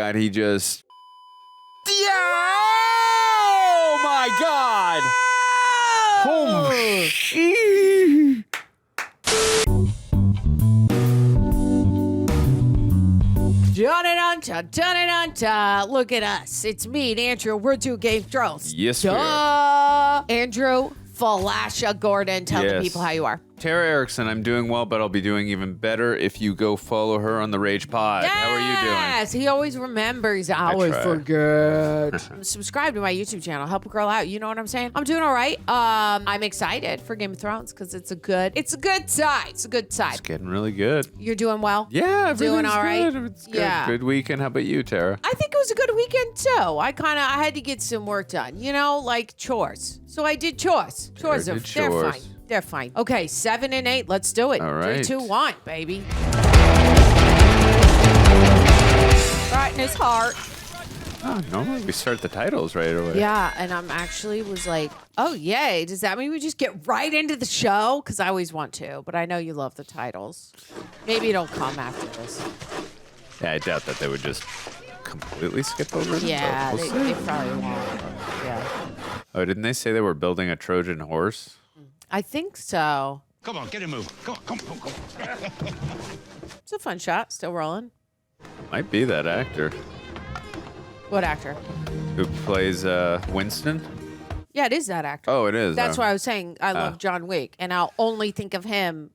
God, he just... Oh, my God. Oh, shit. Dun-dun-dun-dun-dun-dun-dun. Look at us. It's me and Andrew. We're doing Game of Thrones. Yes, Duh. Andrew Falasha Gordon. Tell the people how you are. Tara Erickson, I'm doing well, but I'll be doing even better if you go follow her on the Rage Pod. Yes, How are you doing? Yes, he always remembers. I always forget. Subscribe to my YouTube channel. Help a girl out. You know what I'm saying? I'm doing all right. I'm excited for Game of Thrones because it's a good side. It's a good side. It's getting really good. You're doing well? Yeah, doing all right. Good. It's good. Yeah. Good weekend. How about you, Tara? I think it was a good weekend too. I had to get some work done, like chores. So I did chores. They're fine. They're fine. Okay, 7 and 8. Let's do it. All right. 3, 2, 1, baby. Right in his heart. Oh, normally we start the titles right away. Yeah, and I'm actually was like, oh, yay. Does that mean we just get right into the show? Because I always want to, but I know you love the titles. Maybe it'll come after this. Yeah, I doubt that they would just completely skip over them. Yeah, We'll they probably won't. Yeah. Oh, didn't they say they were building a Trojan horse? I think so. Come on, get him moving. Come on. It's a fun shot. Still rolling. Might be that actor What actor? who plays Winston. Yeah, it is that actor. Oh, it is. That's why I was saying I love John Wick, and I'll only think of him.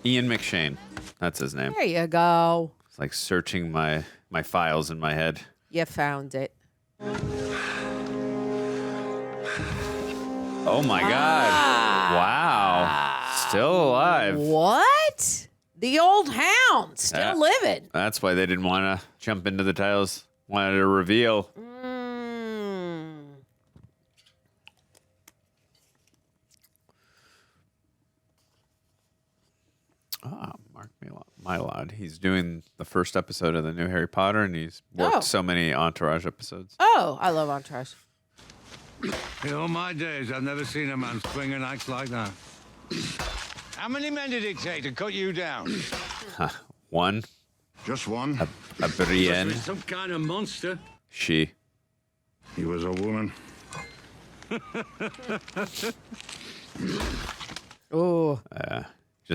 Ian McShane. That's his name. There you go. It's like searching my files in my head. You found it. Oh my God. Wow. Still alive. What? The old hound still living. That's why they didn't want to jump into the titles. Wanted to reveal. Mark Mylod. He's doing the first episode of the new Harry Potter, and he's worked so many Entourage episodes. Oh, I love Entourage. In all my days, I've never seen a man swing an axe like that. How many men did it take to cut you down? One. Just one. A Brienne. Some kind of monster. She. He was a woman. Oh,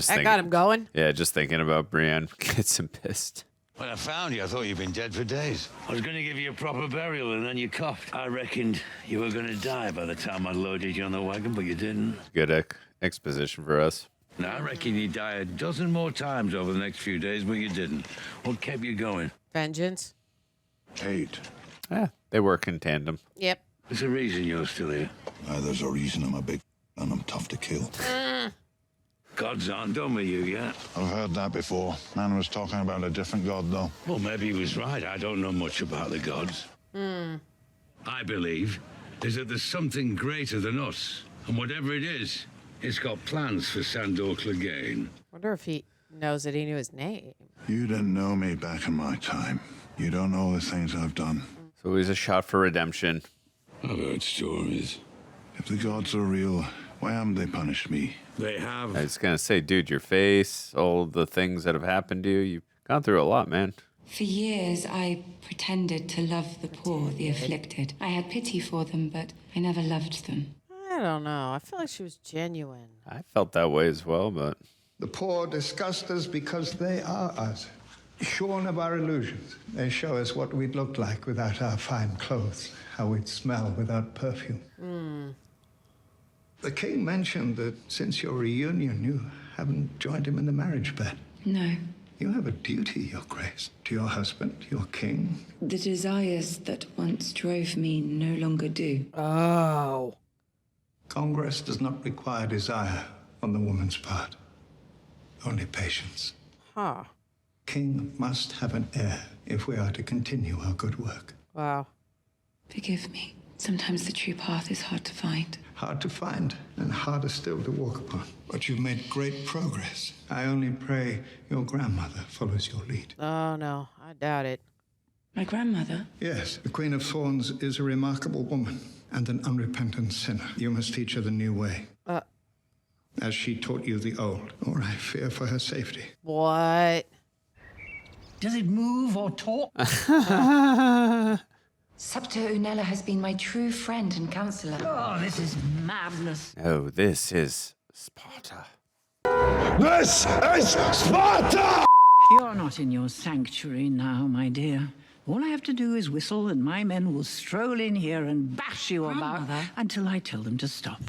That got him going. Yeah, just thinking about Brienne gets him pissed. When I found you, I thought you'd been dead for days. I was going to give you a proper burial, and then you coughed. I reckoned you were going to die by the time I loaded you on the wagon, but you didn't. Good exposition for us. Now, I reckon you'd die a dozen more times over the next few days, but you didn't. What kept you going? Vengeance. Hate. Yeah, they work in tandem. Yep. There's a reason you're still here. There's a reason I'm a big and I'm tough to kill. Gods aren't done with you yet. I've heard that before. Man was talking about a different god, though. Well, maybe he was right. I don't know much about the gods. I believe is that there's something greater than us. And whatever it is, it's got plans for Sandor Clegane. Wonder if he knows that he knew his name. You didn't know me back in my time. You don't know the things I've done. So he's a shot for redemption. I've heard stories. If the gods are real, why haven't they punished me? They have. I was going to say, dude, your face, all the things that have happened to you, you've gone through a lot, man. For years, I pretended to love the poor, the afflicted. I had pity for them, but I never loved them. I don't know. I feel like she was genuine. I felt that way as well, but... The poor disgust us because they are us, shorn of our illusions. They show us what we'd look like without our fine clothes, how we'd smell without perfume. The king mentioned that since your reunion, you haven't joined him in the marriage bed. No. You have a duty, Your Grace, to your husband, your king. The desires that once drove me no longer do. Oh. Congress does not require desire on the woman's part, only patience. Huh. King must have an heir if we are to continue our good work. Wow. Forgive me. Sometimes the true path is hard to find. Hard to find and harder still to walk upon. But you've made great progress. I only pray your grandmother follows your lead. Oh, no. I doubt it. My grandmother? Yes, the Queen of Thorns is a remarkable woman and an unrepentant sinner. You must teach her the new way. As she taught you the old. Or I fear for her safety. What? Does it move or talk? Septa Unella has been my true friend and counselor. Oh, this is madness. Oh, this is Sparta. This is Sparta! You're not in your sanctuary now, my dear. All I have to do is whistle, and my men will stroll in here and bash you about until I tell them to stop.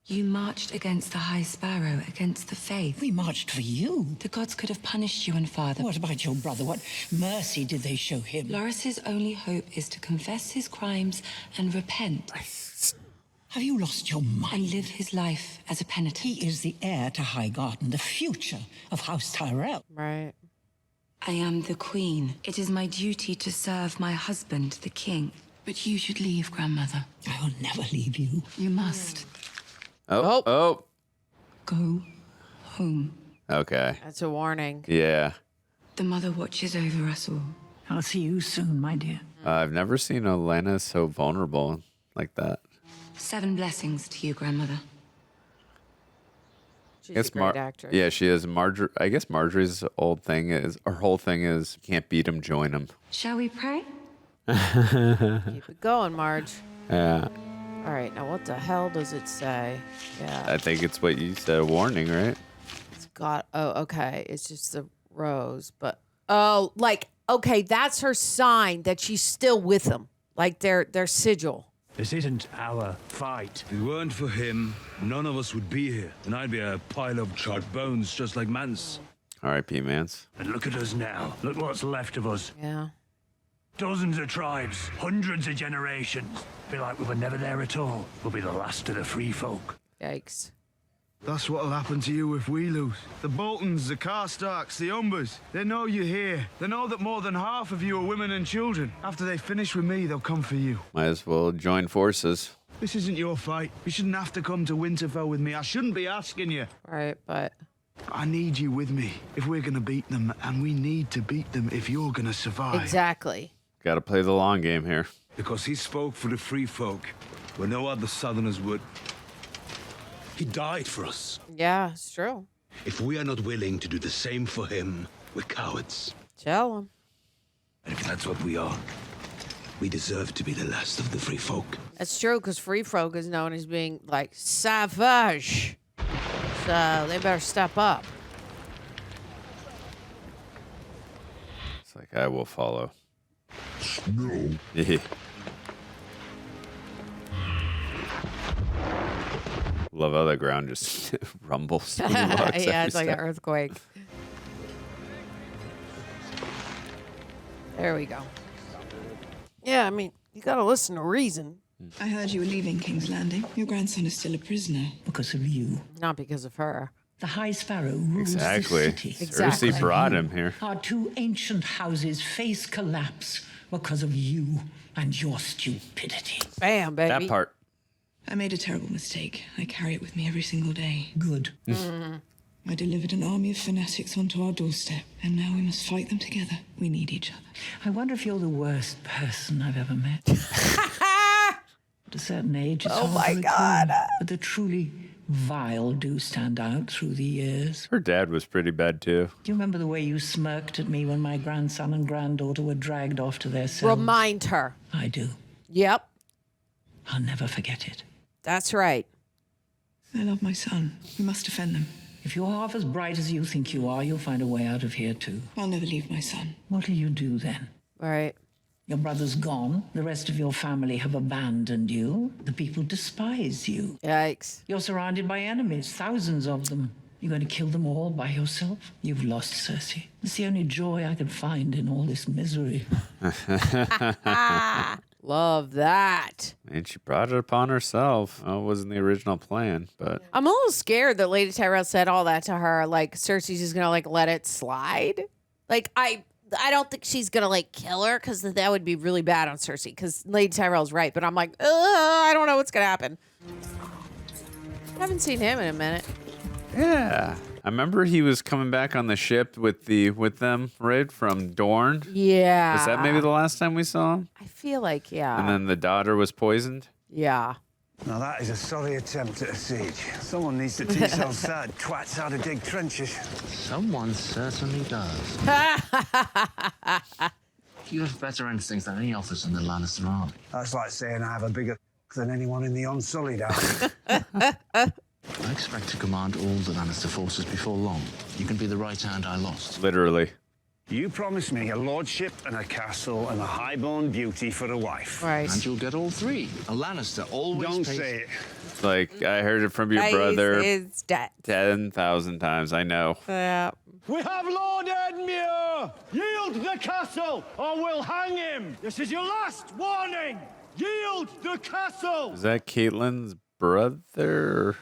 You marched against the High Sparrow, against the faith. We marched for you. The gods could have punished you and father. What about your brother? What mercy did they show him? Loris's only hope is to confess his crimes and repent. Have you lost your mind? And live his life as a penitent. He is the heir to Highgarden, the future of House Tyrell. Right. I am the queen. It is my duty to serve my husband, the king. But you should leave, grandmother. I will never leave you. You must. Oh. Go home. Okay. That's a warning. Yeah. The mother watches over us all. I'll see you soon, my dear. I've never seen Olenna so vulnerable like that. 7 blessings to you, grandmother. She's a great actress. Yeah, she is. I guess Marjorie's her whole thing is you can't beat him, join him. Shall we pray? Keep it going, Marge. Yeah. All right, now what the hell does it say? Yeah. I think it's what you said, a warning, right? It's got, oh, okay. It's just the rose, but, oh, like, okay, that's her sign that she's still with them. Like their sigil. This isn't our fight. If it weren't for him, none of us would be here. And I'd be a pile of charred bones just like Mance. R.I.P. Mance. And look at us now. Look what's left of us. Yeah. Dozens of tribes, hundreds of generations. Feel like we were never there at all. We'll be the last of the free folk. Yikes. That's what'll happen to you if we lose. The Boltons, the Carstarks, the Umbers, they know you're here. They know that more than half of you are women and children. After they finish with me, they'll come for you. Might as well join forces. This isn't your fight. You shouldn't have to come to Winterfell with me. I shouldn't be asking you. Right, but... I need you with me if we're gonna beat them, and we need to beat them if you're gonna survive. Exactly. Got to play the long game here. Because he spoke for the free folk, where no other Southerners would. He died for us. Yeah, it's true. If we are not willing to do the same for him, we're cowards. Tell him. And if that's what we are, we deserve to be the last of the free folk. That's true, because free folk is known as being, like, savage. So they better step up. It's like, I will follow. No. Yeah. Love how the ground just rumbles. When he walks Yeah, it's every like an step. earthquake. There we go. Yeah, I mean, you gotta listen to reason. I heard you were leaving King's Landing. Your grandson is still a prisoner. Because of you. Not because of her. The High Sparrow rules Exactly. the city. Exactly. Cersei brought him here. Our 2 ancient houses face collapse because of you and your stupidity. Bam, baby. That part. I made a terrible mistake. I carry it with me every single day. Good. I delivered an army of fanatics onto our doorstep, and now we must fight them together. We need each other. I wonder if you're the worst person I've ever met. At a certain age, it's hard to recall, but the truly vile do stand out through the years. Her dad was pretty bad, too. Do you remember the way you smirked at me when my grandson and granddaughter were dragged off to their cells? Remind her. I do. Yep, I'll never forget it. that's right. I love my son. We must defend them. If you're half as bright as you think you are, you'll find a way out of here, too. I'll never leave my son. What'll you do, then? All right. Your brother's gone. The rest of your family have abandoned you. The people despise you. Yikes. You're surrounded by enemies, thousands of them. You're going to kill them all by yourself? You've lost Cersei. It's the only joy I can find in all this misery. Love that. And she brought it upon herself. Oh, it wasn't the original plan, but I'm a little scared that Lady Tyrell said all that to her. Like, Cersei's just gonna, like, let it slide. Like, I don't think she's gonna, like, kill her, because that would be really bad on Cersei, because Lady Tyrell's right. But I'm like, I don't know what's gonna happen. Haven't seen him in a minute. yeah. I remember he was coming back on the ship with them, right, from Dorne. Yeah. Was that maybe the last time we saw him? I feel like, yeah. And then the daughter was poisoned? Yeah. Now that is a sorry attempt at a siege. Someone needs to teach those sad twats how to dig trenches. Someone certainly does. You have better instincts than any officer in the Lannister army. That's like saying I have a bigger than anyone in the Unsullied army. I expect to command all the Lannister forces before long. You can be the right hand I lost. Literally. You promised me a lordship and a castle and a highborn beauty for a wife. Right. And you'll get all three. A Lannister always Don't pays... say it. Like, I heard it from your brother It's dead. 10,000 times. I know. Yeah. We have Lord Edmure! Yield the castle or we'll hang him! This is your last warning! Yield the castle! Is that Caitlyn's brother?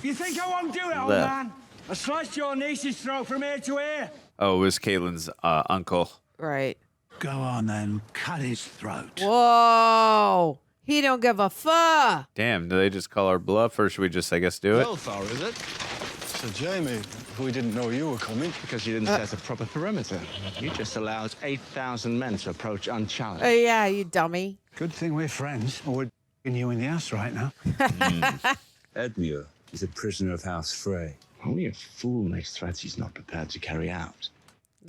You think I won't do it, old Left. man? I sliced your niece's throat from ear to ear. Oh, it was Caitlyn's uncle. Right. Go on then, cut his throat. Whoa. He don't give a fuck. Damn, do they just call our bluff, or should we just, I guess, do it? Lothar, is it? Sir Jaime, we didn't know you were coming. Because you didn't set a proper perimeter. You just allowed 8,000 men to approach unchallenged. Yeah, you dummy. Good thing we're friends, or we're f***ing you in the ass right now. Edmure is a prisoner of House Frey. Only a fool makes threats he's not prepared to carry out.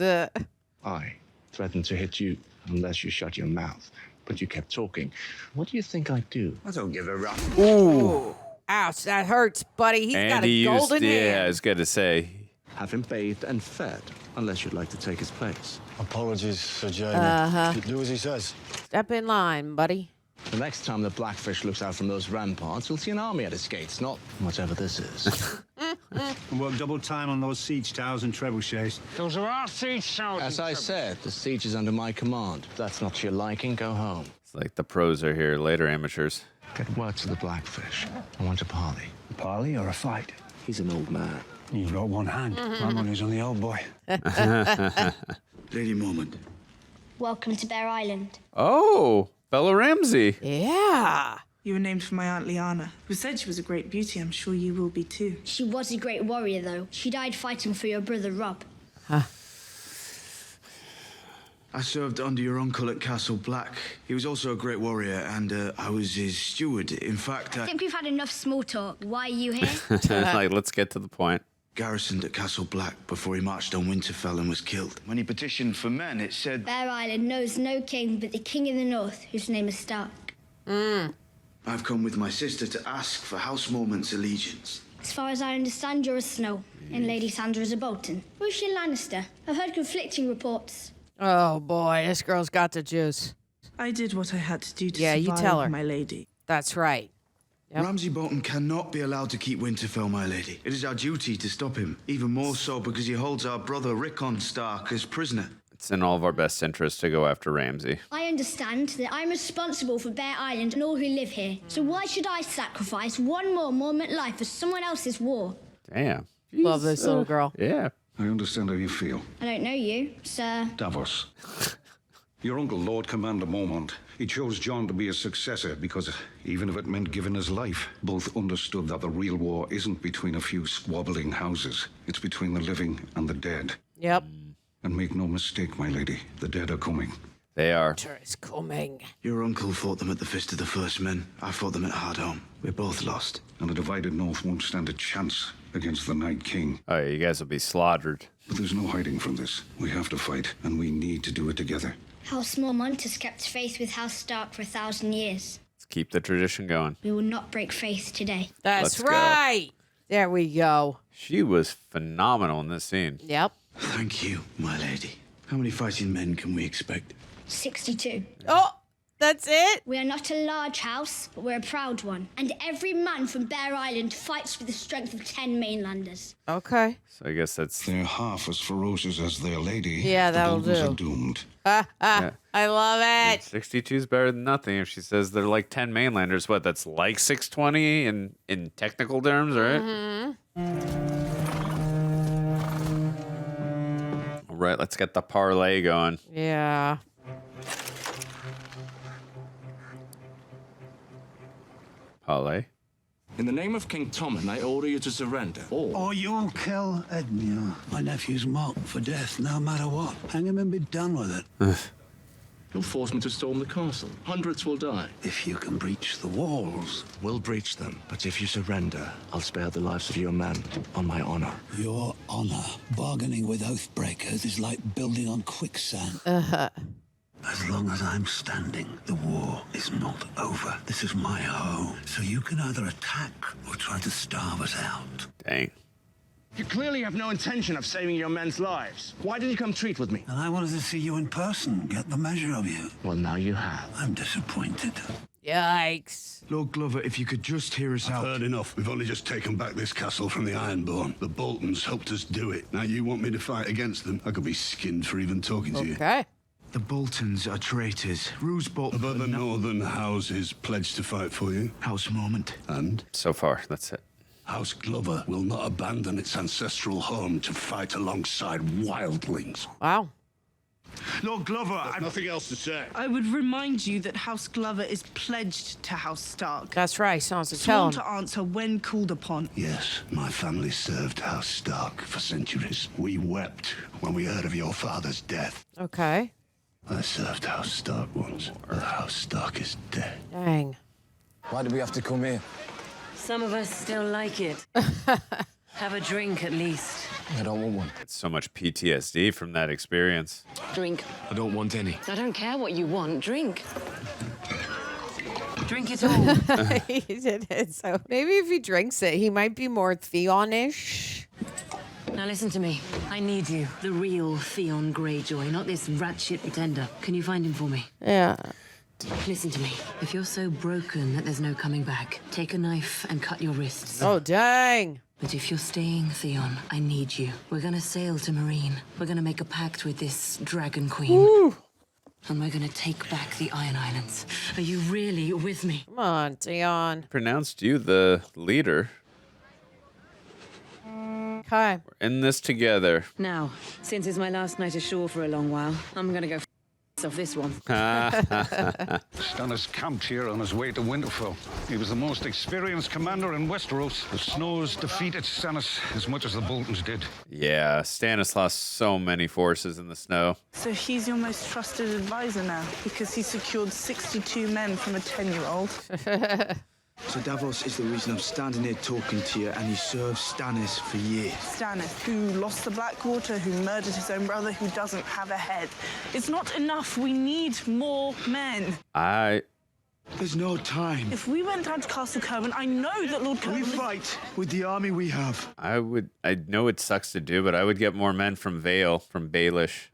I threatened to hit you unless you shut your mouth, but you kept talking. What do you think I'd do? I don't give a rap. Ooh. Ouch, that hurts, buddy. He's got a golden hand. Yeah, I was going to say. Have him bathed and fed, unless you'd like to take his place. Apologies, Sir Jaime. Do as he says. Step in line, buddy. The next time the Blackfish looks out from those ramparts, we'll see an army at his gates, not whatever this is. And work double time on those siege towers and trebuchets. Those are our siege towers. As I said, the siege is under my command. If that's not to your liking, go home. It's like the pros are here, later amateurs. Get word to the Blackfish. I want a parley. A parley or a fight? He's an old man. You've got one hand. My money's on the old boy. Lady Mormont. Welcome to Bear Island. Oh, Bella Ramsey. Yeah. You were named for my Aunt Lyanna, who said she was a great beauty. I'm sure you will be too. She was a great warrior, though. She died fighting for your brother, Rob. Huh. I served under your uncle at Castle Black. He was also a great warrior, and I was his steward. In fact, I think we've had enough small talk. Why are you here? Like, let's get to the point. Garrisoned at Castle Black before he marched on Winterfell and was killed. When he petitioned for men, it said... Bear Island knows no king but the king in the north, whose name is Stark. I've come with my sister to ask for House Mormont's allegiance. As far as I understand, you're a Snow, and Lady Sandra is a Bolton. Who's your Lannister? I've heard conflicting reports. Oh, boy, this girl's got the juice. I did what I had to do to Yeah, survive, you tell her. my lady. That's right. Yep. Ramsay Bolton cannot be allowed to keep Winterfell, my lady. It is our duty to stop him. Even more so because he holds our brother Rickon Stark as prisoner. It's in all of our best interest to go after Ramsay. I understand that I'm responsible for Bear Island and all who live here. So why should I sacrifice one more Mormont life for someone else's war? Damn. Love this little girl. Yeah. I understand how you feel. I don't know you, sir. Davos. Your uncle, Lord Commander Mormont, he chose Jon to be his successor because even if it meant giving his life, both understood that the real war isn't between a few squabbling houses. It's between the living and the dead. Yep. And make no mistake, my lady, the dead are coming. They are. Winter is coming. Your uncle fought them at the Fist of the First Men. I fought them at Hardhome. We're both lost. And the divided North won't stand a chance against the Night King. Oh, yeah, you guys will be slaughtered. But there's no hiding from this. We have to fight, and we need to do it together. House Mormont has kept faith with House Stark for 1,000 years. Let's keep the tradition going. We will not break faith today. That's Let's right. There we go. She was phenomenal in this scene. Yep. Thank you, my lady. How many fighting men can we expect? 62. Oh, that's it? We are not a large house, but we're a proud one. And every man from Bear Island fights with the strength of 10 mainlanders. Okay. So I guess that's... They're half as ferocious as their lady. Yeah, that'll the Boltons do. are doomed. Yeah. I love it. 62 is better than nothing. If she says they're like 10 mainlanders, what, that's like 620 in technical terms, right? All right, let's get the parlay going. Yeah. Parlay. In the name of King Tommen, I order you to surrender. Or you'll kill Edmure. My nephew's marked for death no matter what. Hang him and be done with it. You'll force me to storm the castle. Hundreds will die. If you can breach the walls, we'll breach them. But if you surrender, I'll spare the lives of your men on my honor. Your honor. Bargaining with oathbreakers is like building on quicksand. As long as I'm standing, the war is not over. This is my home. So you can either attack or try to starve us out. Dang. You clearly have no intention of saving your men's lives. Why did you come treat with me? And I wanted to see you in person, get the measure of you. Well, now you have. I'm disappointed. Yikes. Lord Glover, if you could just hear us out. I've heard enough. We've only just taken back this castle from the Ironborn. The Boltons helped us do it. Now you want me to fight against them? I could be skinned for even talking to you. Okay. The Boltons are traitors. Roose Bolton. But the northern houses pledged to fight for you. House Moment. And? So far, that's it. House Glover will not abandon its ancestral home to fight alongside wildlings. Wow. Lord Glover, I've nothing else to say. I would remind you that House Glover is pledged to House Stark. That's right, Sansa. Sworn to answer when called upon. Yes, my family served House Stark for centuries. We wept when we heard of your father's death. Okay. I served House Stark once. The House Stark is dead. Dang. Why do we have to come here? Some of us still like it. Have a drink, at least. I don't want one. It's so much PTSD from that experience. Drink. I don't want any. I don't care what you want. Drink. Drink it all. He did it. So maybe if he drinks it, he might be more Theon-ish. Now listen to me. I need you. The real Theon Greyjoy, not this rat shit pretender. Can you find him for me? Yeah. Listen to me. If you're so broken that there's no coming back, take a knife and cut your wrists. Oh, dang. But if you're staying, Theon, I need you. We're gonna sail to Marine. We're gonna make a pact with this Dragon Queen. Woo. And we're gonna take back the Iron Islands. Are you really with me? Come on, Theon. Pronounced you the leader. Okay. We're in this together. Now, since it's my last night ashore for a long while, I'm gonna go off this one. Stannis camped here on his way to Winterfell. He was the most experienced commander in Westeros. The Snows defeated Stannis as much as the Boltons did. Yeah, Stannis lost so many forces in the snow. So he's your most trusted advisor now, because he secured 62 men from a 10-year-old. So Davos is the reason I'm standing here talking to you, and he served Stannis for years. Stannis, who lost the Blackwater, who murdered his own brother, who doesn't have a head. It's not enough. We need more men. There's no time. If we went down to Castle Curwen, I know that Lord Curwen... We fight with the army we have. I know it sucks to do, but I would get more men from Vale, from Baelish.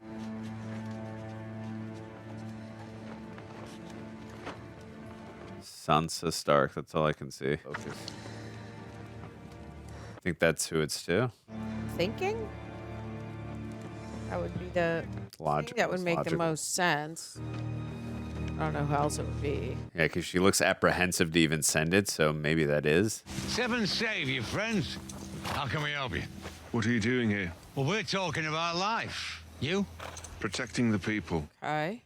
Sansa Stark, that's all I can see. Focus. I think that's who it's to. Thinking? That would be the Logical. thing that would make the most sense. I don't know who else it would be. Yeah, because she looks apprehensive to even send it, so maybe that is. Seven save you, friends. How can we help you? What are you doing here? Well, we're talking about life. You? Protecting the people. Okay.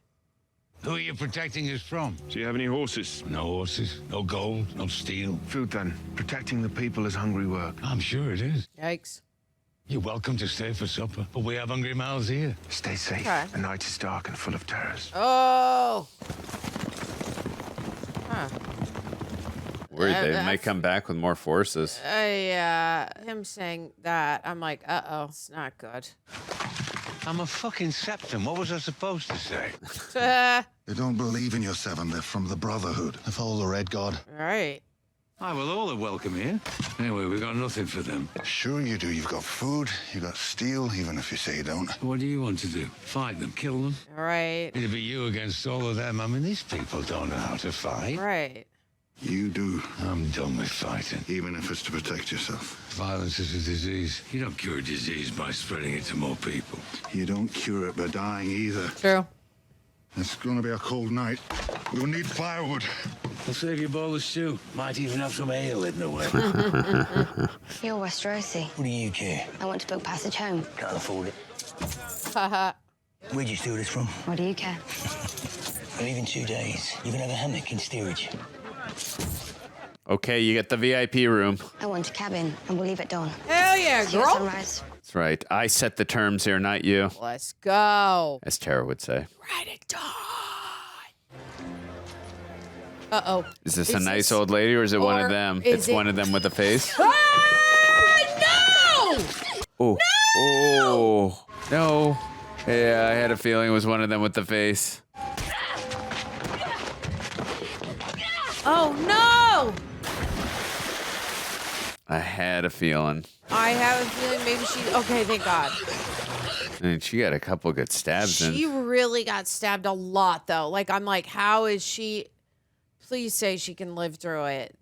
Who are you protecting us from? Do you have any horses? No horses, no gold, no steel. Food then. Protecting the people is hungry work. I'm sure it is. Yikes. You're welcome to stay for supper, but we have hungry mouths here. Stay safe. Okay. The night is dark and full of terrors. Oh. Huh. Worried they might come back with more forces. Yeah, him saying that, I'm like, uh-oh, it's not good. I'm a fucking septum. What was I supposed to say? They don't believe in your seven. They're from the Brotherhood. They follow the Red God. All right. Aye, well, all are welcome here. Anyway, we got nothing for them. Sure you do. You've got food. You've got steel, even if you say you don't. What do you want to do? Fight them? Kill them? All right. It'd be you against all of them. I mean, these people don't know how to fight. Right. You do. I'm done with fighting. Even if it's to protect yourself. Violence is a disease. You don't cure a disease by spreading it to more people. You don't cure it by dying either. True. It's going to be a cold night. We'll need firewood. We'll save you a bowl of stew. Might even have some ale hidden away. You're Westerosi. What do you care? I want to book passage home. Can't afford it. Haha. Where'd you steal this from? What do you care? I leave in 2 days. You can have a hammock in steerage. Okay, you get the VIP room. I want a cabin, and we'll leave at dawn. Hell yeah, See you at girl. sunrise. That's right. I set the terms here, not you. Let's go. As Tara would say. Write it down. Uh-oh. Is this a nice old lady or is it one of them? It's one of them with a face. No! Oh. Oh. No. Yeah, I had a feeling it was one of them with the face. Oh, no! I had a feeling. I have a feeling maybe she... Okay, thank God. I mean, she got a couple good stabs in. She really got stabbed a lot, though. Like, I'm like, how is she... Please say she can live through it.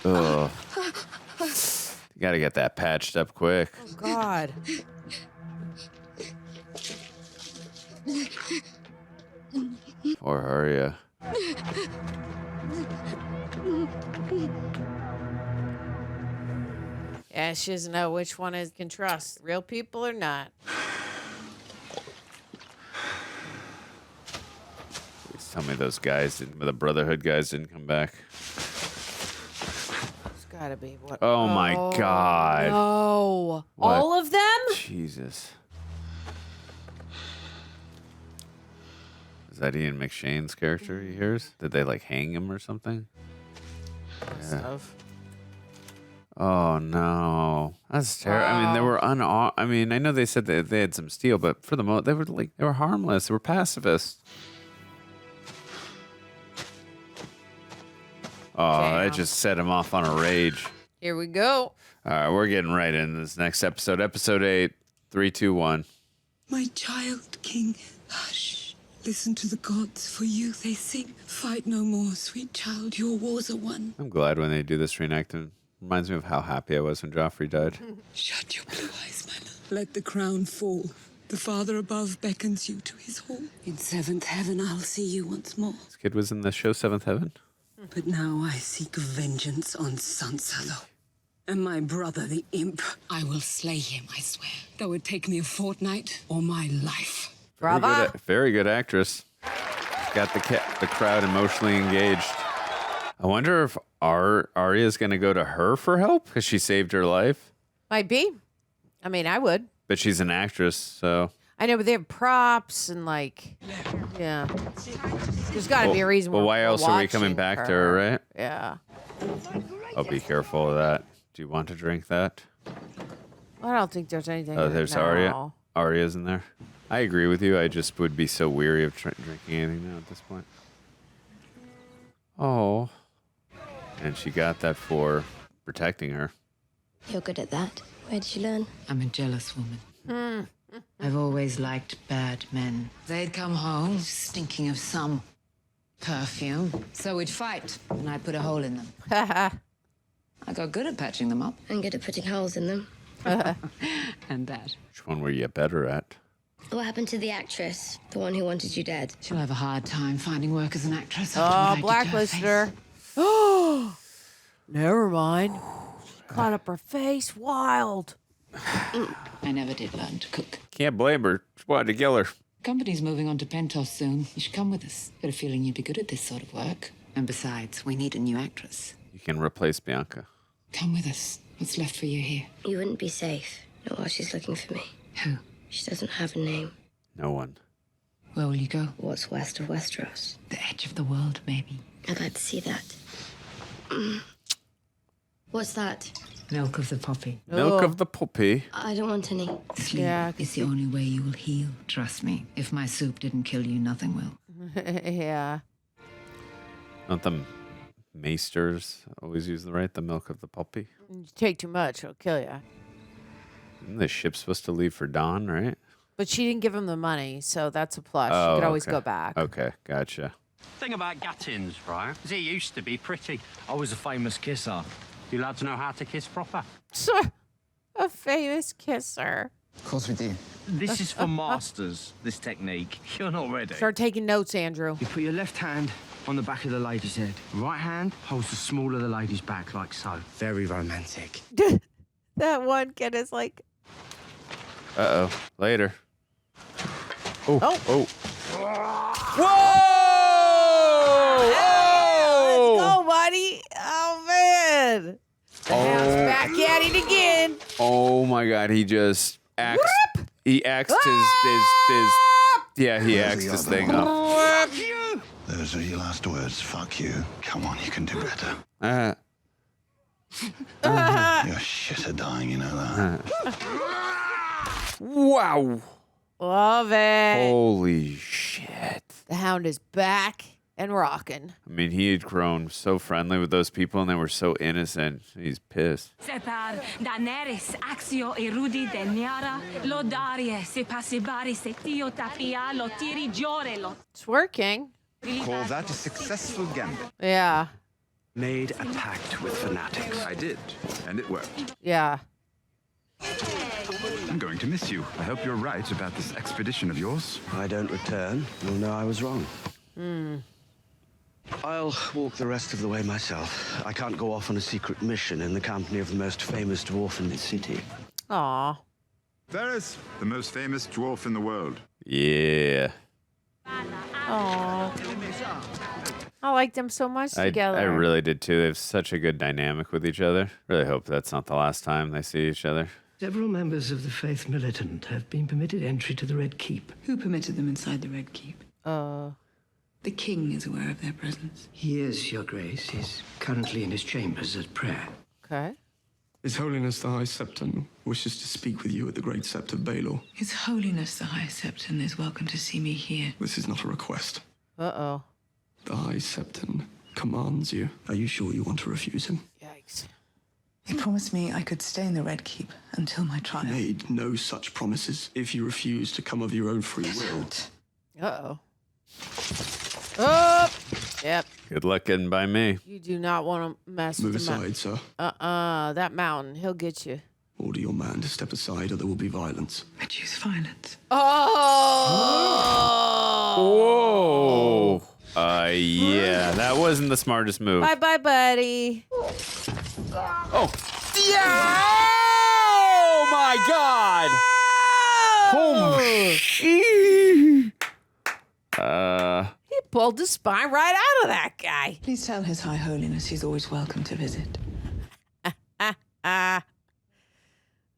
Ugh. You gotta get that patched up quick. Oh, God. Or Arya. Yeah, she doesn't know which one is can trust. Real people or not. Please tell me those guys, the Brotherhood guys didn't come back. It's gotta be. What? Oh my God. No. What? All of them? Jesus. Is that Ian McShane's character he hears? Did they like hang him or something? Stuff. Oh no, that's terrible. I mean, they were I mean, I know they said that they had some steel, but for the most, they were harmless. They were pacifists. Oh, that just set him off on a rage. Here we go. All right, we're getting right into this next episode. Episode 8, 3, 2, 1. My child, King, hush. Listen to the gods. For you they sing. Fight no more, sweet child. Your wars are won. I'm glad when they do this reenactment. Reminds me of how happy I was when Joffrey died. Shut your blue eyes, my love. Let the crown fall. The Father above beckons you to his hall. In seventh heaven, I'll see you once more. This kid was in the show Seventh Heaven. But now I seek vengeance on Sansa, though. And my brother, the imp, I will slay him, I swear. Though it take me a fortnight or my life. Very good actress. Got the crowd emotionally engaged. I wonder if Arya's going to go to her for help because she saved her life. Might be. I mean, I would. But she's an actress, so. I know, but they have props and like, yeah. There's got to be a reason. Well, why else are we coming back to her, right? Yeah. Oh, be careful of that. Do you want to drink that? I don't think there's anything. Oh, there's Arya. Arya's in there. I agree with you. I just would be so weary of drinking anything now at this point. Oh. And she got that for protecting her. You're good at that. Where did you learn? I'm a jealous woman. I've always liked bad men. They'd come home stinking of some perfume. So we'd fight, and I'd put a hole in them. I got good at patching them up. And good at putting holes in them. And that. Which one were you better at? What happened to the actress? The one who wanted you dead? She'll have a hard time finding work as an actress. Oh, blacklisted her. Oh, never mind. Caught up her face. Wild. I never did learn to cook. Can't blame her. She wanted to kill her. Company's moving on to Pentos soon. You should come with us. Got a feeling you'd be good at this sort of work. And besides, we need a new actress. You can replace Bianca. Come with us. What's left for you here? You wouldn't be safe. Not while she's looking for me. Who? She doesn't have a name. No one. Where will you go? What's west of Westeros? The edge of the world, maybe. I'd like to see that. What's that? Milk of the poppy. Milk of the poppy? I don't want any. Sleep is the only way you will heal. Trust me. If my soup didn't kill you, nothing will. Yeah. Don't the maesters always use the milk of the poppy? You take too much, it'll kill you. Isn't the ship supposed to leave for Dawn, right? But she didn't give him the money, so that's a plus. She could always go back. Okay, gotcha. Thing about Gattins, right, is he used to be pretty. I was a famous kisser. You lads know how to kiss proper? A famous kisser. Of course we do. This is for masters, this technique. You're not ready. Start taking notes, Andrew. You put your left hand on the back of the lady's head. Right hand holds the small of the lady's back, like so. Very romantic. That one kid is like... Uh-oh. Later. Oh. Oh. Whoa! Let's go, buddy. Oh, man. The house back at it again. Oh, my God. He just axed... He axed his... Yeah, he axed his thing up. Those are your last words. Fuck you. Come on, you can do better. You're shit at dying, you know that. Wow. Love it. Holy shit. The Hound is back and rocking. I mean, he had grown so friendly with those people, and they were so innocent. He's pissed. Daenerys, Axio, Erudi, Deniara, Lodarie, Sepasibari, Setio, Tapia, Lotiri, Giorelo. It's working. Call that a successful gambit. Yeah. Made a pact with fanatics. I did, and it worked. Yeah. I'm going to miss you. I hope you're right about this expedition of yours. If I don't return, you'll know I was wrong. I'll walk the rest of the way myself. I can't go off on a secret mission in the company of the most famous dwarf in the city. Aw. Varys, the most famous dwarf in the world. Yeah. Aw. I like them so much together. I really did too. They have such a good dynamic with each other. Really hope that's not the last time they see each other. Several members of the Faith Militant have been permitted entry to the Red Keep. Who permitted them inside the Red Keep? The king is aware of their presence. He is, Your Grace. He's currently in his chambers at prayer. Okay. His Holiness the High Septon wishes to speak with you at the Great Sept of Baelor. His Holiness the High Septon is welcome to see me here. This is not a request. Uh-oh. The High Septon commands you. Are you sure you want to refuse him? Yikes. He promised me I could stay in the Red Keep until my trial. He made no such promises if you refuse to come of your own free will. Uh-oh. Oh! Yep. Good luck getting by me. You do not want to mess Move with the aside, sir. That mountain. He'll get you. Order your man to step aside or there will be violence. I choose violence. Oh! Whoa. Yeah, that wasn't the smartest move. Bye-bye, buddy. Oh. Yeah! Oh, my God. Oh, shit. He pulled the spine right out of that guy. Please tell His High Holiness he's always welcome to visit.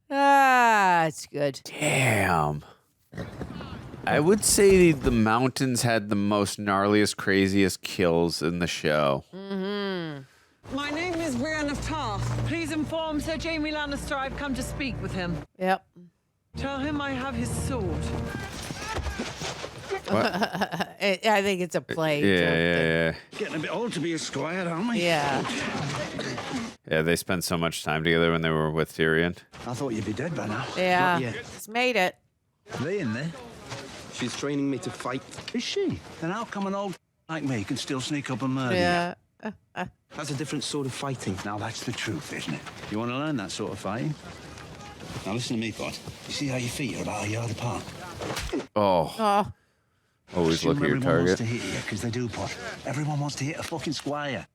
It's good. Damn. I would say the mountains had the most gnarliest, craziest kills in the show. My name is Brienne of Tarth. Please inform Sir Jaime Lannister I've come to speak with him. Yep. Tell him I have his sword. I think it's a play. Yeah. Getting a bit old to be a squire, aren't we? Yeah. Yeah, they spent so much time together when they were with Tyrion. I thought you'd be dead by now. Yeah. Not yet. He's made it. They in there? She's training me to fight. Is she? Then how come an old like me can still sneak up and murder Yeah. you? That's a different sort of fighting. Now that's the truth, isn't it? You want to learn that sort of fighting? Now listen to me, bud. You see how your feet are about a yard apart? Oh. Always look at your Everyone wants target. to hit you, because they do, bud. Everyone wants to hit a fucking squire.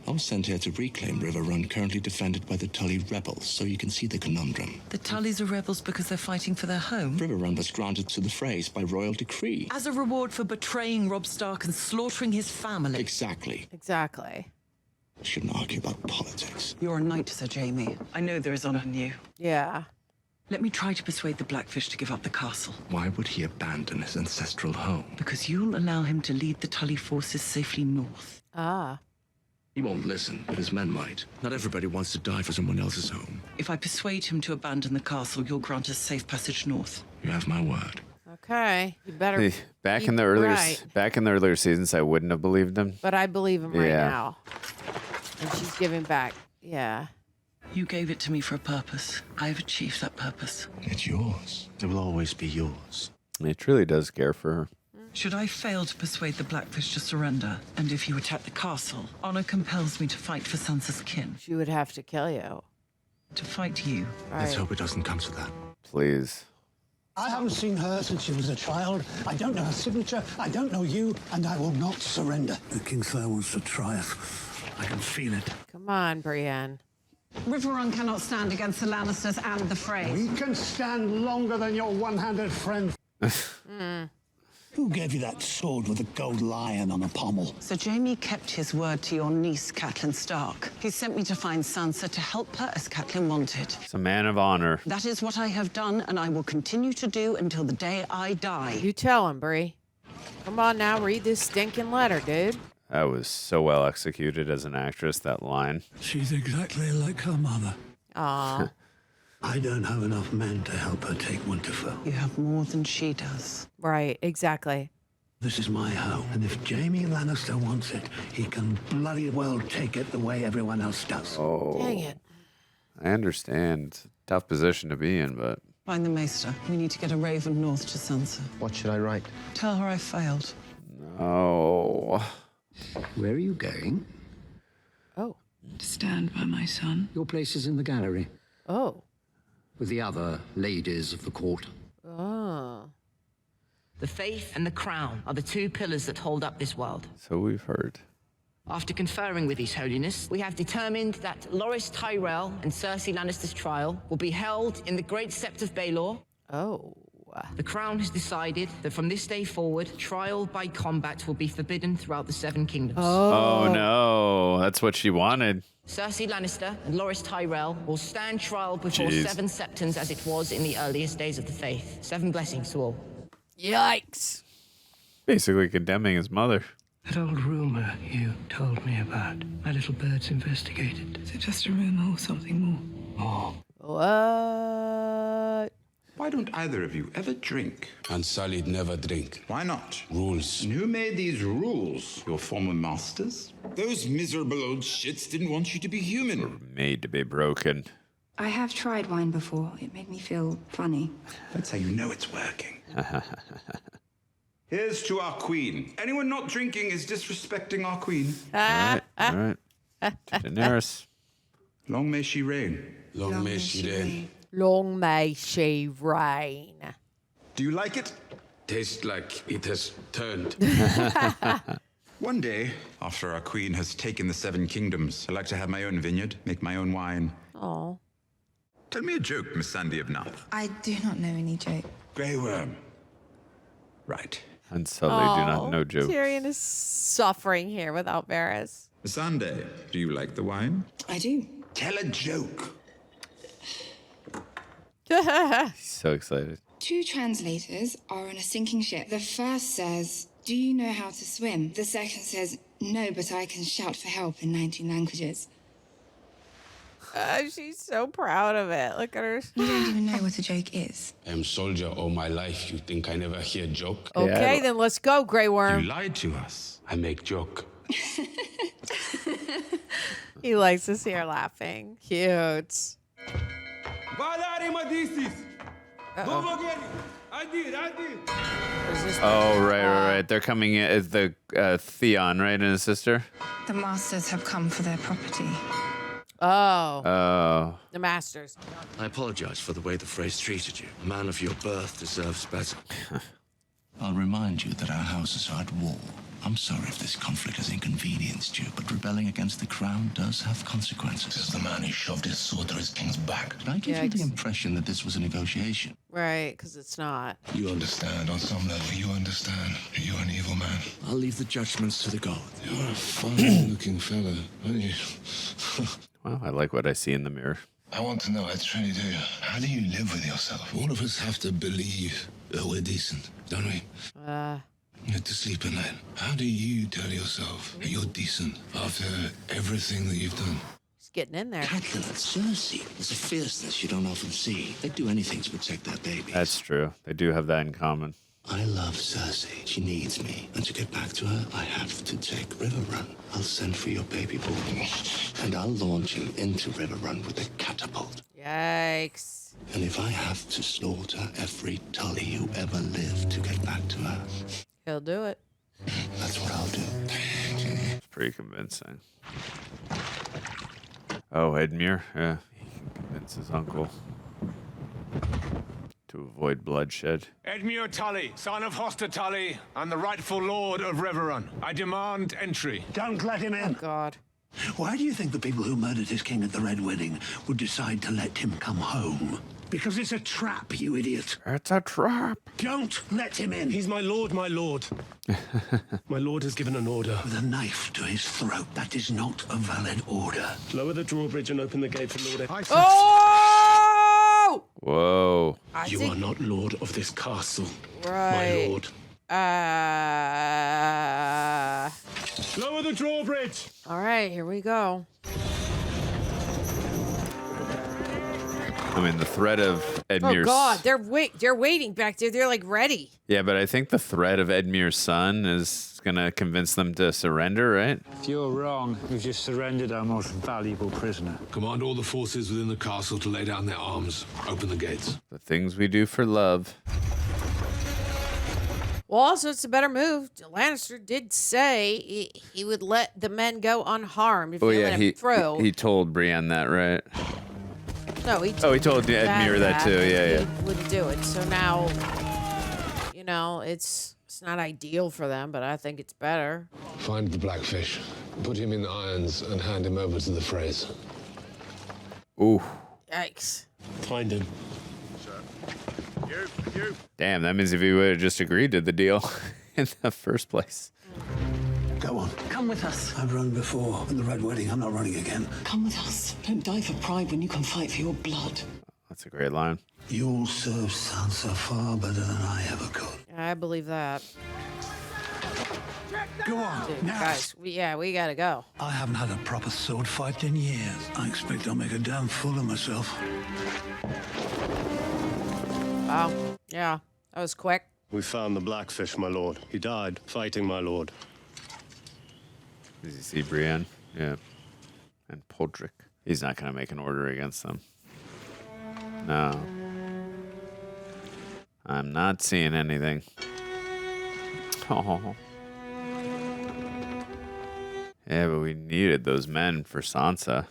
I was sent here to reclaim River Run, currently defended by the Tully rebels, so you can see the conundrum. The Tullys are rebels because they're fighting for their home? River Run was granted to the Freys by royal decree. As a reward for betraying Robb Stark and slaughtering his family. Exactly. Exactly. Shouldn't argue about politics. You're a knight, Sir Jaime. I know there is honor in you. Yeah. Let me try to persuade the Blackfish to give up the castle. Why would he abandon his ancestral home? Because you'll allow him to lead the Tully forces safely north. He won't listen, but his men might. Not everybody wants to die for someone else's home. If I persuade him to abandon the castle, you'll grant us safe passage north. You have my word. Okay. You better. Back keep in the earlier seasons, I wouldn't have believed him. But I believe him right Yeah. now. And she's giving back. Yeah. You gave it to me for a purpose. I have achieved that purpose. It's yours. It will always be yours. He truly does care for her. Should I fail to persuade the Blackfish to surrender, and if you attack the castle, honor compels me to fight for Sansa's kin. She would have to kill you. To fight you. Let's hope it doesn't come to that. Please. I haven't seen her since she was a child. I don't know her signature. I don't know you, and I will not surrender. The Kingslayer wants to try us. I can feel it. Come on, Brienne. River Run cannot stand against the Lannisters and the Freys. We can stand longer than your one-handed friend. Who gave you that sword with a gold lion on a pommel? Sir Jaime kept his word to your niece, Catelyn Stark. He sent me to find Sansa to help her as Catelyn wanted. He's a man of honor. That is what I have done, and I will continue to do until the day I die. You tell him, Brie. Come on now, read this stinking letter, dude. That was so well executed as an actress, that line. She's exactly like her mother. Aw. I don't have enough men to help her take Winterfell. You have more than she does. Right, exactly. This is my home, and if Jaime Lannister wants it, he can bloody well take it the way everyone else does. Oh. Dang it. I understand. Tough position to be in, but... Find the Maester. We need to get a raven north to Sansa. What should I write? Tell her I failed. Oh. Where are you going? Oh. To stand by my son. Your place is in the gallery, Oh. with the other ladies of the court. Oh. The faith and the crown are the two pillars that hold up this world. So we've heard. After conferring with His Holiness, we have determined that Loras Tyrell and Cersei Lannister's trial will be held in the Great Sept of Baelor. Oh. The Crown has decided that from this day forward, trial by combat will be forbidden throughout the Seven Kingdoms. Oh no, that's what she wanted. Cersei Lannister and Loras Tyrell will stand trial before Jeez. 7 septons as it was in the earliest days of the faith. 7 blessings to all. Yikes. Basically condemning his mother. That old rumor you told me about, my little bird's investigated. Is it just a rumor or something more? What? Why don't either of you ever drink? And Salid never drink. Why not? Rules. And who made these rules? Your former masters? Those miserable old shits didn't want you to be human. Made to be broken. I have tried wine before. It made me feel funny. That's how you know it's working. Here's to our queen. Anyone not drinking is disrespecting our queen. All right. Daenerys. Long may she reign. Long may she reign. Long may she reign. Do you like it? Tastes like it has turned. One day, after our queen has taken the 7 kingdoms, I'd like to have my own vineyard, make my own wine. Oh. Tell me a joke, Miss Sandy of North. I do not know any joke. Grey Worm. Right. And Sully do not know jokes. Tyrion is suffering here without Varys. Miss Sandy, do you like the wine? I do. Tell a joke. He's so excited. 2 translators are on a sinking ship. The first says, "Do you know how to swim?" The second says, "No, but I can shout for help in 19 languages." She's so proud of it. Look at her. You don't even know what a joke is. I'm soldier all my life. You think I never hear joke? Okay, then let's go, Grey Worm. You lied to us. I make joke. He likes to see her laughing. Cute. Oh, right. They're coming in as the Theon, right, and his sister? The masters have come for their property. Oh. The Masters. I apologize for the way the phrase treated you. A man of your birth deserves better. I'll remind you that our houses are at war. I'm sorry if this conflict has inconvenienced you, but rebelling against the crown does have consequences. As the man who shoved his sword through his king's back. Did I give you the impression that this was a negotiation? Right, because it's not. You understand, on some level, you understand. You're an evil man. I'll leave the judgments to the gods. You're a fine-looking fella, aren't you? Well, I like what I see in the mirror. I want to know, I truly do. How do you live with yourself? All of us have to believe that we're decent, don't we? You have to sleep at night. How do you tell yourself that you're decent after everything that you've done? He's getting in there. Catelyn and Cersei, there's a fierceness you don't often see. They'd do anything to protect their baby. That's true. They do have that in common. I love Cersei. She needs me. And to get back to her, I have to take Riverrun. I'll send for your baby boy, and I'll launch him into Riverrun with a catapult. Yikes. And if I have to slaughter every Tully who ever lived to get back to her, He'll do it. that's what I'll do. It's pretty convincing. Oh, Edmure. Yeah, he can convince his uncle to avoid bloodshed. Edmure Tully, son of Hoster Tully, and the rightful lord of Riverrun. I demand entry. Don't let him in. Oh, God. Why do you think the people who murdered his king at the Red Wedding would decide to let him come home? Because it's a trap, you idiot. It's a trap. Don't let him in. He's my lord, my lord. My lord has given an order. With a knife to his throat, that is not a valid order. Lower the drawbridge and open the gate for Lord. Oh! Whoa. You are not lord of this castle, Right. my lord. Lower the drawbridge. All right, here we go. I mean, the threat of Edmure's... Oh God, they're waiting back there. They're like ready. Yeah, but I think the threat of Edmure's son is going to convince them to surrender, right? If you're wrong, we've just surrendered our most valuable prisoner. Command all the forces within the castle to lay down their arms. Open the gates. The things we do for love. Well, also, it's a better move. Lannister did say he would let the men go unharmed if they let him through. He told Brienne that, right? No, he told Edmure that too. Yeah. He wouldn't do it. So now, you know, it's not ideal for them, but I think it's better. Find the Blackfish, put him in the irons, and hand him over to the Freys. Ooh. Yikes. Find him. You. Damn, that means if he would have just agreed to the deal in the first place. Go on. Come with us. I've run before. In the Red Wedding, I'm not running again. Come with us. Don't die for pride when you can fight for your blood. That's a great line. You'll serve Sansa far better than I ever could. I believe that. Go on, Dude, now. guys. We gotta go. I haven't had a proper sword fight in years. I expect I'll make a damn fool of myself. Wow. Yeah, that was quick. We found the Blackfish, my lord. He died fighting, my lord. Does he see Brienne? Yeah. And Podrick. He's not going to make an order against them. No. I'm not seeing anything. Oh. Yeah, but we needed those men for Sansa.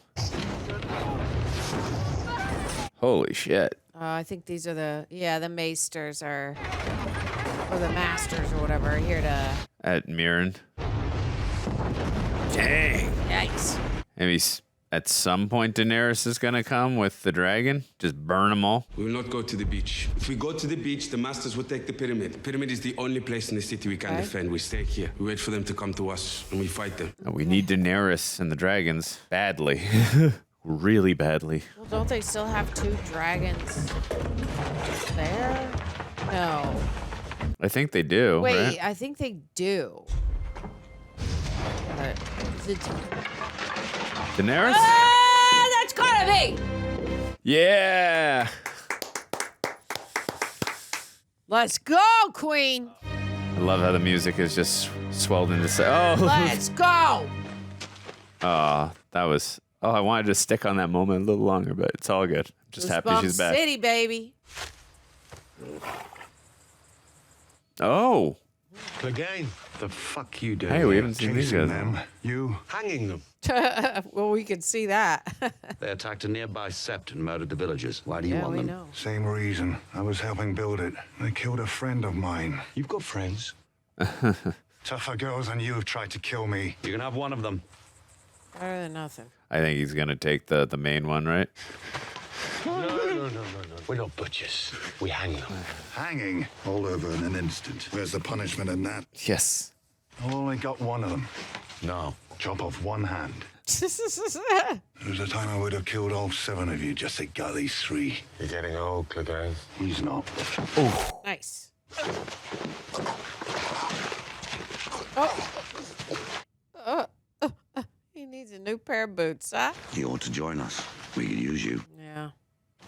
Holy shit. I think these are the maesters or the masters or whatever are here to... At Mirren. Dang. Yikes. Maybe at some point Daenerys is going to come with the dragon. Just burn them all. We will not go to the beach. If we go to the beach, the masters will take the pyramid. The pyramid is the only place in the city we can defend. We stay here. We wait for them to come to us, and we fight them. We need Daenerys and the dragons badly. Really badly. Well, don't they still have 2 dragons there? No. I think they do. Wait, right? I think they do. But is it... Daenerys? Ah, that's gotta be! Yeah! Let's go, Queen! I love how the music is just swelled into... Let's go! Oh, that was... Oh, I wanted to stick on that moment a little longer, but it's all good. I'm just happy she's back. City, baby. Oh. Clegane, the fuck you doing? Hey, we haven't seen these guys. Them. You hanging them. Well, we can see that. They attacked a nearby sept and murdered the villagers. Why do you want them? Know. Same reason. I was helping build it. They killed a friend of mine. You've got friends. Tougher girls than you have tried to kill me. You can have one of them. Better than nothing. I think he's going to take the main one, right? No. We're not butchers. We hang them. Hanging all over in an instant. Where's the punishment in that? Yes. I've only got one of them. No. Chop off one hand. There was a time I would have killed all 7 of you just to get these 3. You're getting old, Clegane. He's not. Oh. Nice. He needs a new pair of boots, huh? You ought to join us. We could use you. Yeah.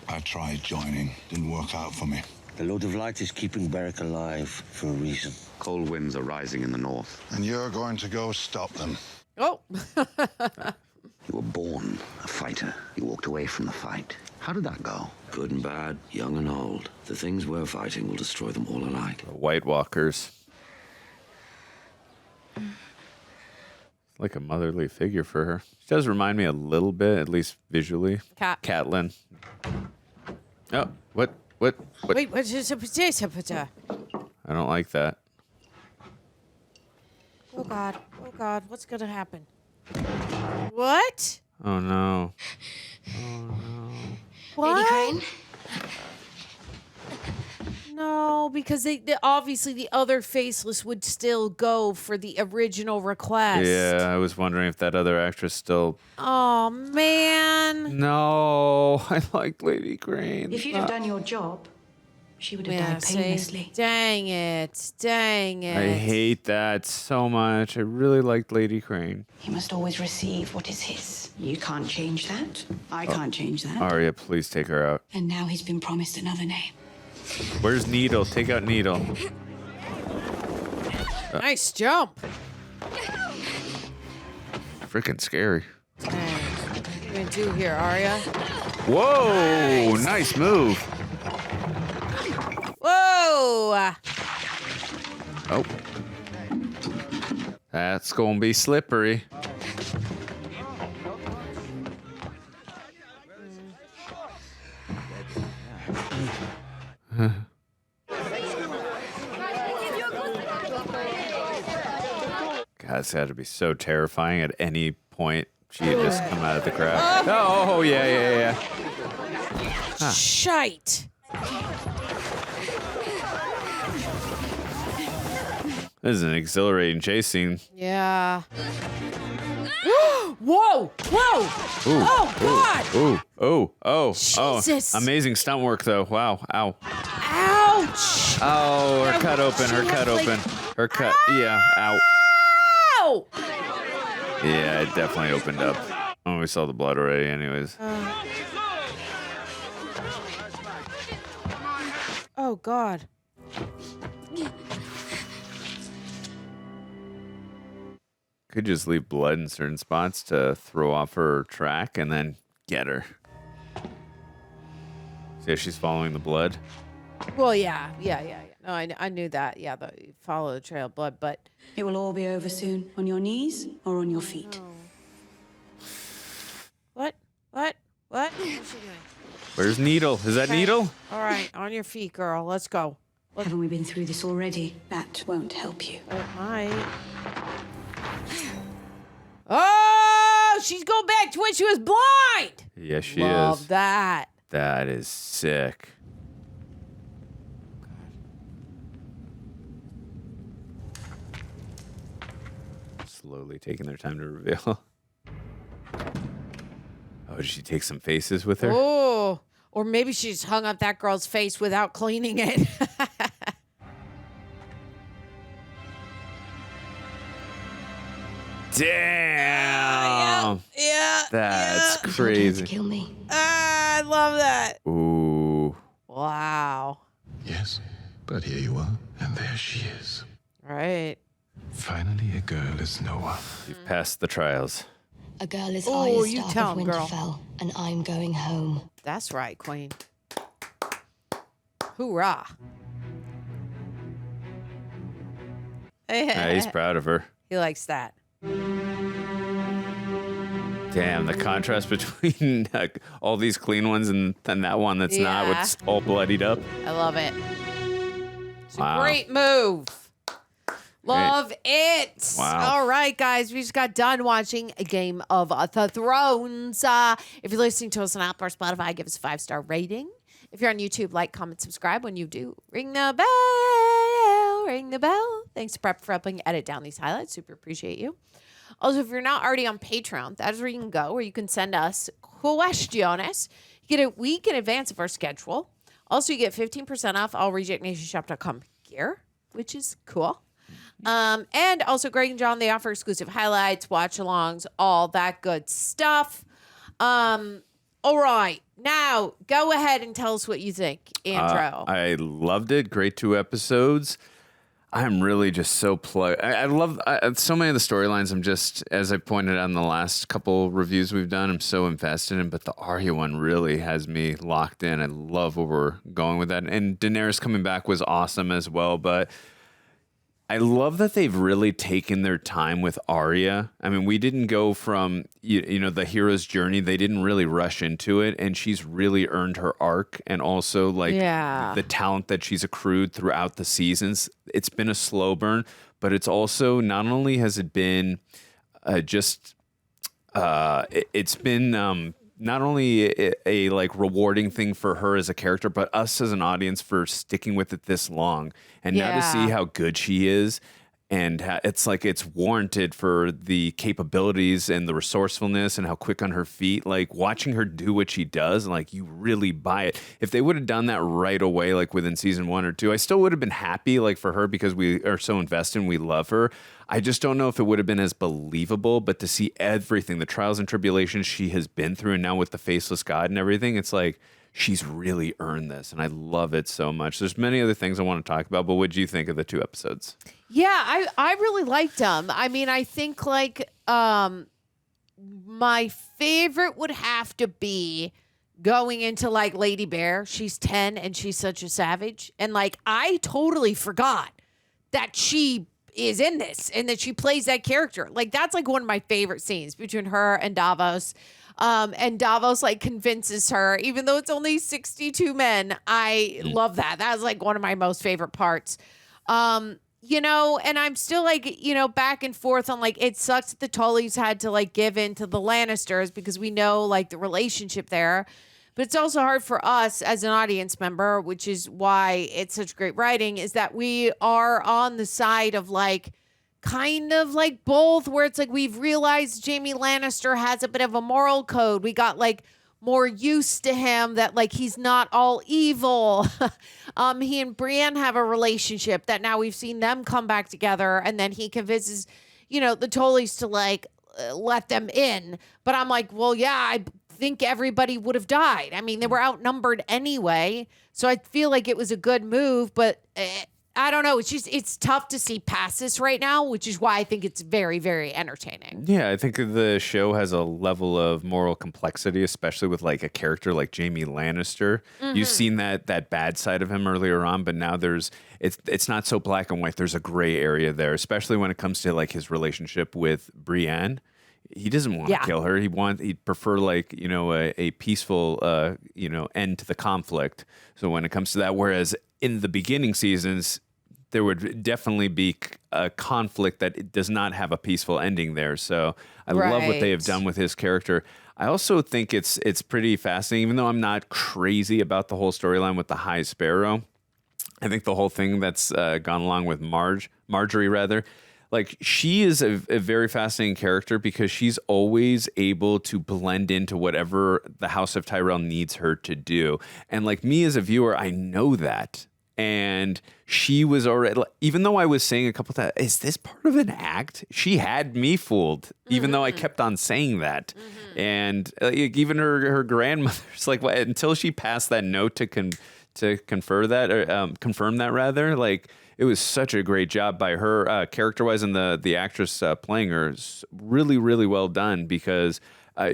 I tried joining. Didn't work out for me. The Lord of Light is keeping Beric alive for a reason. Cold winds are rising in the north. And you're going to go stop them. Oh. You were born a fighter. You walked away from the fight. How did that go? Good and bad, young and old. The things we're fighting will destroy them all alike. The White Walkers. Like a motherly figure for her. She does remind me a little bit, at least visually. Catelyn. Oh, what? Wait, what's this? I don't like that. Oh God, what's gonna happen? What? Oh no. What? Lady Crane? No, because they obviously the other faceless would still go for the original request. Yeah, I was wondering if that other actress still... Oh, man. No, I like Lady Crane. If you'd have done your job, she would have died painlessly. Dang it. Dang it. I hate that so much. I really liked Lady Crane. He must always receive what is his. You can't change that. I can't change that. Arya, please take her out. And now he's been promised another name. Where's Needle? Take out Needle. Nice jump. Freaking scary. What are you gonna do here, Arya? Whoa! Nice move. Whoa! Oh. That's gonna be slippery. God, this had to be so terrifying at any point. She had just come out of the crowd. Oh, yeah. Huh. Shite. This is an exhilarating chase scene. Yeah. Whoa! Whoa! Ooh, Oh, God! Oh. Jesus. Amazing stunt work, though. Wow. Ow. Ouch! Oh, her cut open. Her cut. Yeah. Ow. Ow! Yeah, it definitely opened up. Oh, we saw the blood already, anyways. Oh, God. Could just leave blood in certain spots to throw off her track and then get her. See how she's following the blood? Well, yeah. No, I knew that. Yeah, follow the trail of blood, but... It will all be over soon. On your knees or on your feet. What? What's she doing? Where's Needle? Is that Needle? All right, on your feet, girl. Let's go. Haven't we been through this already? That won't help you. It might. Oh, she's going back to when she was blind. Yes, she Love is. that. That is sick. Slowly taking their time to reveal. Oh, did she take some faces with her? Oh, or maybe she just hung up that girl's face without cleaning it. Damn. Yeah. That's crazy. Kill me. I love that. Ooh. Wow. Yes, but here you are, and there she is. Right. Finally, a girl is Noah. You've passed the trials. A girl is Oh, Arya you Stark tell of 'em, girl. Winterfell, and I'm going home. That's right, Queen. Hoorah. Yeah, he's proud of her. He likes that. Damn, the contrast between all these clean ones and that one that's not, Yeah. what's all bloodied up. I love it. It's Wow. a great move. Love it. Wow. All right, guys. We just got done watching a Game of the Thrones. If you're listening to us on Apple or Spotify, give us a 5-star rating. If you're on YouTube, like, comment, subscribe. When you do, ring the bell. Ring the bell. Thanks to Prep for helping edit down these highlights. Super appreciate you. Also, if you're not already on Patreon, that is where you can go, where you can send us questions. You get a week in advance of our schedule. Also, you get 15% off all RejectNationShop.com gear, which is cool. And also Greg and John, they offer exclusive highlights, watch-alongs, all that good stuff. All right. Now, go ahead and tell us what you think, Andrew. I loved it. Great 2 episodes. I'm really just so plugged. I love so many of the storylines. I'm just, as I pointed out in the last couple reviews we've done, I'm so invested in. But the Arya one really has me locked in. I love where we're going with that. And Daenerys coming back was awesome as well. But I love that they've really taken their time with Arya. I mean, we didn't go from, you know, the hero's journey. They didn't really rush into it. And she's really earned her arc. And also, like, the talent that she's accrued throughout the seasons. It's been a slow burn, but it's also, not only has it been it's been not only a like rewarding thing for her as a character, but us as an audience for sticking with it this long. And now to see how good she is, And it's like it's warranted for the capabilities and the resourcefulness and how quick on her feet. Like watching her do what she does, like you really buy it. If they would have done that right away, like within season 1 or 2, I still would have been happy, like for her, because we are so invested and we love her. I just don't know if it would have been as believable. But to see everything, the trials and tribulations she has been through, and now with the faceless god and everything, it's like she's really earned this, and I love it so much. There's many other things I want to talk about, but what do you think of the 2 episodes? Yeah, I really liked them. I mean, I think like my favorite would have to be going into like Lady Bear. She's 10 and she's such a savage. And like I totally forgot that she is in this and that she plays that character. Like that's like one of my favorite scenes between her and Davos. And Davos like convinces her, even though it's only 62 men. I love that. That was like one of my most favorite parts. You know, and I'm still like, you know, back and forth on like, it sucks that the Tullys had to like give in to the Lannisters because we know like the relationship there. But it's also hard for us as an audience member, which is why it's such great writing, is that we are on the side of like, kind of like both, where it's like we've realized Jaime Lannister has a bit of a moral code. We got like more used to him, that like he's not all evil. He and Brienne have a relationship that now we've seen them come back together, and then he convinces, you know, the Tullys to like let them in. But I'm like, well, yeah, I think everybody would have died. I mean, they were outnumbered anyway, so I feel like it was a good move, but I don't know. It's just, it's tough to see past this right now, which is why I think it's very, very entertaining. Yeah, I think the show has a level of moral complexity, especially with like a character like Jaime Lannister. Mm-hmm. You've seen that bad side of him earlier on, but now it's not so black and white. There's a gray area there, especially when it comes to like his relationship with Brienne. He doesn't want to kill her. He'd prefer like, you know, a peaceful, you know, end to the conflict. So when it comes to that, whereas in the beginning seasons, there would definitely be a conflict that does not have a peaceful ending there. So I love what they have done with his character. I also think it's pretty fascinating, even though I'm not crazy about the whole storyline with the High Sparrow. I think the whole thing that's gone along with Marjorie rather, like she is a very fascinating character because she's always able to blend into whatever the House of Tyrell needs her to do. And like me as a viewer, I know that. And she was already, even though I was saying a couple times, is this part of an act? She had me fooled, even though I kept on saying that. And even her grandmother's like, until she passed that note to confirm that rather, like, it was such a great job by her, character-wise, and the actress playing her is really, really well done because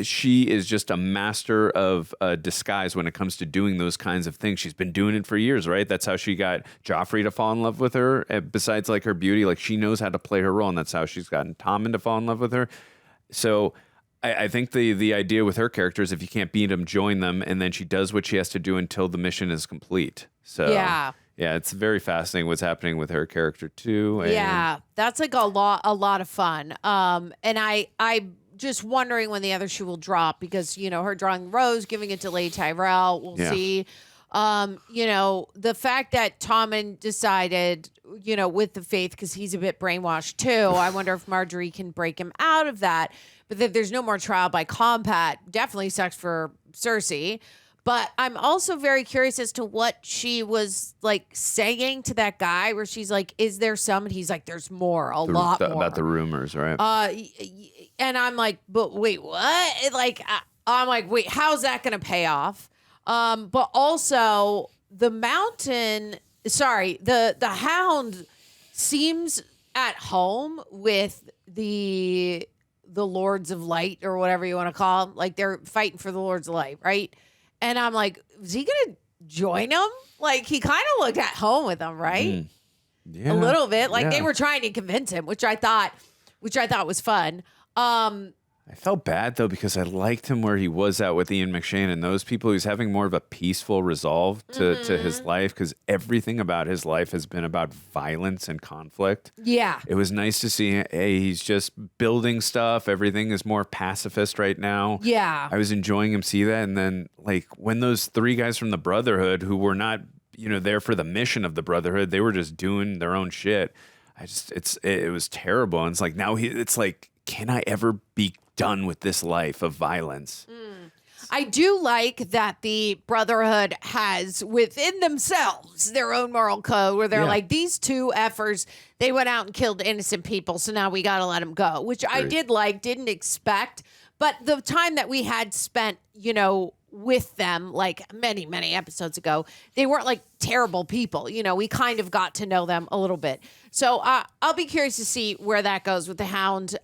she is just a master of disguise when it comes to doing those kinds of things. She's been doing it for years, right? That's how she got Joffrey to fall in love with her. Besides, like, her beauty, like, she knows how to play her role, and that's how she's gotten Tommen to fall in love with her. So I think the idea with her character is if you can't beat them, join them, and then she does what she has to do until the mission is complete. So yeah, it's very fascinating what's happening with her character too. And yeah, that's like a lot of fun. And I just wondering when the other shoe will drop because, you know, her drawing Rose, giving it to Lady Tyrell. We'll see. You know, the fact that Tommen decided, you know, with the faith, because he's a bit brainwashed too. I wonder if Marjorie can break him out of that. But if there's no more trial by combat, definitely sucks for Cersei. But I'm also very curious as to what she was like saying to that guy where she's like, is there some? And he's like, there's more, a lot more. About the rumors, right? And I'm like, but wait, what? Like, I'm like, wait, how's that going to pay off? But also the Hound seems at home with the Lords of Light or whatever you want to call them. Like they're fighting for the Lords of Light, right? And I'm like, is he going to join them? Like, he kind of looked at home with them, right? Yeah, a little bit. Like, they were trying to convince him, which I thought was fun. I felt bad, though, because I liked him where he was at with Ian McShane and those people. He's having more of a peaceful resolve to his life because everything about his life has been about violence and conflict. Yeah. It was nice to see, hey, he's just building stuff. Everything is more pacifist right now. Yeah. I was enjoying him see that. And then, like, when those 3 guys from the Brotherhood who were not, you know, there for the mission of the Brotherhood, they were just doing their own shit. it was terrible. And it's like, now it's like, can I ever be done with this life of violence? I do like that the Brotherhood has within themselves their own moral code where they're like, these two effers, they went out and killed innocent people, so now we got to let them go, which I did like, didn't expect. But the time that we had spent, you know, with them, like many, many episodes ago, they weren't like terrible people. You know, we kind of got to know them a little bit. So I'll be curious to see where that goes with the Hound.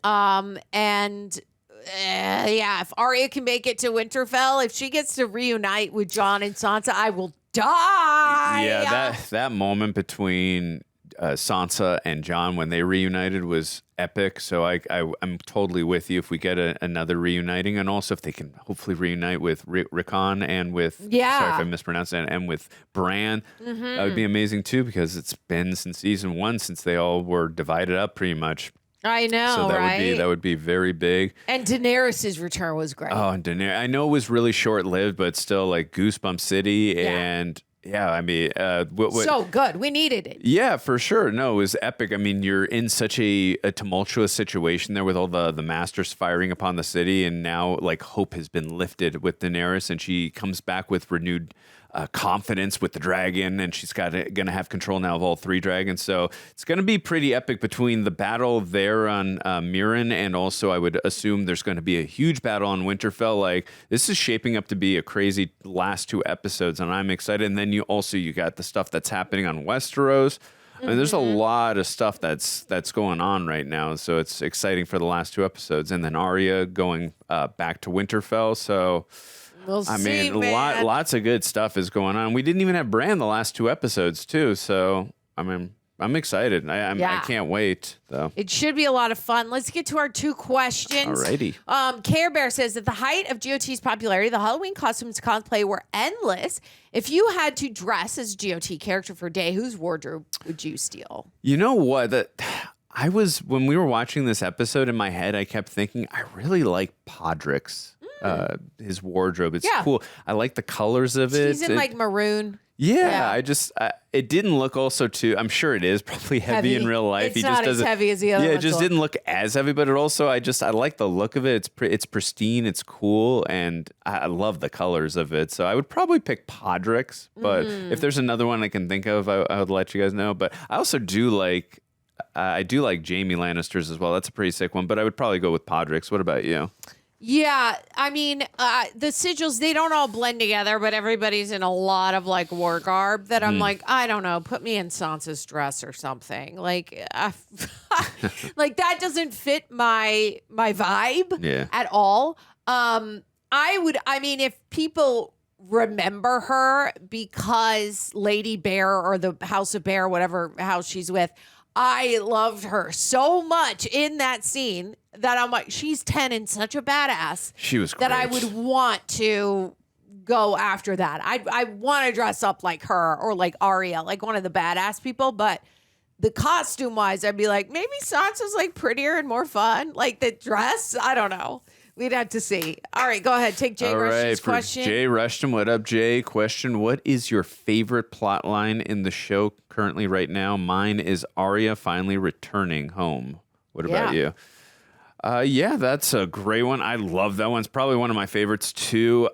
If Arya can make it to Winterfell, if she gets to reunite with Jon and Sansa, I will die. Yeah, that moment between Sansa and Jon when they reunited was epic. So I'm totally with you if we get another reuniting, and also if they can hopefully reunite with Rickon and with sorry if I mispronounced that, and with Bran, that would be amazing too, because it's been since season 1 since they all were divided up pretty much. I know, so right? that would be very big. And Daenerys' return was great. Oh, and Daenerys. I know it was really short-lived, but still, like, Goosebump City. And, I mean... so good. We needed it. Yeah, for sure. No, it was epic. I mean, you're in such a tumultuous situation there with all the masters firing upon the city, and now, like, hope has been lifted with Daenerys, and she comes back with renewed... confidence with the dragon, and she's gonna have control now of all 3 dragons. So it's gonna be pretty epic between the battle there on Mirren, and also I would assume there's gonna be a huge battle on Winterfell. Like, this is shaping up to be a crazy last 2 episodes, and I'm excited. And then you got the stuff that's happening on Westeros. I mean, there's a lot of stuff that's going on right now, so it's exciting for the last 2 episodes. And then Arya going back to Winterfell, so. We'll see, man. Lots of good stuff is going on. We didn't even have Bran the last 2 episodes too, so I mean, I'm excited. I can't wait though. It should be a lot of fun. Let's get to our 2 questions. Alrighty. Care Bear says, at the height of GOT's popularity, the Halloween costumes cosplay were endless. If you had to dress as a GOT character for a day, whose wardrobe would you steal? You know what? When we were watching this episode, in my head, I kept thinking, I really like Podrick's. His wardrobe. It's cool. I like the colors of it. He's in like maroon. Yeah. It didn't look also too, I'm sure it is probably heavy in real life. It's not as heavy as the other one. Yeah, ones it just didn't look as heavy, but it also, I like the look of it. It's pristine, it's cool, and I love the colors of it. So I would probably pick Podrick's, but if there's another one I can think of, I would let you guys know. But I also do like, Jaime Lannister's as well. That's a pretty sick one, but I would probably go with Podrick's. What about you? Yeah, I mean, the sigils, they don't all blend together, but everybody's in a lot of like war garb that I'm like, I don't know, put me in Sansa's dress or something. Like, like that doesn't fit my vibe at all. If people remember her because Lady Bear or the House of Bear, whatever house she's with, I loved her so much in that scene that I'm like, she's 10 and such a badass. She was great. That I would want to go after that. I want to dress up like her or like Arya, like one of the badass people. But the costume wise, I'd be like, maybe Sansa's like prettier and more fun. Like the dress, I don't know. We'd have to see. All right, go ahead. Take Jay Rushton's question. Jay Rushton, what up, Jay? Question: what is your favorite plot line in the show currently right now? Mine is Arya finally returning home. What about you? That's a great one. I love that one. It's probably one of my favorites too.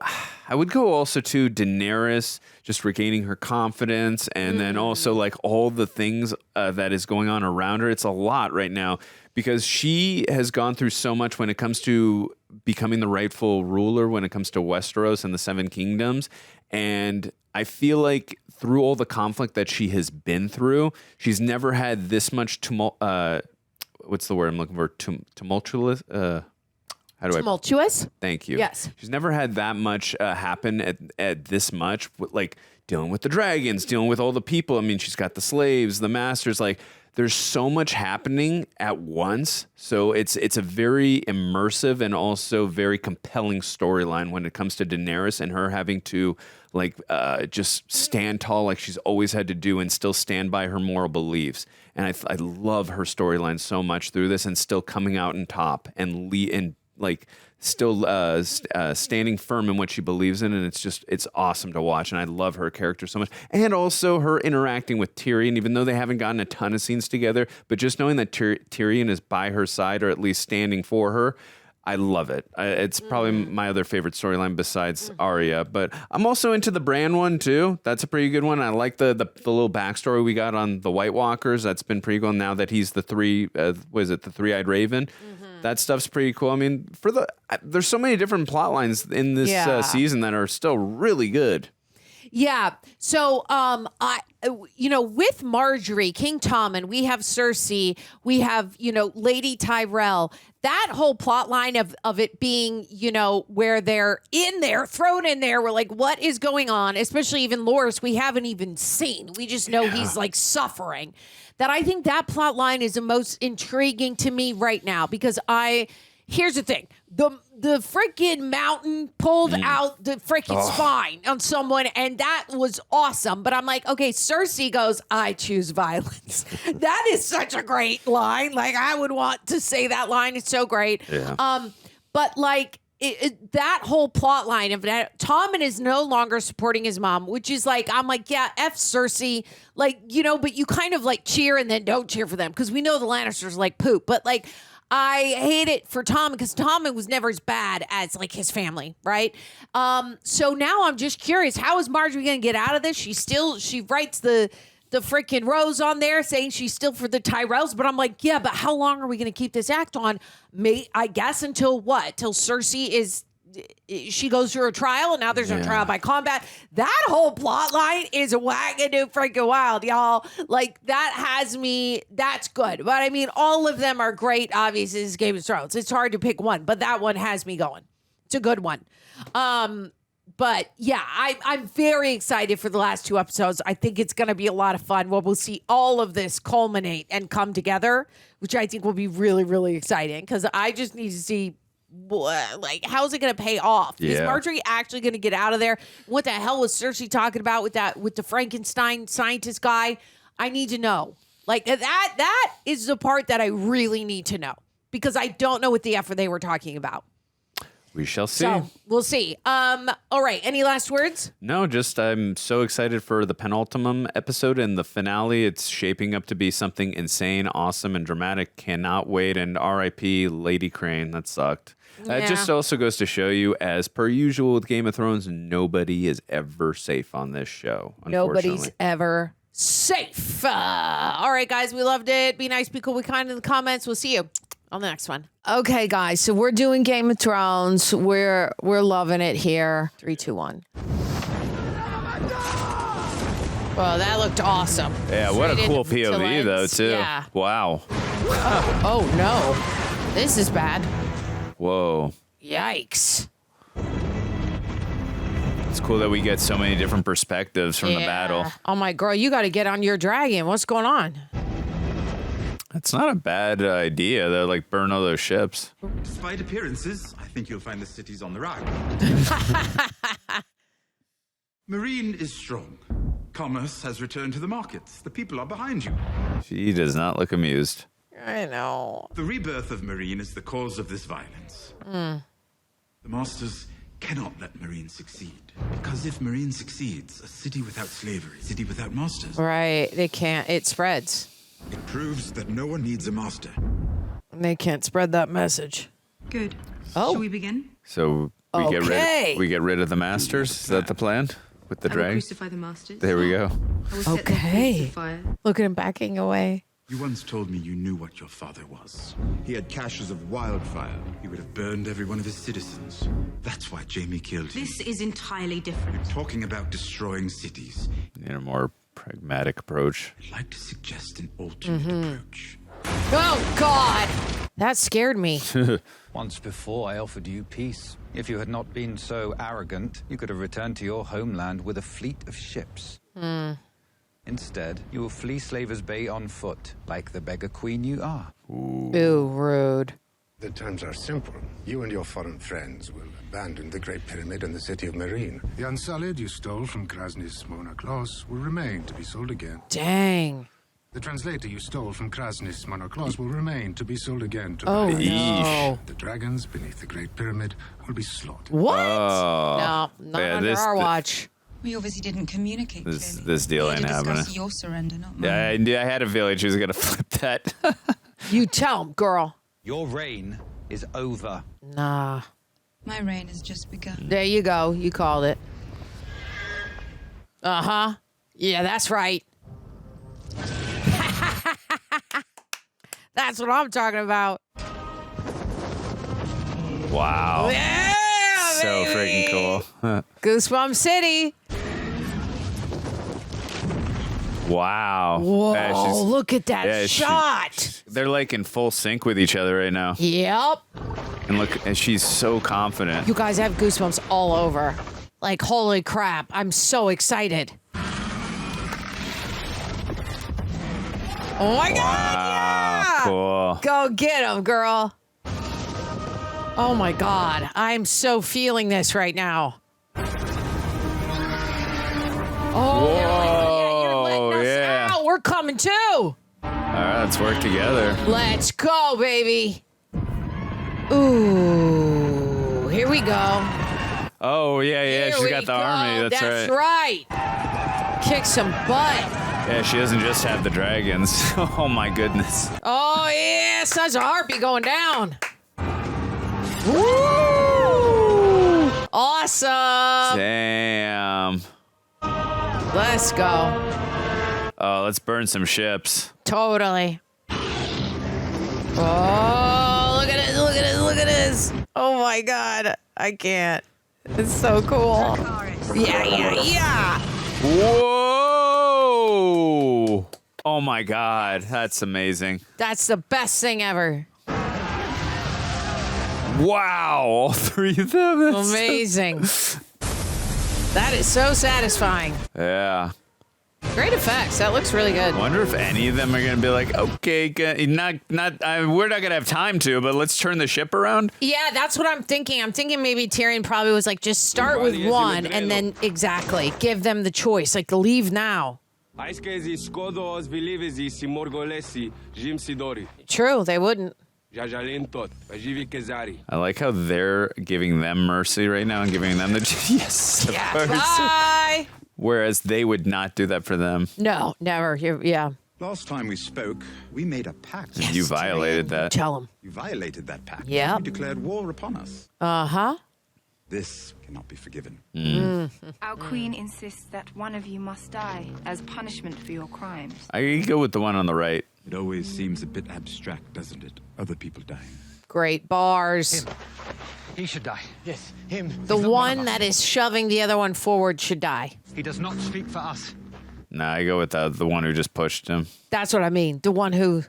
I would go also to Daenerys just regaining her confidence, and then also like all the things that is going on around her. It's a lot right now because she has gone through so much when it comes to becoming the rightful ruler, when it comes to Westeros and the 7 Kingdoms. And I feel like through all the conflict that she has been through, she's never had this much what's the word I'm looking for? Tumultuous? Tumultuous? Thank you. Yes. She's never had that much happen at this much, like dealing with the dragons, dealing with all the people. I mean, she's got the slaves, the masters, like there's so much happening at once. So it's a very immersive and also very compelling storyline when it comes to Daenerys and her having to just stand tall like she's always had to do and still stand by her moral beliefs. And I love her storyline so much through this and still coming out on top and like still standing firm in what she believes in, and it's awesome to watch, and I love her character so much, and also her interacting with Tyrion, even though they haven't gotten a ton of scenes together, but just knowing that Tyrion is by her side, or at least standing for her, I love it. It's probably my other favorite storyline besides Arya, but I'm also into the Bran one too. That's a pretty good one. I like the little backstory we got on the White Walkers. That's been pretty cool. Now that he's the the three-eyed raven. That stuff's pretty cool. I mean, there's so many different plot lines in this season that are still really good. Yeah. So, with Marjorie, King Tommen, we have Cersei, we have, Lady Tyrell. That whole plot line of it being, where they're thrown in there. We're like, what is going on? Especially even Loras, we haven't even seen. We just know he's like suffering. That I think that plot line is the most intriguing to me right now because here's the thing. The freaking mountain pulled out the freaking spine on someone, and that was awesome. But I'm like, okay, Cersei goes, I choose violence. That is such a great line. Like, I would want to say that line. It's so great. Yeah. But like that whole plot line of that, Tommen is no longer supporting his mom, which is like, I'm like, yeah, F Cersei. Like, but you kind of like cheer and then don't cheer for them because we know the Lannisters like poop. But like, I hate it for Tommen because Tommen was never as bad as like his family, right? So now I'm just curious, how is Marjorie going to get out of this? She writes the freaking rose on there saying she's still for the Tyrells, but I'm like, yeah, but how long are we going to keep this act on? I guess until what? Till Cersei she goes through a trial, and now there's a trial by combat. That whole plot line is wackadoo freaking wild, y'all. Like, that has me, that's good. But I mean, all of them are great. Obviously, it's Game of Thrones. It's hard to pick one, but that one has me going. It's a good one. But yeah, I'm very excited for the last 2 episodes. I think it's going to be a lot of fun. We'll see all of this culminate and come together, which I think will be really, really exciting because I just need to see how's it going to pay off? Yeah. Is Marjorie actually going to get out of there? What the hell was Cersei talking about with the Frankenstein scientist guy? I need to know. Like that is the part that I really need to know because I don't know what the effort they were talking about. We shall see. So we'll see. All right. Any last words? No, just I'm so excited for the penultimate episode and the finale. It's shaping up to be something insane, awesome, and dramatic. Cannot wait. And R.I.P. Lady Crane. That sucked. Yeah. It just also goes to show you, as per usual with Game of Thrones, nobody is ever safe on this show. Nobody's ever safe. All right, guys. We loved it. Be nice, be cool, be kind in the comments. We'll see you on the next one. Okay, guys, so we're doing Game of Thrones. We're loving it here. 3, 2, 1. Well, that looked awesome. Yeah, what a cool POV, though, too. Yeah. Wow. Oh, no. This is bad. Whoa. Yikes. It's cool that we get so many different perspectives from the battle. Oh, my girl, you got to get on your dragon. What's going on? It's not a bad idea. They'll like burn all those ships. Despite appearances, I think you'll find the city's on the rise. Marine is strong. Commerce has returned to the markets. The people are behind you. She does not look amused. I know. The rebirth of Marine is the cause of this violence. The Masters cannot let Marine succeed. Because if Marine succeeds, a city without slavery, a city without masters. Right, they can't. It spreads. It proves that no one needs a master. And they can't spread that message. Good. Oh. Shall we begin? So we get rid of the masters? Is that the plan? With the I will dragon? crucify the masters. There we go. I will set their faces afire. Look at him backing away. You once told me you knew what your father was. He had caches of wildfire. He would have burned every one of his citizens. That's why Jaime killed him. This is entirely different. You're talking about destroying cities. Need a more pragmatic approach. I'd like to suggest an alternate approach. Oh, God. That scared me. Once before, I offered you peace. If you had not been so arrogant, you could have returned to your homeland with a fleet of ships. Instead, you will flee Slavers Bay on foot, like the beggar queen you are. Ooh, rude. The terms are simple. You and your foreign friends will abandon the Great Pyramid and the city of Marine. The Unsullied you stole from Krasny's Smona Klos will remain to be sold again. Dang. The translator you stole from Krasnys Monoclaws will remain to be sold again to Oh, the no. The dragons beneath the Great Pyramid will be slaughtered. What? Oh. No, not under our watch. We obviously didn't communicate This deal ain't happening. discuss your surrender, not mine. Yeah, I had a feeling she was gonna flip that. You tell him, girl. Your reign is over. Nah. My reign has just begun. There you go. You called it. Uh-huh. Yeah, that's right. That's what I'm talking about. Wow. Yeah, So baby. freaking cool. Goosebump City. Wow. Whoa, Yeah, she's- look at that yeah, shot. they're like in full sync with each other right now. Yep. And look, and she's so confident. You guys have goosebumps all over. Like, holy crap. I'm so excited. Oh my God, yeah! Cool. Go get him, girl. Oh my God. I'm so feeling this right now. Oh, yeah. Out. We're coming too. All right, let's work together. Let's go, baby. Ooh, here we go. Oh, yeah. Here She's we got the go. army. That's right. Kick some butt. Yeah, she doesn't just have the dragons. Oh, my goodness. Oh, yeah. Sons of Harpy going down. Woo! Awesome. Damn. Let's go. Oh, let's burn some ships. Totally. Oh, look at it. Look at it. Look at this. Oh, my God. I can't. It's so cool. Yeah. Whoa! Oh my God, that's amazing. That's the best thing ever. Wow, all three of them. That's Amazing. That is so satisfying. Yeah. Great effects. That looks really good. I wonder if any of them are gonna be like, okay, we're not gonna have time to, but let's turn the ship around. Yeah, that's what I'm thinking. I'm thinking maybe Tyrion probably was like, just start with one and then give them the choice. Like, leave now. True, they wouldn't. I like how they're giving them mercy right now and giving them the yes. Yeah, bye. Whereas they would not do that for them. No, never. Yeah. Last time we spoke, we made a pact. Yes, you violated that. Tell them. You violated that pact. Yeah. You declared war upon us. Uh-huh. This cannot be forgiven. Our queen insists that one of you must die as punishment for your crimes. I go with the one on the right. It always seems a bit abstract, doesn't it? Other people dying. Great bars. He should die. Yes, him. The one that is shoving the other one forward should die. He does not speak for us. Nah, I go with the one who just pushed him. That's what I mean. The one who...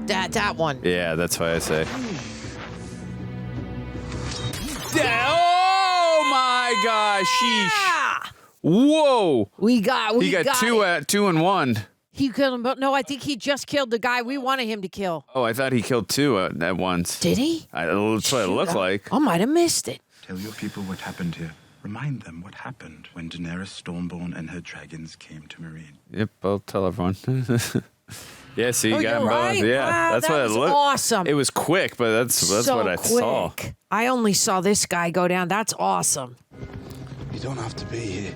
That one. Yeah, that's what I say. Oh my gosh! Sheesh. Whoa! We got two and one. He killed him, but no, I think he just killed the guy we wanted him to kill. Oh, I thought he killed two at once. Did he? That's what it looked like. I might have missed it. Tell your people what happened here. Remind them what happened when Daenerys Stormborn and her dragons came to Meereen. Yep, I'll tell everyone. Yeah, see, you got them right. both. Yeah, Wow, that's that what it was looked. awesome. It was quick, but that's so what I saw. quick. I only saw this guy go down. That's awesome. You don't have to be here.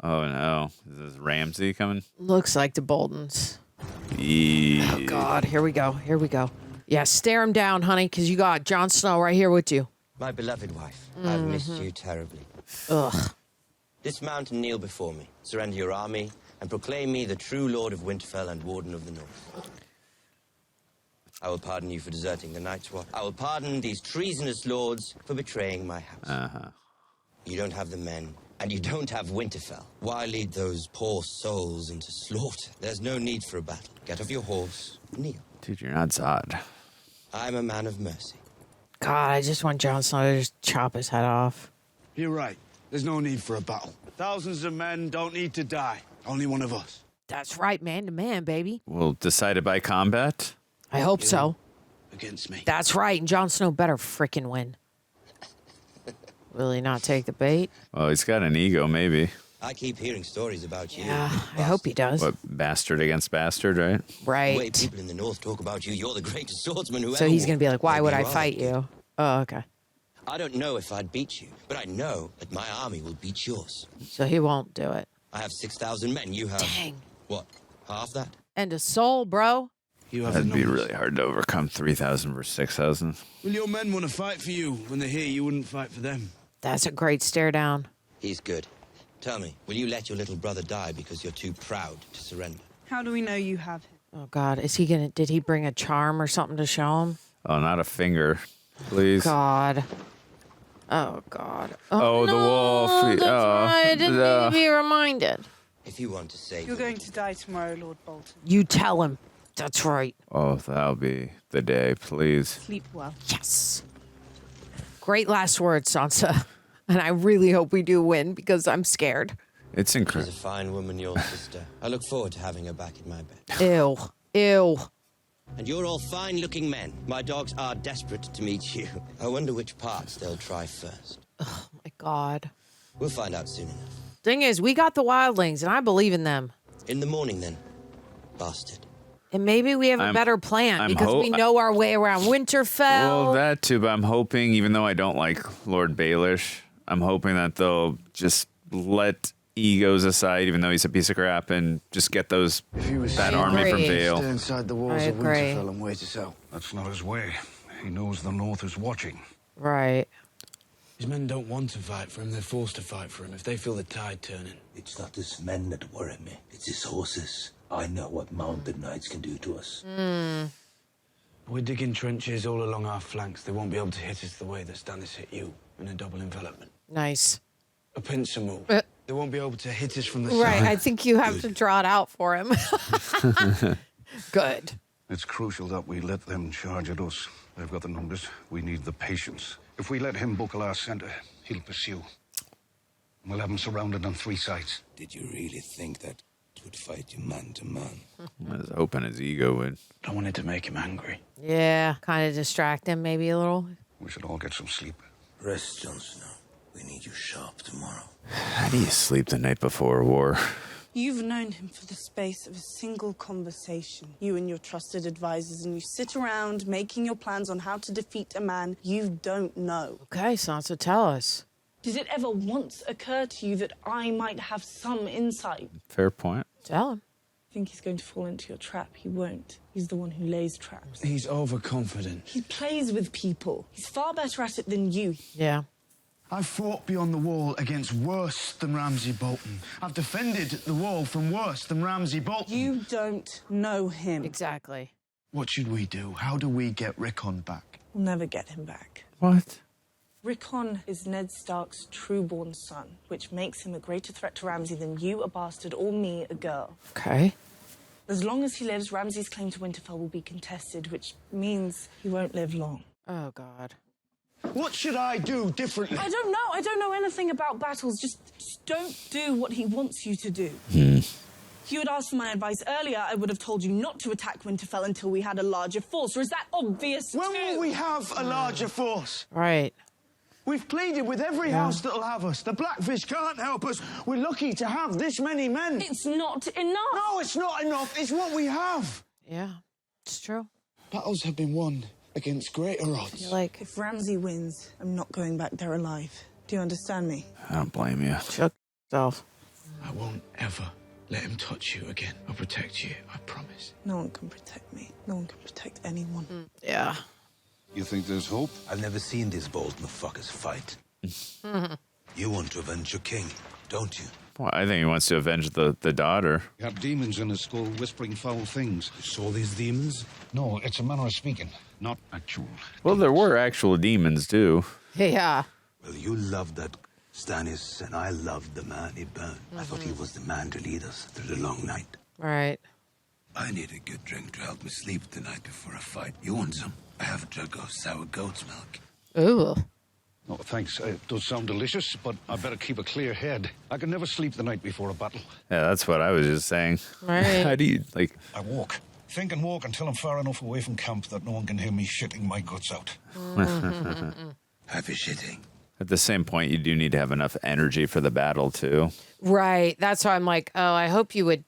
Oh no, is this Ramsay coming? Looks like the Boltons. Yeah. Oh God, here we go. Yeah, stare him down, honey, because you got Jon Snow right here with you. My beloved wife, I've missed you terribly. Ugh. Dismount and kneel before me. Surrender your army and proclaim me the true Lord of Winterfell and Warden of the North. I will pardon you for deserting the Night's Watch. I will pardon these treasonous lords for betraying my house. Uh-huh. You don't have the men, and you don't have Winterfell. Why lead those poor souls into slaughter? There's no need for a battle. Get off your horse, kneel. Dude, you're not Zod. I'm a man of mercy. God, I just want Jon Snow to just chop his head off. You're right. There's no need for a battle. Thousands of men don't need to die. Only one of us. That's right, man to man, baby. Well, decided by combat. I hope so. Against me. That's right, and Jon Snow better frickin' win. Will he not take the bait? Well, he's got an ego, maybe. I keep hearing stories about you. Yeah, I hope he does. What, bastard against bastard, right? The way Right. people in the north talk about you, you're the greatest swordsman who ever So he's going to be walked. like, why Maybe would I you are fight that good. you? Oh, okay. I don't know if I'd beat you, but I know that my army will beat yours. So he won't do it. I have 6,000 men. You have... Dang. What, half that? And a soul, bro. You have That'd the be numbers. really hard to overcome 3,000 versus 6,000. Will your men want to fight for you when they hear you wouldn't fight for them? That's a great stare down. He's good. Tell me, will you let your little brother die because you're too proud to surrender? How do we know you have him? Oh, God. Is he going to... Did he bring a charm or something to show him? Oh, not a finger, please. God. Oh, God. Oh, the wolf. That's right. I didn't need to be reminded. If you want to save You're going to die tomorrow, Lord Bolton. You tell him. That's right. Oh, that'll be the day, please. Sleep well. Yes. Great last words, Sansa. And I really hope we do win because I'm scared. It's She's a incredible. fine woman, your sister. I look forward to having her back in my bed. Ew. Ew. And you're all fine-looking men. My dogs are desperate to meet you. I wonder which parts they'll try first. Oh, my God. We'll find out soon enough. Thing is, we got the wildlings, and I believe in them. In the morning, then, bastard. And maybe we have a better plan because we know our way around Winterfell. Well, that too, but I'm hoping, even though I don't like Lord Baelish, I'm hoping that they'll just let egos aside, even though he's a piece of crap, and just get that army from Vale. Stay inside the walls I of agree. Winterfell and wait us out. That's not his way. He knows the North is watching. Right. His men don't want to fight for him. They're forced to fight for him if they feel the tide turning. It's not his men that worry me. It's his horses. I know what mounted knights can do to us. We're digging trenches all along our flanks. They won't be able to hit us the way that Stannis hit you in a double envelopment. Nice. A pincer move. They won't be able to hit us from the Right. side. I think you have to draw it out for him. Good. It's crucial that we let them charge at us. They've got the numbers. We need the patience. If we let him buckle our center, he'll pursue. We'll have him surrounded on three sides. Did you really think that it would fight you man to man? I was hoping his ego would. I wanted to make him angry. Yeah. Kind of distract him maybe a little. We should all get some sleep. Rest, Jon Snow. We need you sharp tomorrow. How do you sleep the night before a war? You've known him for the space of a single conversation. You and your trusted advisors, and you sit around making your plans on how to defeat a man you don't know. Okay, Sansa, tell us. Did it ever once occur to you that I might have some insight? Fair point. Tell him. Think he's going to fall into your trap? He won't. He's the one who lays traps. He's overconfident. He plays with people. He's far better at it than you. Yeah. I've fought beyond the wall against worse than Ramsay Bolton. I've defended the wall from worse than Ramsay Bolton. You don't know him. Exactly. What should we do? How do we get Rickon back? We'll never get him back. What? Rickon is Ned Stark's true-born son, which makes him a greater threat to Ramsay than you, a bastard, or me, a girl. Okay. As long as he lives, Ramsay's claim to Winterfell will be contested, which means he won't live long. Oh, God. What should I do differently? I don't know. I don't know anything about battles. Just don't do what he wants you to do. If you had asked for my advice earlier, I would have told you not to attack Winterfell until we had a larger force. Or is that obvious When too? will we have a larger force? Right. We've pleaded with every house that'll have us. The Blackfish can't help us. We're lucky to have this many men. It's not enough. No, it's not enough. It's what we have. Yeah, it's true. Battles have been won against greater odds. You're like, If Ramsay wins, I'm not going back there alive. Do you understand me? I don't blame you. Chuck yourself. I won't ever let him touch you again. I'll protect you, I promise. No one can protect me. No one can protect anyone. Yeah. You think there's hope? I've never seen these Bolton fuckers fight. You want to avenge your king, don't you? Well, I think he wants to avenge the daughter. He had demons in his skull whispering foul things. You saw these demons? No, it's a manner of speaking, not actual. Well, there were actual demons, too. Yeah. Well, you loved that Stannis, and I loved the man he burned. I thought he was the man to lead us through the long night. Right. I need a good drink to help me sleep the night before a fight. You want some? I have a jug of sour goat's milk. Ooh. No, thanks. It does sound delicious, but I better keep a clear head. I can never sleep the night before a battle. Yeah, that's what I was just saying. Right. How do you, like... I walk. Think and walk until I'm far enough away from camp that no one can hear me shitting my guts out. Happy shitting. At the same point, you do need to have enough energy for the battle, too. Right. That's why I'm like, oh, I hope you would,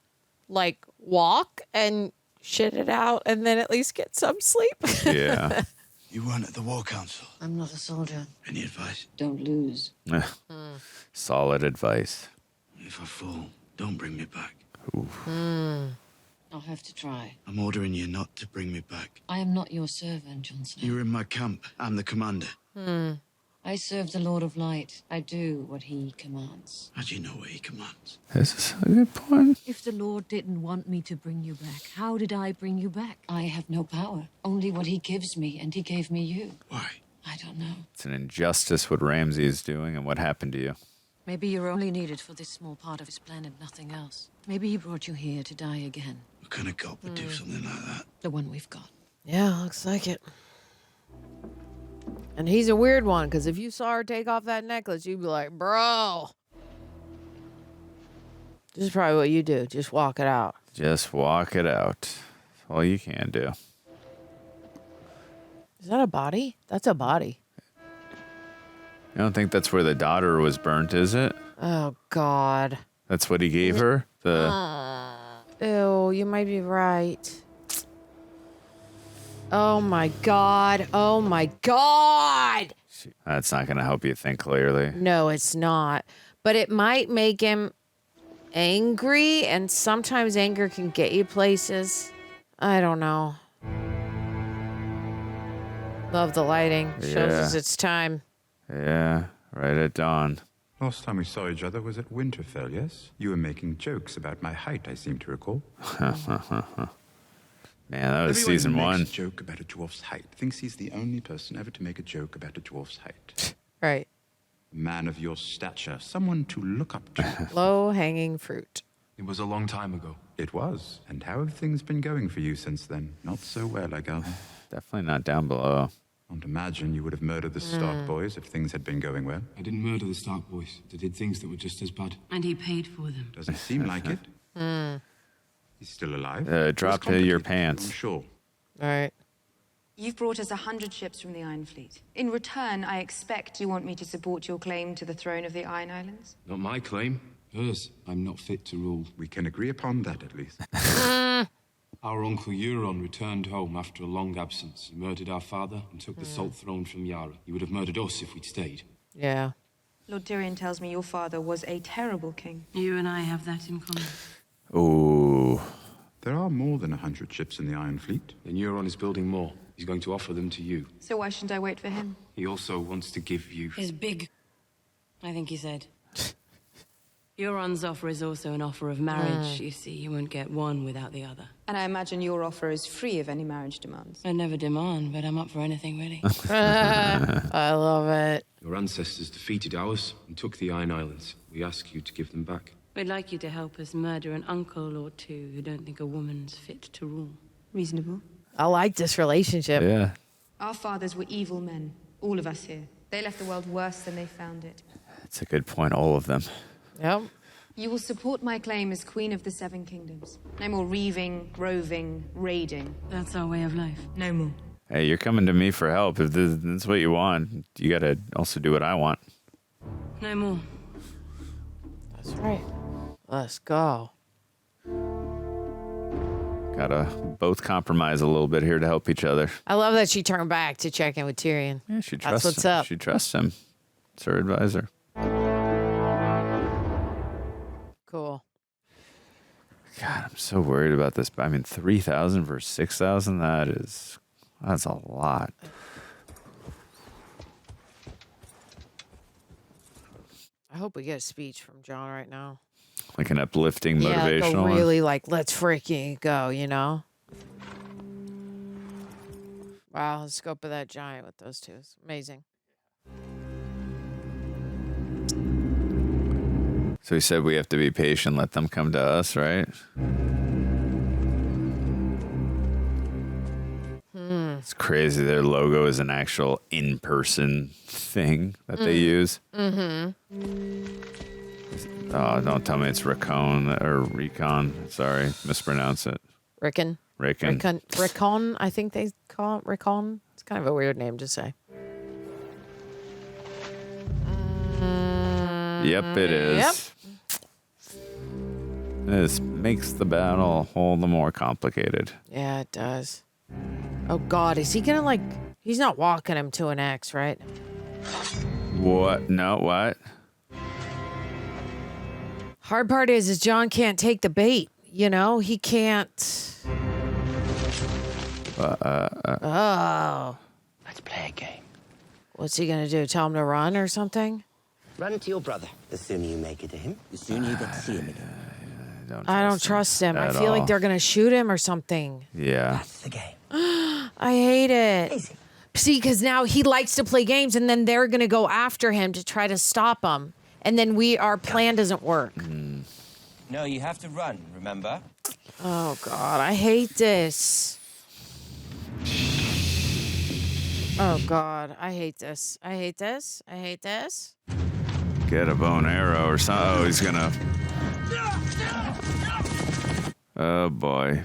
like, walk and shit it out and then at least get some sleep. Yeah. You weren't at the War Council. I'm not a soldier. Any advice? Don't lose. Solid advice. If I fall, don't bring me back. I'll have to try. I'm ordering you not to bring me back. I am not your servant, Jon Snow. You're in my camp. I'm the commander. I serve the Lord of Light. I do what he commands. How do you know what he commands? This is a good point. If the Lord didn't want me to bring you back, how did I bring you back? I have no power. Only what he gives me, and he gave me you. Why? I don't know. It's an injustice what Ramsay is doing and what happened to you. Maybe you're only needed for this small part of his plan and nothing else. Maybe he brought you here to die again. What kind of god would do something like that? The one we've got. Yeah, looks like it. And he's a weird one, because if you saw her take off that necklace, you'd be like, bro. This is probably what you do. Just walk it out. Just walk it out. That's all you can do. Is that a body? That's a body. I don't think that's where the daughter was burnt, is it? Oh, God. That's what he gave her? Ew, you might be right. Oh, my God. Oh, my God. That's not going to help you think clearly. No, it's not. But it might make him angry, and sometimes anger can get you places. I don't know. Love the lighting. Shows us it's time. Yeah, right at dawn. Last time we saw each other was at Winterfell, yes? You were making jokes about my height, I seem to recall. Man, that was Everyone season who one. makes a joke about a dwarf's height thinks he's the only person ever to make a joke about a dwarf's height. Right. A man of your stature, someone to look up to. Low-hanging fruit. It was a long time ago. It was. And how have things been going for you since then? Not so well, I gather. Definitely not down below. Can't imagine you would have murdered the Stark boys if things had been going well. I didn't murder the Stark boys. They did things that were just as bad. And he paid for them. Doesn't seem like it. He's still alive. Drop your pants. I'm sure. All right. You've brought us 100 ships from the Iron Fleet. In return, I expect you want me to support your claim to the throne of the Iron Islands? Not my claim. Hers. I'm not fit to rule. We can agree upon that, at least. Our uncle Euron returned home after a long absence. He murdered our father and took the Salt Throne from Yara. He would have murdered us if we'd stayed. Yeah. Lord Tyrion tells me your father was a terrible king. You and I have that in common. Ooh. There are more than 100 ships in the Iron Fleet. Then Euron is building more. He's going to offer them to you. So why shouldn't I wait for him? He also wants to give you... His big... I think he said. Euron's offer is also an offer of marriage. You see, you won't get one without the other. And I imagine your offer is free of any marriage demands. I never demand, but I'm up for anything, really. I love it. Your ancestors defeated ours and took the Iron Islands. We ask you to give them back. We'd like you to help us murder an uncle or two who don't think a woman's fit to rule. Reasonable. I like this relationship. Yeah. Our fathers were evil men. All of us here. They left the world worse than they found it. That's a good point, all of them. Yep. You will support my claim as Queen of the Seven Kingdoms. No more reaving, roving, raiding. That's our way of life. No more. Hey, you're coming to me for help. If this is what you want, you got to also do what I want. No more. That's right. Let's go. Gotta both compromise a little bit here to help each other. I love that she turned back to check in with Tyrion. Yeah, she That's trusts what's him. up. She trusts him. It's her advisor. Cool. God, I'm so worried about this. I mean, 3,000 versus 6,000, that's a lot. I hope we get a speech from Jon right now. Like an uplifting, motivational Yeah, go one. really like, let's freaking go, you know? Wow, the scope of that giant with those two is amazing. So he said we have to be patient, let them come to us, right? It's crazy. Their logo is an actual in-person thing that they use. Oh, don't tell me it's Rickon. Sorry, mispronounce it. Rickon, I think they call it Rickon. It's kind of a weird name to say. Yep, it is. Yep. This makes the battle all the more complicated. Yeah, it does. Oh, God. Is he going to, like... He's not walking him to an X, right? What? No, what? Hard part is Jon can't take the bait. You know? He can't... Oh. Let's play a game. What's he going to do? Tell him to run or something? Run to your brother. The sooner you make it to him, the sooner you get to see him again. I don't trust him. I at feel all. like they're going to shoot him or something. Yeah. That's the game. I hate it. Easy. See, because now he likes to play games, and then they're going to go after him to try to stop him. And then our plan doesn't work. No, you have to run, remember? Oh, God. I hate this. Oh, God. I hate this. I hate this. I hate this. Get a bow and arrow or something. Oh, he's gonna. Oh, boy.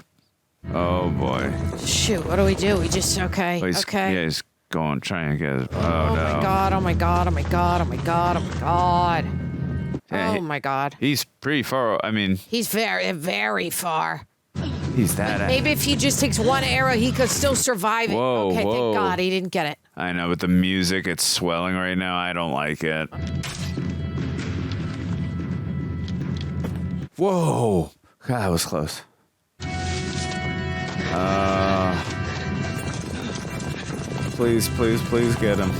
Oh, boy. Shoot, what do we do? We just, okay. Oh, Okay. Yeah, he's going, trying to get it. Oh, Oh, no. my God. Oh, my God. Oh, my God. Oh, my God. Oh, my God. Yeah, Oh, my God. He's pretty far. I mean, He's very, very far. he's that. Maybe if he just takes one arrow, he could still survive it. Whoa, Okay, whoa. thank God he didn't get it. I know, but the music, it's swelling right now. I don't like it. Whoa. God, that was close. Please, please, please get him.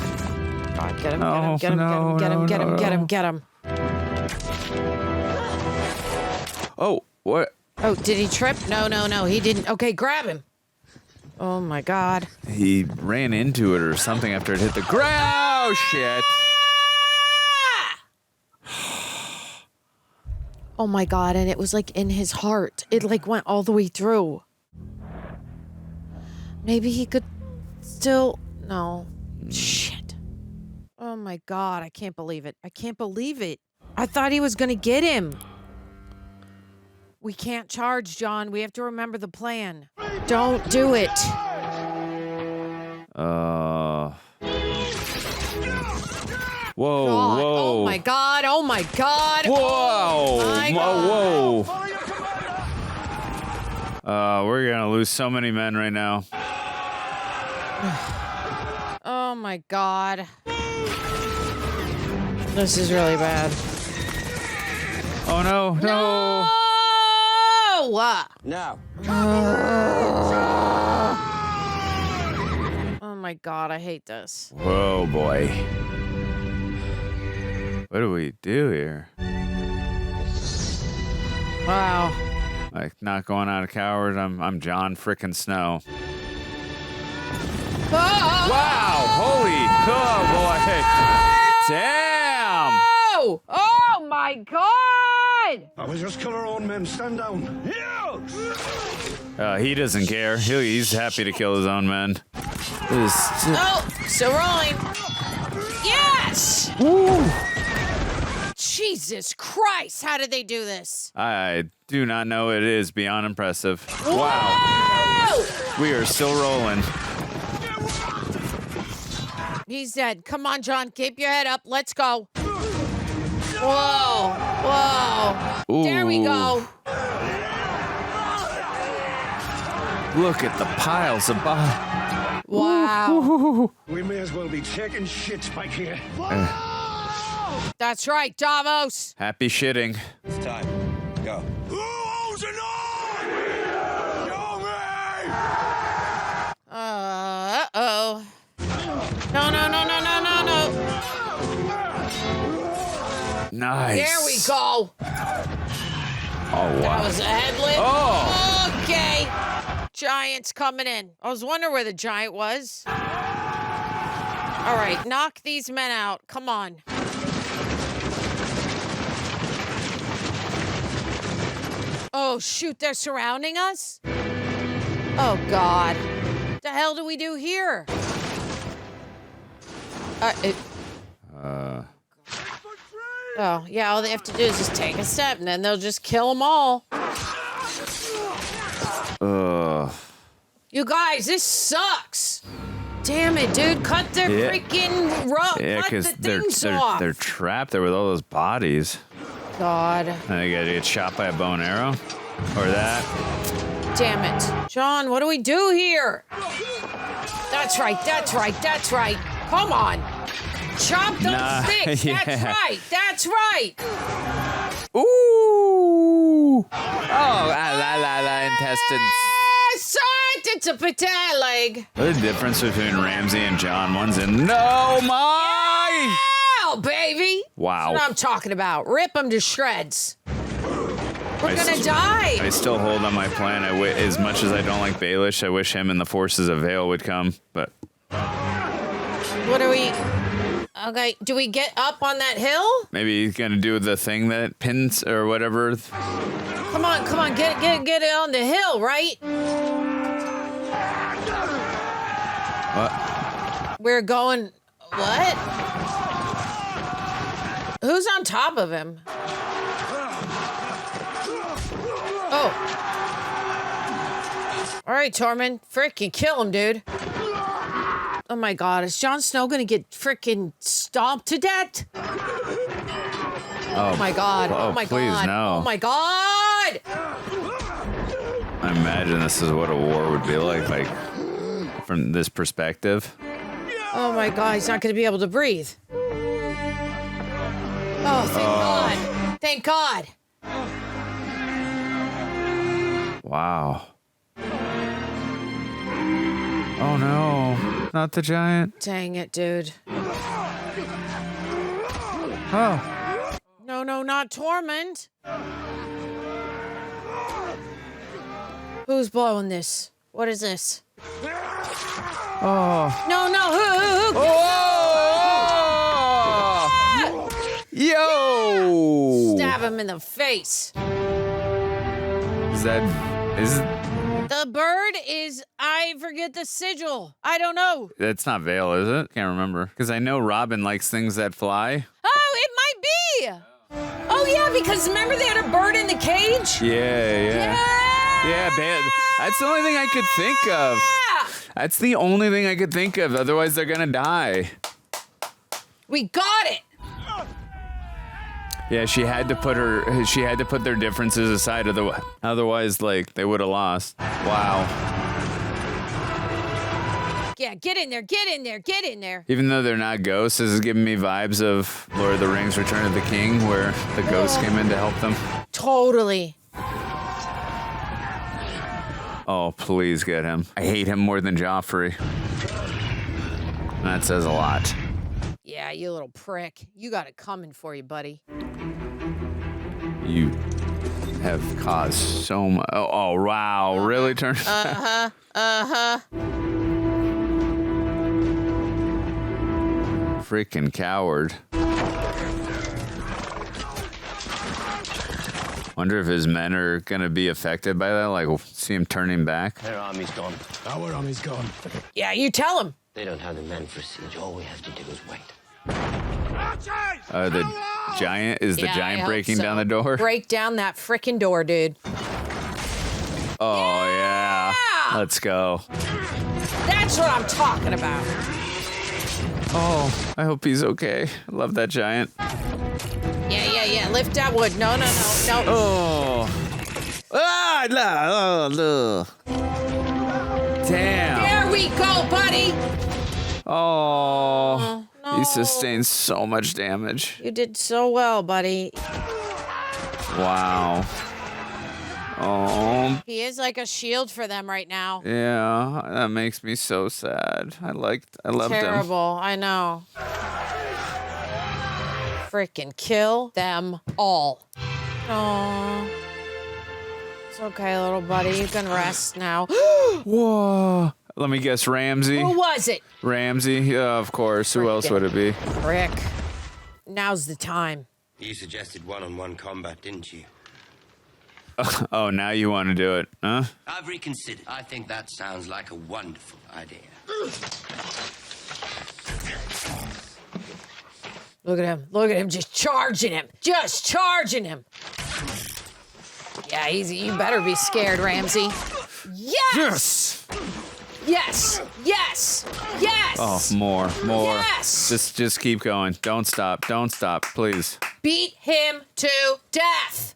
God, get him, No, get him, no, get him, get him, no, get him, no. get him, get him. Oh, what? Oh, did he trip? No, no, no, he didn't. Okay, grab him. Oh, my God. He ran into it or something after it hit the ground. Oh, shit. Oh, my God, and it was like in his heart. It like went all the way through. Maybe he could still... No. Shit. Oh, my God, I can't believe it. I can't believe it. I thought he was going to get him. We can't charge, Jon. We have to remember the plan. Don't do it. Whoa, God. whoa. Oh, my God. Oh, my God. Whoa. Oh, my God. Whoa. We're going to lose so many men right now. Oh, my God. This is really bad. Oh, no, no. Now. Oh, my God. I hate this. Whoa, boy. What do we do here? Wow. Like, not going out a coward. I'm Jon frickin' Snow. Oh! Wow! Holy cow, boy! Damn! Oh! Oh my God! I was just kill our own men. Stand down. He doesn't care. He's happy to kill his own men. Oh, still rolling. Yes! Woo! Jesus Christ! How did they do this? I do not know. It is beyond impressive. Whoa! Wow! We are still rolling. He's dead. Come on, Jon. Keep your head up. Let's go. Whoa! Whoa! Ooh. There we go. Look at the piles of bodies. Wow. We may as well be taking shit back here. That's right, Davos. Happy shitting. It's time. Go. Who owns an eye? Show me! Uh-oh. No, no, no, no, no, no, no. Nice. There we go. Oh, wow. That was a headland. Oh. Okay. Giant's coming in. I was wondering where the giant was. All right, knock these men out. Come on. Oh, shoot, they're surrounding us? Oh, God. What the hell do we do here? Oh, yeah, all they have to do is just take a step, and then they'll just kill them all. You guys, this sucks. Damn it, dude. Cut their freaking rope. Yeah, Cut because the things off. they're trapped there with all those bodies. God. And they gotta get shot by a bow and arrow? Or that? Damn it. Jon, what do we do here? That's right. Come on. Chop those sticks. Yeah. That's right. Ooh. Oh, la intestines. It's a pate leg. What's the difference between Ramsay and Jon? One's in no my. Oh, baby. Wow. That's what I'm talking about. Rip them to shreds. We're gonna die. I still hold on my plan. As much as I don't like Baelish, I wish him and the forces of Vale would come. But what are we? Okay, do we get up on that hill? Maybe he's gonna do the thing that pins or whatever. Come on, get it on the hill, right? What? We're going. What? Who's on top of him? Oh. All right, Tormund. Frickin' kill him, dude. Oh my God, is Jon Snow gonna get frickin' stomped to death? Oh my God. Oh my please, God. no. Oh my God. I imagine this is what a war would be like from this perspective. Oh my God, he's not gonna be able to breathe. Oh, thank God. Thank God. Wow. Oh no, not the giant. Dang it, dude. Oh. No, not Tormund. Who's blowing this? What is this? Oh. No, who? Oh! Yo! Stab him in the face. The bird is, I forget the sigil. I don't know. That's not Vale, is it? Can't remember. Because I know Robin likes things that fly. Oh, it might be. Oh, yeah, because remember they had a bird in the cage? Yeah, that's the only thing I could think of. That's the only thing I could think of. Otherwise, they're going to die. We got it. Yeah, she had to put their differences aside. Otherwise, like, they would have lost. Wow. Yeah, get in there. Even though they're not ghosts, this is giving me vibes of Lord of the Rings Return of the King, where the ghosts came in to help them. Totally. Oh, please get him. I hate him more than Joffrey. That says a lot. Yeah, you little prick. You got it coming for you, buddy. You have caused so much. Oh, wow. Really? Freaking coward. Wonder if his men are going to be affected by that. Like, we'll see him turning back. Their army's gone. Our army's gone. Yeah, you tell him. They don't have the men for a siege. All we have to do is wait. The giant? Is the giant breaking down the door? Break down that frickin' door, dude. Oh, yeah. Let's go. That's what I'm talking about. Oh, I hope he's okay. I love that giant. Yeah. Lift that wood. No. Oh. Ah, no. Damn. There we go, buddy. Oh. No. He sustained so much damage. You did so well, buddy. Wow. Oh. He is like a shield for them right now. Yeah, that makes me so sad. I loved him. Terrible, I know. Freaking kill them all. Oh. It's okay, little buddy. You can rest now. Whoa. Let me guess, Ramsay? Who was it? Ramsay? Yeah, of course. Who else would it be? Rick. Now's the time. You suggested one-on-one combat, didn't you? Oh, now you want to do it, huh? I've reconsidered. I think that sounds like a wonderful idea. Look at him, just charging him. Yeah, easy. You better be scared, Ramsay. Yes! Yes! Yes! Yes! Oh, more. Yes! Just keep going. Don't stop, please. Beat him to death!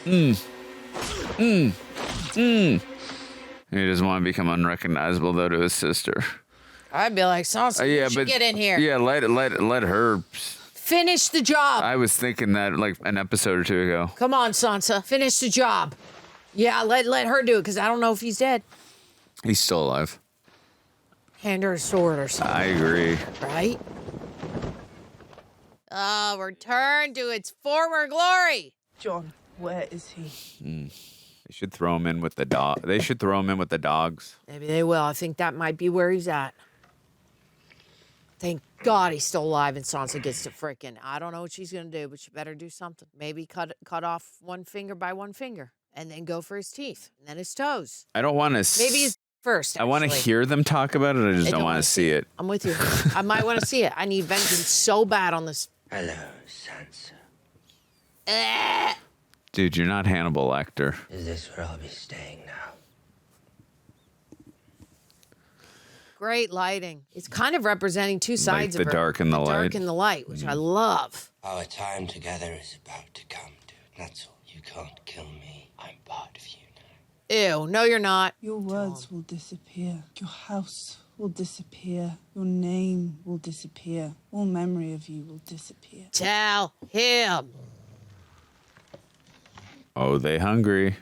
He doesn't want to become unrecognizable, though, to his sister. I'd be like, Sansa, you should get in here. Yeah, let her Finish the job. I was thinking that like an episode or two ago. Come on, Sansa. Finish the job. Yeah, let her do it, because I don't know if he's dead. He's still alive. Hand her a sword or something. I agree. Right? Return to its former glory. Jon, where is he? They should throw him in with the dog. They should throw him in with the dogs. Maybe they will. I think that might be where he's at. Thank God he's still alive and Sansa gets to frickin'. I don't know what she's going to do, but she better do something. Maybe cut off one finger by one finger and then go for his teeth and then his toes. I don't want to. Maybe his first, actually. I want to hear them talk about it. I just don't want to see it. I'm with you. I might want to see it. I need vengeance so bad on this. Hello, Sansa. Dude, you're not Hannibal Lecter. Is this where I'll be staying now? Great lighting. It's kind of representing two sides like of the her. dark and the light. Dark and the light, which I love. Our time together is about to come, dude. That's all. You can't kill me. I'm part of you now. Ew, no, you're not. Your words will disappear. Your house will disappear. Your name will disappear. All memory of you will disappear. Tell him. Oh, they hungry.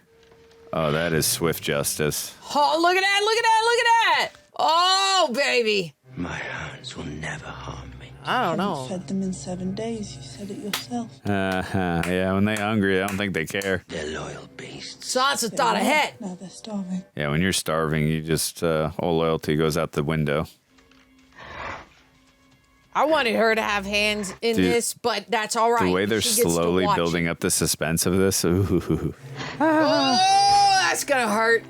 Oh, that is swift justice. Oh, look at that, look at that, look at that. Oh, baby. My hounds will never harm me. I don't know. Fed them in 7 days. You said it yourself. Yeah, when they're hungry, I don't think they care. They're loyal beasts. Sansa thought ahead. Now they're starving. Yeah, when you're starving, you just, all loyalty goes out the window. I wanted her to have hands in this, but that's all right. The way they're slowly building up the suspense of this. Ooh. Oh, that's gonna hurt.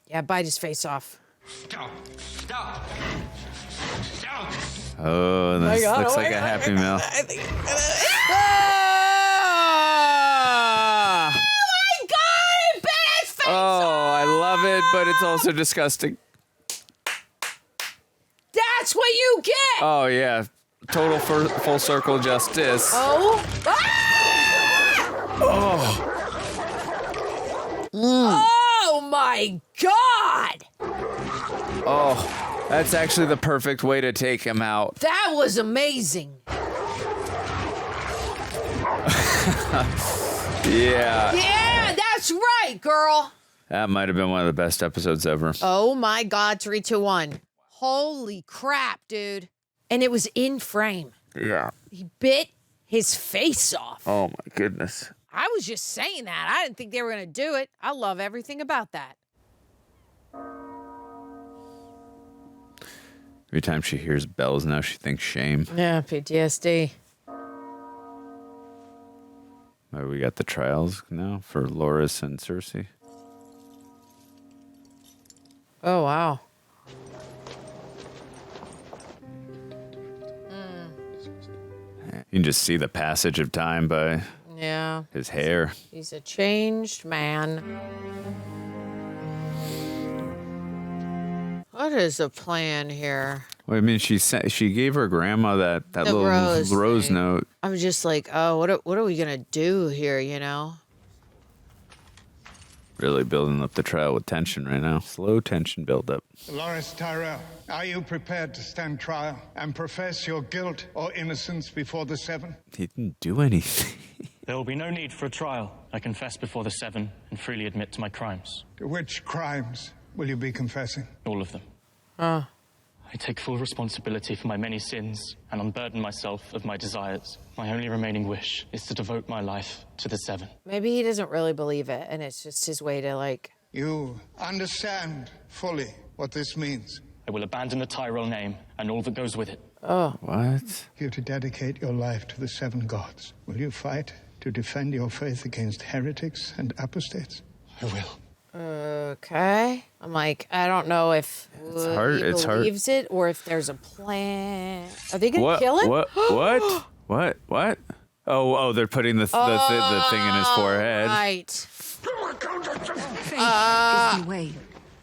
Yeah, bite his face off. Stop! Stop! Stop! Oh, this looks like a Happy Meal. Oh my God! Bit his face Oh, I love it, but it's also disgusting. That's what you get! Oh, yeah. Total full circle justice. Oh! Oh. Oh my God! Oh, that's actually the perfect way to take him out. That was amazing. Yeah. Yeah, that's right, girl. That might have been one of the best episodes ever. Oh my God, 3, 2, 1. Holy crap, dude. And it was in frame. Yeah. He bit his face off. Oh my goodness. I was just saying that. I didn't think they were going to do it. I love everything about that. Every time she hears bells now, she thinks shame. Yeah, PTSD. Oh, we got the trials now for Loras and Cersei. Oh, wow. You can just see the passage of time by his hair. He's a changed man. What is the plan here? Well, I mean, she gave her grandma that little rose note. I was just like, oh, what are we gonna do here? You know? Really building up the trial with tension right now. Slow tension buildup. Loras Tyrell, are you prepared to stand trial and profess your guilt or innocence before the Seven? He didn't do anything. There will be no need for a trial. I confess before the Seven and freely admit to my crimes. Which crimes will you be confessing? All of them. I take full responsibility for my many sins and unburden myself of my desires. My only remaining wish is to devote my life to the Seven. Maybe he doesn't really believe it, and it's just his way to, like... You understand fully what this means. I will abandon the Tyrell name and all that goes with it. Oh. What? You're to dedicate your life to the Seven Gods. Will you fight to defend your faith against heretics and apostates? I will. Okay. I'm like, I don't know if he believes it or if there's a plan. Are they going to kill him? What? Oh, they're putting the thing in his forehead. Right. is the way,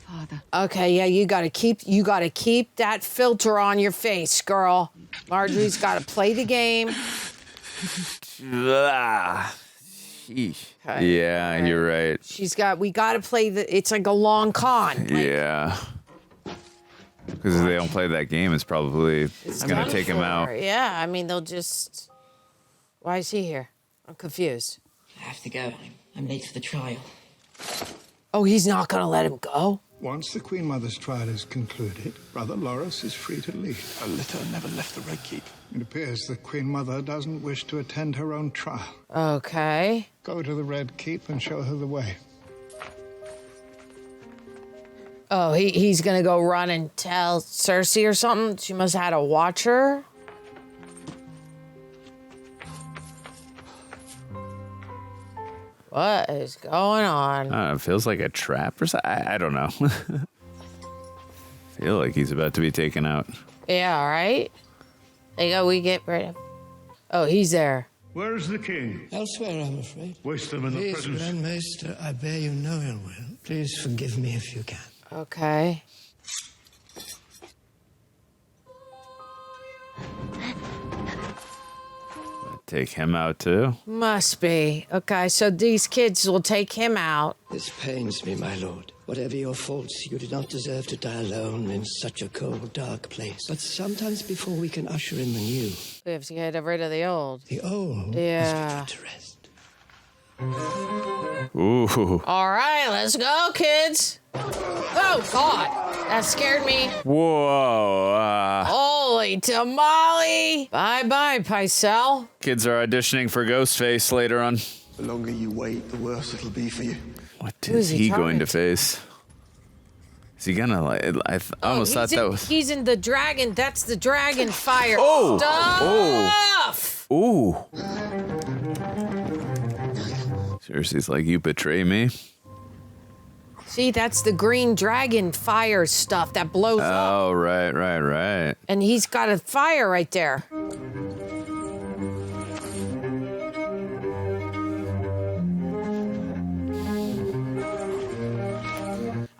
Father. Okay, yeah, you gotta keep that filter on your face, girl. Marjorie's gotta play the game. Okay. Yeah, you're right. We gotta play it's like a long con. Yeah. Because if they don't play that game, it's probably gonna take him out. Yeah, I mean, they'll just... Why is he here? I'm confused. I have to go. I'm late for the trial. Oh, he's not gonna let him go? Once the Queen Mother's trial is concluded, Brother Loras is free to leave. Alytta never left the Red Keep. It appears the Queen Mother doesn't wish to attend her own trial. Okay. Go to the Red Keep and show her the way. Oh, he's gonna go run and tell Cersei or something? She must have had a watcher? What is going on? It feels like a trap or something. I don't know. Feel like he's about to be taken out. Yeah, all right. There you go, we get right up. Oh, he's there. Where is the king? Elsewhere, I'm afraid. Waste them in the Please, presence. Grand Maester, I bear you no ill will. Please forgive me if you can. Okay. Take him out too? Must be. Okay, so these kids will take him out. This pains me, my lord. Whatever your faults, you did not deserve to die alone in such a cold, dark place. But sometimes before we can usher in the new, We have to get rid of the old. the old Yeah. must be put to rest. Ooh. All right, let's go, kids. Oh, God. That scared me. Whoa. Holy tamale. Bye-bye, Pycelle. Kids are auditioning for Ghostface later on. The longer you wait, the worse it'll be for you. What Who is is he he going to talking face? Is he gonna like? I almost thought that was. He's in the dragon. That's the dragon fire Oh! stuff. Ooh. Cersei's like, you betray me. See, that's the green dragon fire stuff that blows up. Oh, right. And he's got a fire right there.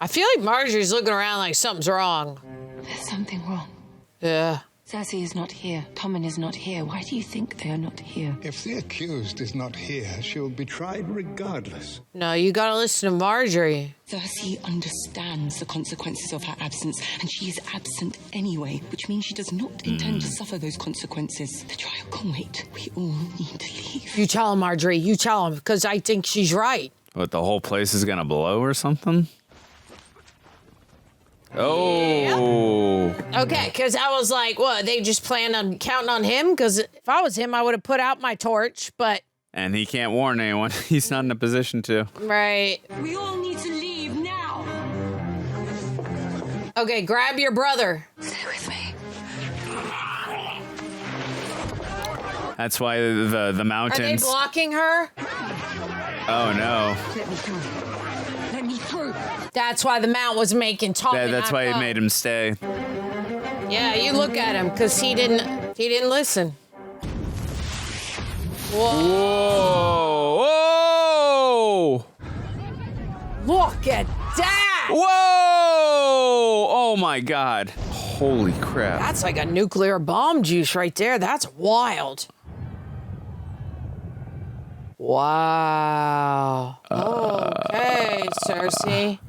I feel like Marjorie's looking around like something's wrong. There's something wrong. Yeah. Cersei is not here. Tommen is not here. Why do you think they are not here? If the accused is not here, she will be tried regardless. No, you gotta listen to Marjorie. Cersei understands the consequences of her absence, and she is absent anyway, which means she does not intend to suffer those consequences. The trial can wait. We all need to leave. You tell him, Marjorie. You tell him, because I think she's right. What, the whole place is gonna blow or something? Oh. Okay, because I was like, what, they just planned on counting on him? Because if I was him, I would have put out my torch, but... And he can't warn anyone. He's not in a position to. Right. We all need to leave now. Okay, grab your brother. Stay with me. That's why the mountains. Are they blocking her? Oh, no. Let me through. Let me through. That's why the mount was making Tommen. That's why he made him stay. Yeah, you look at him, because he didn't listen. Whoa! Whoa! Look at that! Whoa! Oh my God! Holy crap! That's like a nuclear bomb juice right there. That's wild. Wow. Okay, Cersei.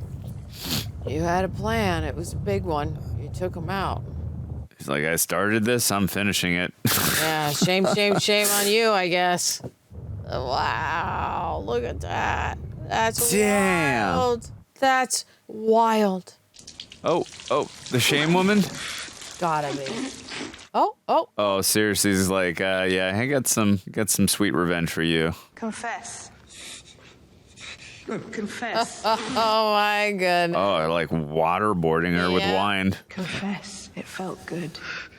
You had a plan. It was a big one. You took him out. He's like, I started this, I'm finishing it. Yeah, shame on you, I guess. Wow, look at that. That's Damn. wild. That's wild. Oh, the shame woman? Gotta be. Oh. Oh, Cersei's like, yeah, I got some sweet revenge for you. Confess. Confess. Oh my goodness. Oh, like waterboarding her with wine. Confess. It felt good.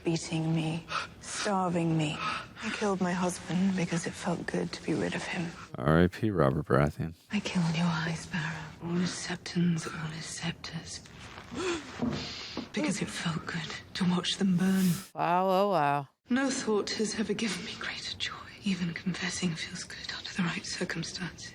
Beating me. Starving me. I killed my husband because it felt good to be rid of him. R.I.P. Robert Baratheon. I killed your high sparrow. All his septons, all his scepters. Because it felt good to watch them burn. Wow, oh wow. No thought has ever given me greater joy. Even confessing feels good under the right circumstances.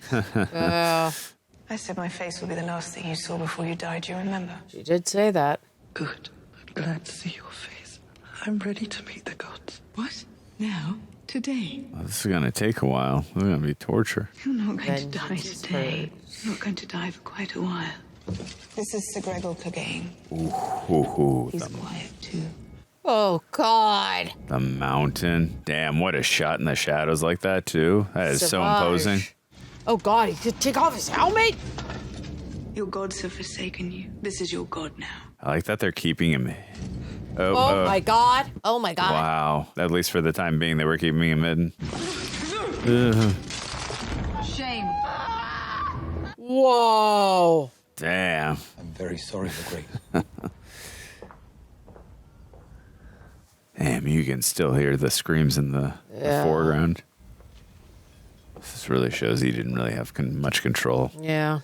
I said my face will be the last thing you saw before you died, do you remember? She did say that. Good. I'm glad to see your face. I'm ready to meet the gods. What? Now? Today? Well, this is going to take a while. It's going to be torture. You're not going to die today. You're not going to die for quite a while. This is Sir Gregor Clegane. Ooh, He's quiet, too. Oh, God. The mountain. Damn, what a shot in the shadows like that, too. That is so Savage. imposing. Oh, God, he could take off his helmet? Your gods have forsaken you. This is your god now. I like that they're keeping him. Oh, my God. Oh, my God. Wow. At least for the time being, they were keeping him hidden. Ugh. Shame. Whoa. Damn. I'm very sorry, the Great. Damn, you can still hear the screams in the foreground. This really shows he didn't really have much control. Yeah.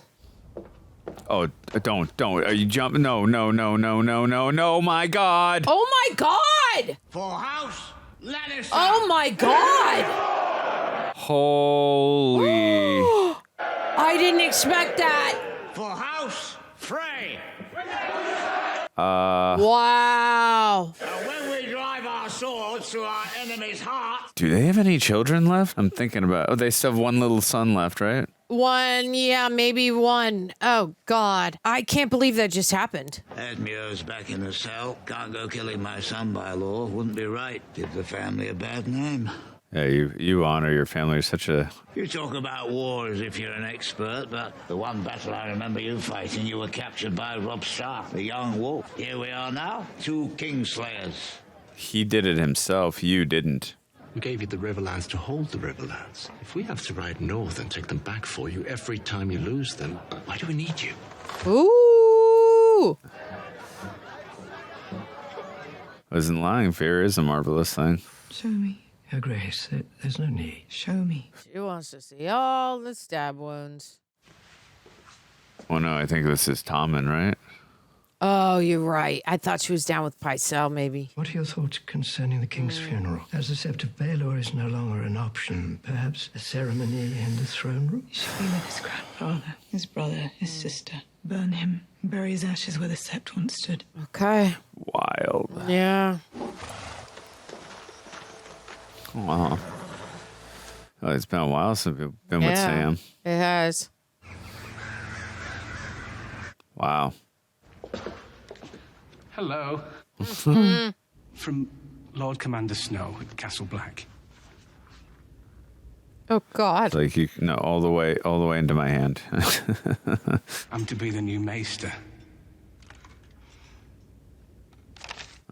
Oh, don't. Are you jumping? No, my God. Oh, my God. Full house. Lannister. Oh, my God. Holy. I didn't expect that. Full house. Frey. Wow. When we drive our swords through our enemy's heart. Do they have any children left? I'm thinking about. Oh, they still have one little son left, right? One, yeah, maybe one. Oh, God. I can't believe that just happened. Edmure's back in the cell. Can't go killing my son by law. Wouldn't be right. Give the family a bad name. Yeah, you honor your family. You're such a... You talk about war as if you're an expert, but the one battle I remember you fighting, you were captured by Robb Stark, the young wolf. Here we are now, 2 Kingslayers. He did it himself. You didn't. We gave you the Riverlands to hold the Riverlands. If we have to ride north and take them back for you every time you lose them, why do we need you? Ooh. I wasn't lying. Fear is a marvelous thing. Show me. Your Grace, there's no need. Show me. She wants to see all the stab wounds. Oh, no, I think this is Tommen, right? Oh, you're right. I thought she was down with Pycelle, maybe. What are your thoughts concerning the King's funeral? As the Sept of Baelor is no longer an option, perhaps a ceremony in the throne room? He should be with his grandfather, his brother, his sister. Burn him. Bury his ashes where the Sept once stood. Okay. Wild. Yeah. Wow. Oh, it's been a while since we've been with Sam. It has. Wow. Hello. From Lord Commander Snow at Castle Black. Oh, God. It's like you know, all the way into my hand. I'm to be the new maester.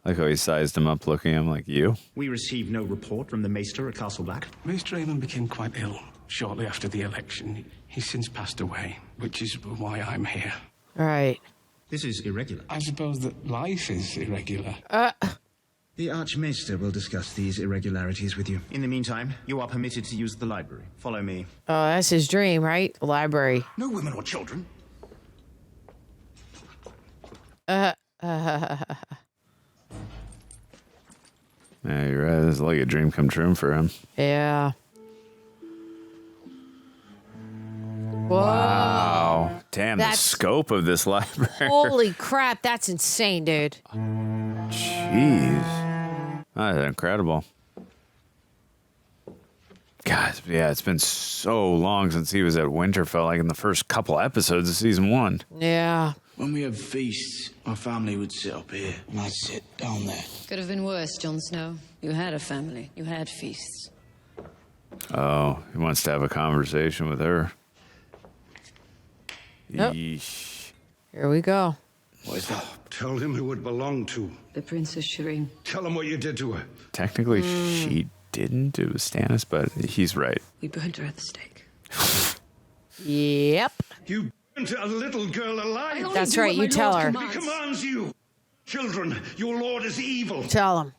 Like how he sized him up, looking at him like, you? We received no report from the Maester at Castle Black. Maester Aemon became quite ill shortly after the election. He's since passed away, which is why I'm here. All right. This is irregular. I suppose that life is irregular. The Archmaester will discuss these irregularities with you. In the meantime, you are permitted to use the library. Follow me. Oh, that's his dream, right? The library. No women or children. Yeah, you're right. It's like a dream come true for him. Yeah. Whoa. Wow. Damn, the scope of this library. Holy crap, that's insane, dude. Jeez. That is incredible. God, yeah, it's been so long since he was at Winterfell, like in the first couple episodes of season 1. Yeah. When we had feasts, our family would sit up here, and I'd sit down there. Could have been worse, Jon Snow. You had a family. You had feasts. Oh, he wants to have a conversation with her. Yep. Yeesh. Here we go. What is that? Tell him who it belonged to. The Princess Shireen. Tell him what you did to her. Technically, she didn't. It was Stannis, but he's right. We burned her at the stake. Yep. You burnt a little girl alive. That's right, you tell her. He commands you. Children, your lord is evil. Tell him.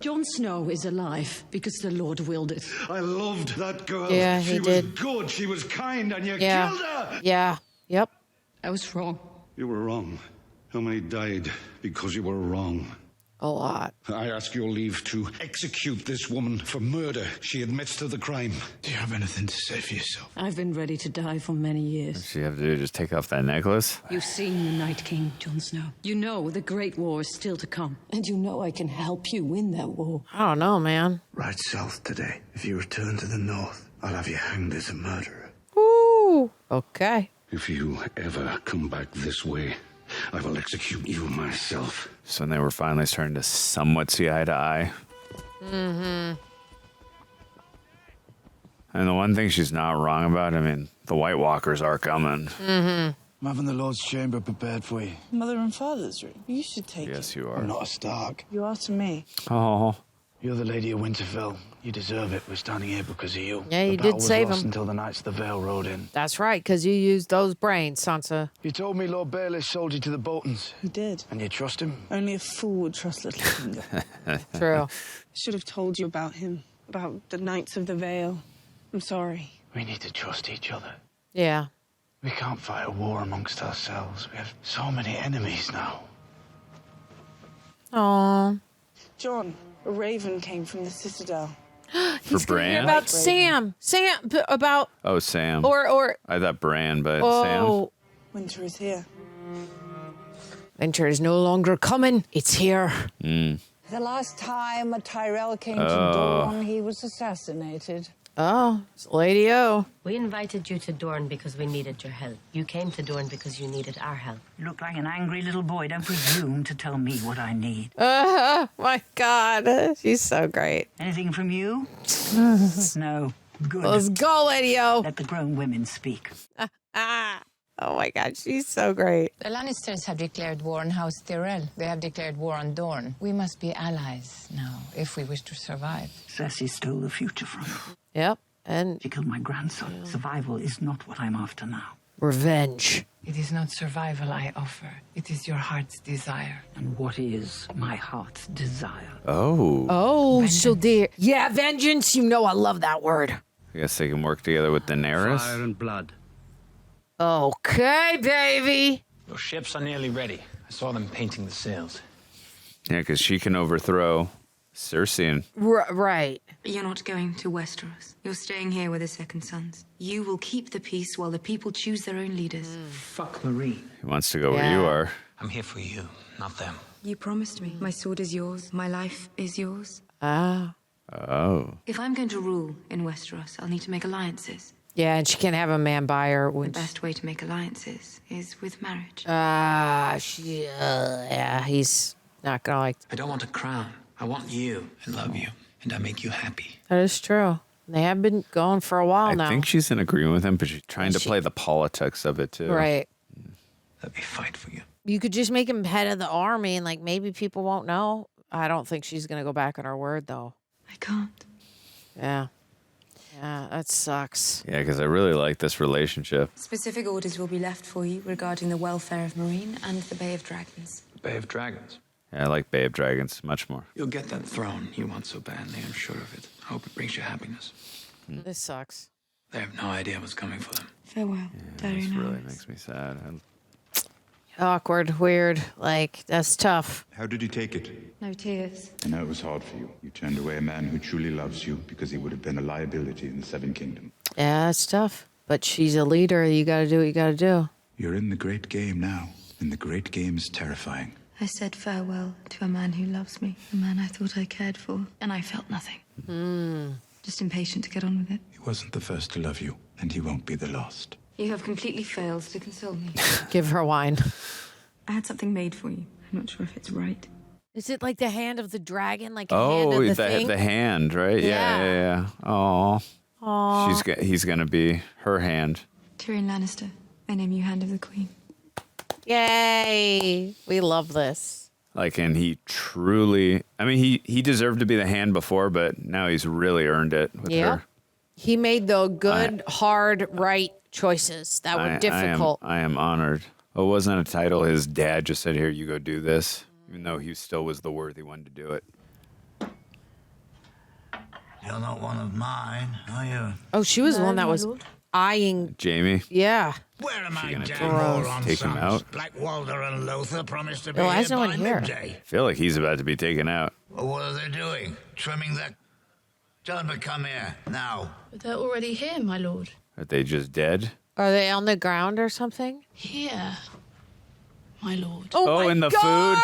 Jon Snow is alive because the Lord willed it. I loved that girl. Yeah, he she did. was good. She was kind, and you Yeah. killed her. Yeah. Yep. I was wrong. You were wrong. How many died because you were wrong? A lot. I ask your leave to execute this woman for murder. She admits to the crime. Do you have anything to say for yourself? I've been ready to die for many years. What's she have to do? Just take off that necklace? You've seen the Night King, Jon Snow. You know the Great War is still to come. And you know I can help you win that war. I don't know, man. Ride south today. If you return to the north, I'll have you hanged as a murderer. Ooh. Okay. If you ever come back this way, I will execute you myself. So when they were finally starting to somewhat see eye to eye. Mm-hmm. And the one thing she's not wrong about, I mean, the White Walkers are coming. Mm-hmm. I'm having the Lord's chamber prepared for you. Mother and father's ring. You should take it. Yes, you are. I'm not a Stark. You are to me. Oh. You're the Lady of Winterfell. You deserve it. We're standing here because of you. Yeah, you The did battle was save lost him. until the Knights of the Vale rode in. That's right, because you used those brains, Sansa. You told me Lord Baelor sold you to the Boltons. He did. And you trust him? Only a fool would trust Littlefinger. True. I should have told you about him. About the Knights of the Vale. I'm sorry. We need to trust each other. Yeah. We can't fight a war amongst ourselves. We have so many enemies now. Aww. John, a raven came from the Citadel. He's For Bran? about Sam. About... Oh, Sam. Or... I thought Bran, but Oh. Winter is here. Winter is no longer coming. It's here. Sam. The last time a Tyrell came to Oh. Dawn, he was assassinated. Oh, it's Lady O. We invited you to Dorne because we needed your help. You came to Dorne because you needed our help. You look like an angry little boy. Don't presume to tell me what I need. My God. She's so great. Anything from you? No. Good. Let's go, Lady O. Let the grown women speak. Oh my God, she's so great. The Lannisters have declared war on House Tyrell. They have declared war on Dorne. We must be allies now, if we wish to survive. Cersei stole the future from you. Yep, and... She killed my grandson. Survival is not what I'm after now. Revenge. It is not survival I offer. It is your heart's desire. And what is my heart's desire? Oh. Oh, so dear. Yeah, vengeance. You know I love that word. I guess they can work together with Daenerys. Fire and blood. Okay, baby. Your ships are nearly ready. I saw them painting the sails. Yeah, because she can overthrow Cersei and... Right. You're not going to Westeros. You're staying here with the Second Sons. You will keep the peace while the people choose their own leaders. Fuck Marine. He wants to go where you are. I'm here for you, not them. You promised me. My sword is yours. My life is yours. Ah. Oh. If I'm going to rule in Westeros, I'll need to make alliances. Yeah, and she can't have a man by her. The best way to make alliances is with marriage. Yeah, he's not gonna like... I don't want a crown. I want you. I love you. And I make you happy. That is true. They have been going for a while now. I think she's in agreement with him, but she's trying to play the politics of it, too. Right. Let me fight for you. You could just make him head of the army, and, like, maybe people won't know. I don't think she's gonna go back on her word, though. I can't. Yeah. Yeah, that sucks. Yeah, because I really like this relationship. Specific orders will be left for you regarding the welfare of Marine and the Bay of Dragons. Bay of Dragons. Yeah, I like Bay of Dragons much more. You'll get that throne you want so badly, I'm sure of it. I hope it brings you happiness. This sucks. They have no idea what's coming for them. Farewell, This really makes me sad. Awkward, weird. Like, that's tough. How did you take it? No tears. I know it was hard for you. You turned away a man who truly loves you because he would have been a liability in the Seven Kingdoms. Yeah, that's tough. But she's a leader. You gotta do what you gotta do. You're in the great game now, and the great game is terrifying. I said farewell to a man who loves me, a man I thought I cared for, and I felt nothing. Just impatient to get on with it. He wasn't the first to love you, and he won't be the last. You have completely failed to console me. Give her wine. I had something made for you. I'm not sure if it's right. Is it like the hand of the dragon? Like hand Oh, of the thing? the hand, right? Yeah. Oh. Aw. He's going to be her hand. Tyrion Lannister, I name you Hand of the Queen. Yay. We love this. Like, and he truly, I mean, he deserved to be the hand before, but now he's really earned it with her. He made the good, hard, right choices that were difficult. I am honored. Oh, it wasn't a title. His dad just said, here, you go do this, even though he still was the worthy one to do it. You're not one of mine, are you? Oh, she was the one that was eyeing Jamie. Yeah. Where am I gonna dead? take him out? Blackwater and Lothar promised to be why here is no one by here? midday. I feel like he's about to be taken out. Well, what are they doing? Trimming that? Tell them to come here, now. But they're already here, my lord. Are they just dead? Are they on the ground or something? Here, my lord. Oh, in the food?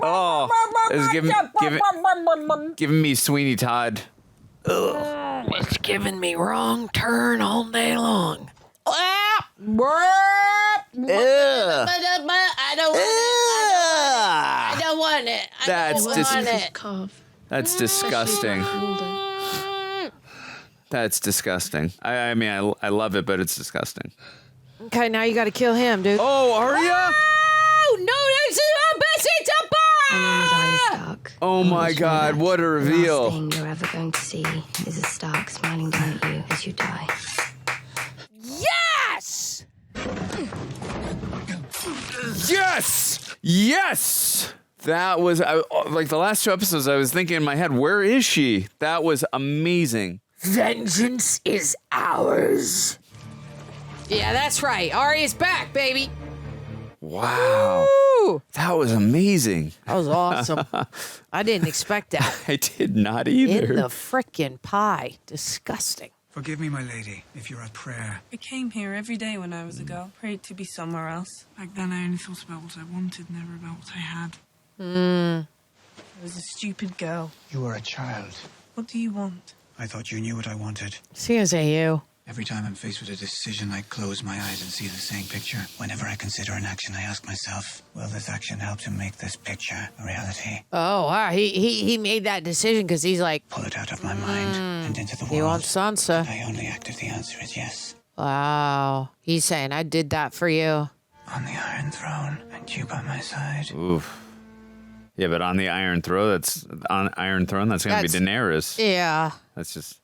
Oh, it's giving me Sweeney Todd. Ugh. It's giving me wrong turn all day long. I don't want it. That's disgusting. That's disgusting. I mean, I love it, but it's disgusting. Okay, now you got to kill him, dude. Oh, Arya? Oh, no, this is our best. It's a My name is Arya Stark. Oh my God, what a The reveal. last thing you're ever going to see is a Stark smiling down at you as you die. Yes! Yes! Yes! That was, like the last 2 episodes, I was thinking in my head, where is she? That was amazing. Vengeance is ours. Yeah, that's right. Arya's back, baby. Wow. Woo! That was amazing. That was awesome. I didn't expect that. I did not either. In the frickin' pie. Disgusting. Forgive me, my lady, if you're at prayer. I came here every day when I was a girl. Prayed to be somewhere else. Back then I only thought about what I wanted, never about what I had. I was a stupid girl. You were a child. What do you want? I thought you knew what I wanted. CSAU. Every time I'm faced with a decision, I close my eyes and see the same picture. Whenever I consider an action, I ask myself, will this action help to make this picture a reality? Oh, wow. He made that decision because he's like... Pull it out of my mind and into the world. He wants Sansa. I only act if the answer is yes. Wow. He's saying, I did that for you. On the Iron Throne, and you by my side. Oof. Yeah, but on the Iron Throne, that's going to be Daenerys. Yeah. That's just...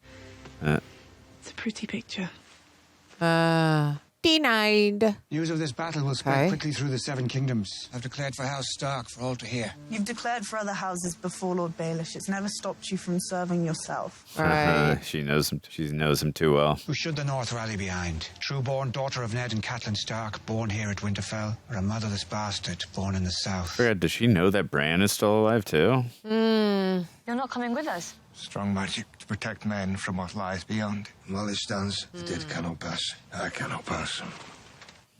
It's a pretty picture. Denied. News of this battle will spread quickly through the 7 kingdoms. I've declared for House Stark for all to hear. You've declared for other houses before Lord Baelish. It's never stopped you from serving yourself. She knows him. She knows him too well. Who should the North rally behind? True-born daughter of Ned and Catelyn Stark, born here at Winterfell, or a motherless bastard born in the South? Forgot, does she know that Bran is still alive too? You're not coming with us? Strong magic to protect men from what lies beyond. While it stands, the dead cannot pass. I cannot pass.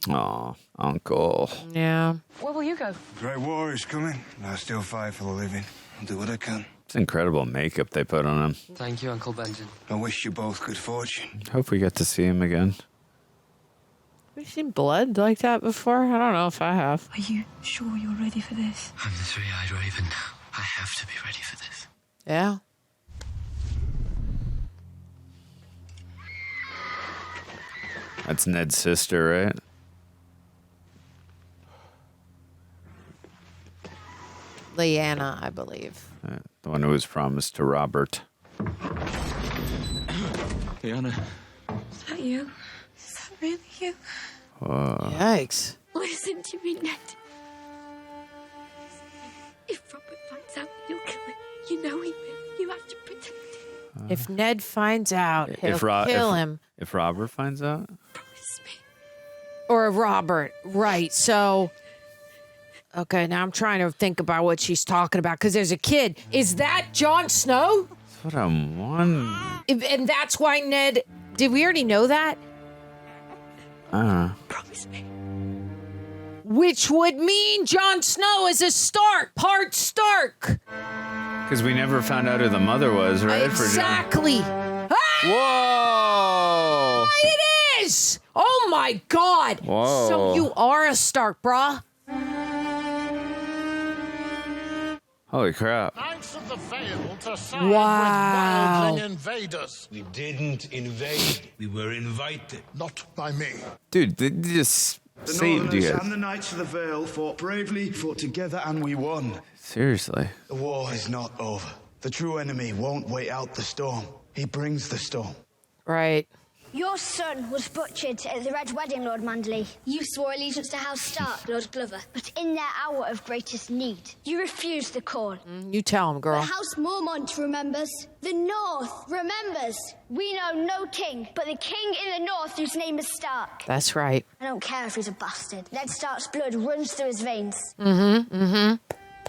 Aw, Uncle. Yeah. Where will you go? Great war is coming, and I still fight for the living. I'll do what I can. It's incredible makeup they put on him. Thank you, Uncle Benjen. I wish you both good fortune. Hope we get to see him again. Have you seen blood like that before? I don't know if I have. Are you sure you're ready for this? I'm the three-eyed raven. I have to be ready for this. Yeah. That's Ned's sister, right? Lyanna, I believe. The one who was promised to Robert. Lyanna. Is that you? Is that really you? Yikes. Listen to me, Ned. If Robert finds out, he'll kill him. You know he will. You have to protect him. If Ned finds out, he'll kill him. If Robert finds out? Or Robert, right. So, okay, now I'm trying to think about what she's talking about because there's a kid. Is that Jon Snow? That's what I'm wondering. And that's why Ned... Did we already know that? Promise me. Which would mean Jon Snow is a Stark, part Stark. Because we never found out who the mother was, right? Exactly. Whoa! It is! Oh my God! Whoa. So you are a Stark, brah? Holy crap. Knights of the Vale to side Wow. with wildling invaders. We didn't invade. We were invited. Not by me. Dude, they just The saved you Northerners guys. and the Knights of the Vale fought bravely, fought together, and we won. Seriously. The war is not over. The true enemy won't wait out the storm. He brings the storm. Right. Your son was butchered at the Red Wedding, Lord Manderley. You swore allegiance to House Stark, Lord Glover. But in their hour of greatest need, you refused the call. You tell him, girl. The House Mormont remembers. The North remembers. We know no king, but the king in the North whose name is Stark. That's right. I don't care if he's a bastard. Ned Stark's blood runs through his veins.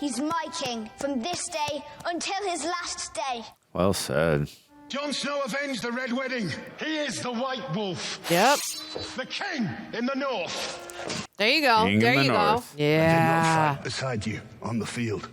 He's my king from this day until his last day. Well said. Jon Snow avenged the Red Wedding. He is the White Wolf. Yep. The king in the North. There you go. King there in the you North. go. I did not Yeah. fight beside you on the field,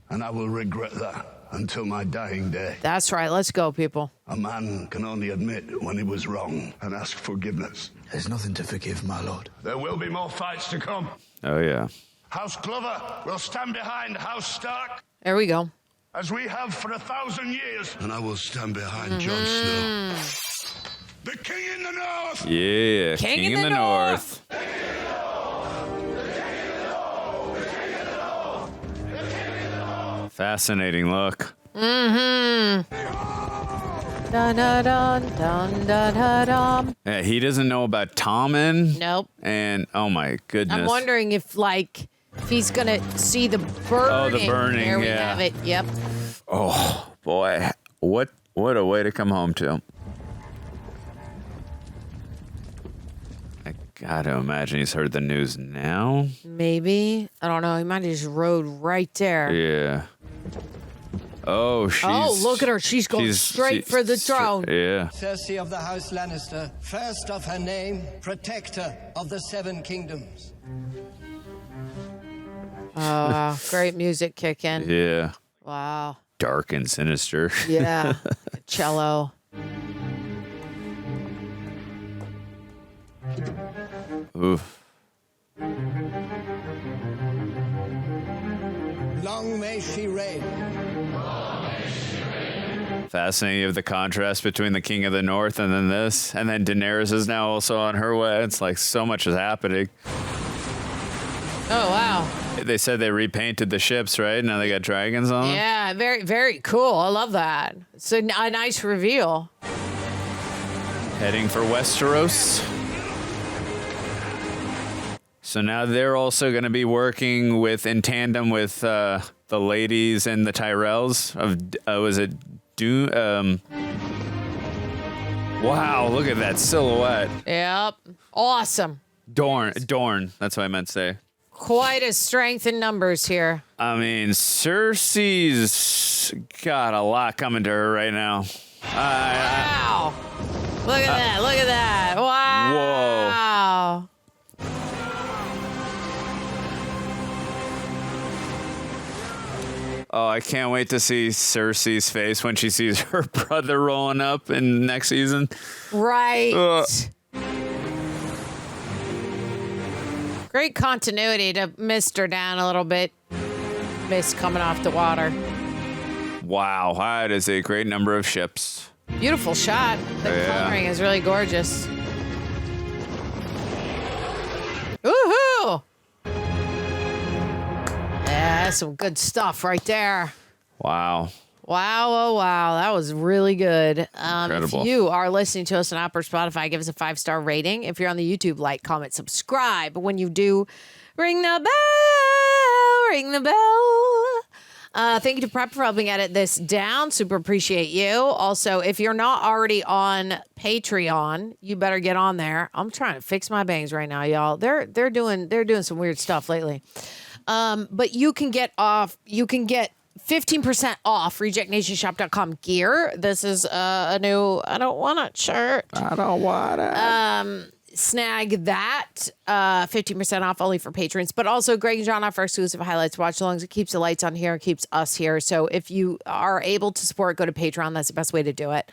and I will regret that until my dying day. That's right. Let's go, people. A man can only admit when he was wrong and ask forgiveness. There's nothing to forgive, my lord. There will be more fights to come. Oh, yeah. House Glover will stand behind House Stark, There we go. as we have for 1,000 years. And I will stand behind Jon Snow. The king in the North! Yeah. King King in in the the North. Fascinating look. Dun, dun, dun, dun, dun, dun. Yeah, he doesn't know about Tommen. Nope. And oh my goodness. I'm wondering if he's gonna see the burning. Oh, the burning, There we yeah. have it. Yep. Oh boy, what a way to come home to. I gotta imagine he's heard the news now. Maybe. I don't know. He might have just rode right there. Yeah. Oh, look at her. She's going straight for the throne. Yeah. Cersei of the House Lannister, first of her name, protector of the Seven Kingdoms. Oh, great music kick in. Yeah. Wow. Dark and sinister. Yeah. Cello. Oof. Long may she reign. Fascinating of the contrast between the King of the North and then this. And then Daenerys is now also on her way. It's like so much is happening. Oh, wow. They said they repainted the ships, right? Now they got dragons on them. Yeah, very, very cool. I love that. It's a nice reveal. Heading for Westeros. So now they're also going to be working in tandem with the ladies and the Tyrells of, was it Dune? Wow, look at that silhouette. Yep. Awesome. Dorne. That's what I meant to say. Quite a strength in numbers here. I mean, Cersei's got a lot coming to her right now. Wow. Look at that. Look at that. Wow. Whoa. Oh, I can't wait to see Cersei's face when she sees her brother rolling up in next season. Right. Great continuity to mist her down a little bit. Mist coming off the water. Wow, that is a great number of ships. Beautiful shot. The coloring is really gorgeous. Woohoo! Yeah, that's some good stuff right there. Wow. Wow, oh wow, that was really good. Incredible. If you are listening to us on Apple or Spotify, give us a 5-star rating. If you're on the YouTube, like, comment, subscribe. When you do, ring the bell, ring the bell. Thank you to Prep for helping edit this down. Super appreciate you. Also, if you're not already on Patreon, you better get on there. I'm trying to fix my bangs right now, y'all. They're doing some weird stuff lately. But you can get 15% off rejectnationshop.com gear. This is a new I don't want it shirt. I don't want it. Snag that 15% off only for patrons, but also Greg and John offer exclusive highlights, watch alongs. It keeps the lights on here, keeps us here. So if you are able to support, go to Patreon. That's the best way to do it.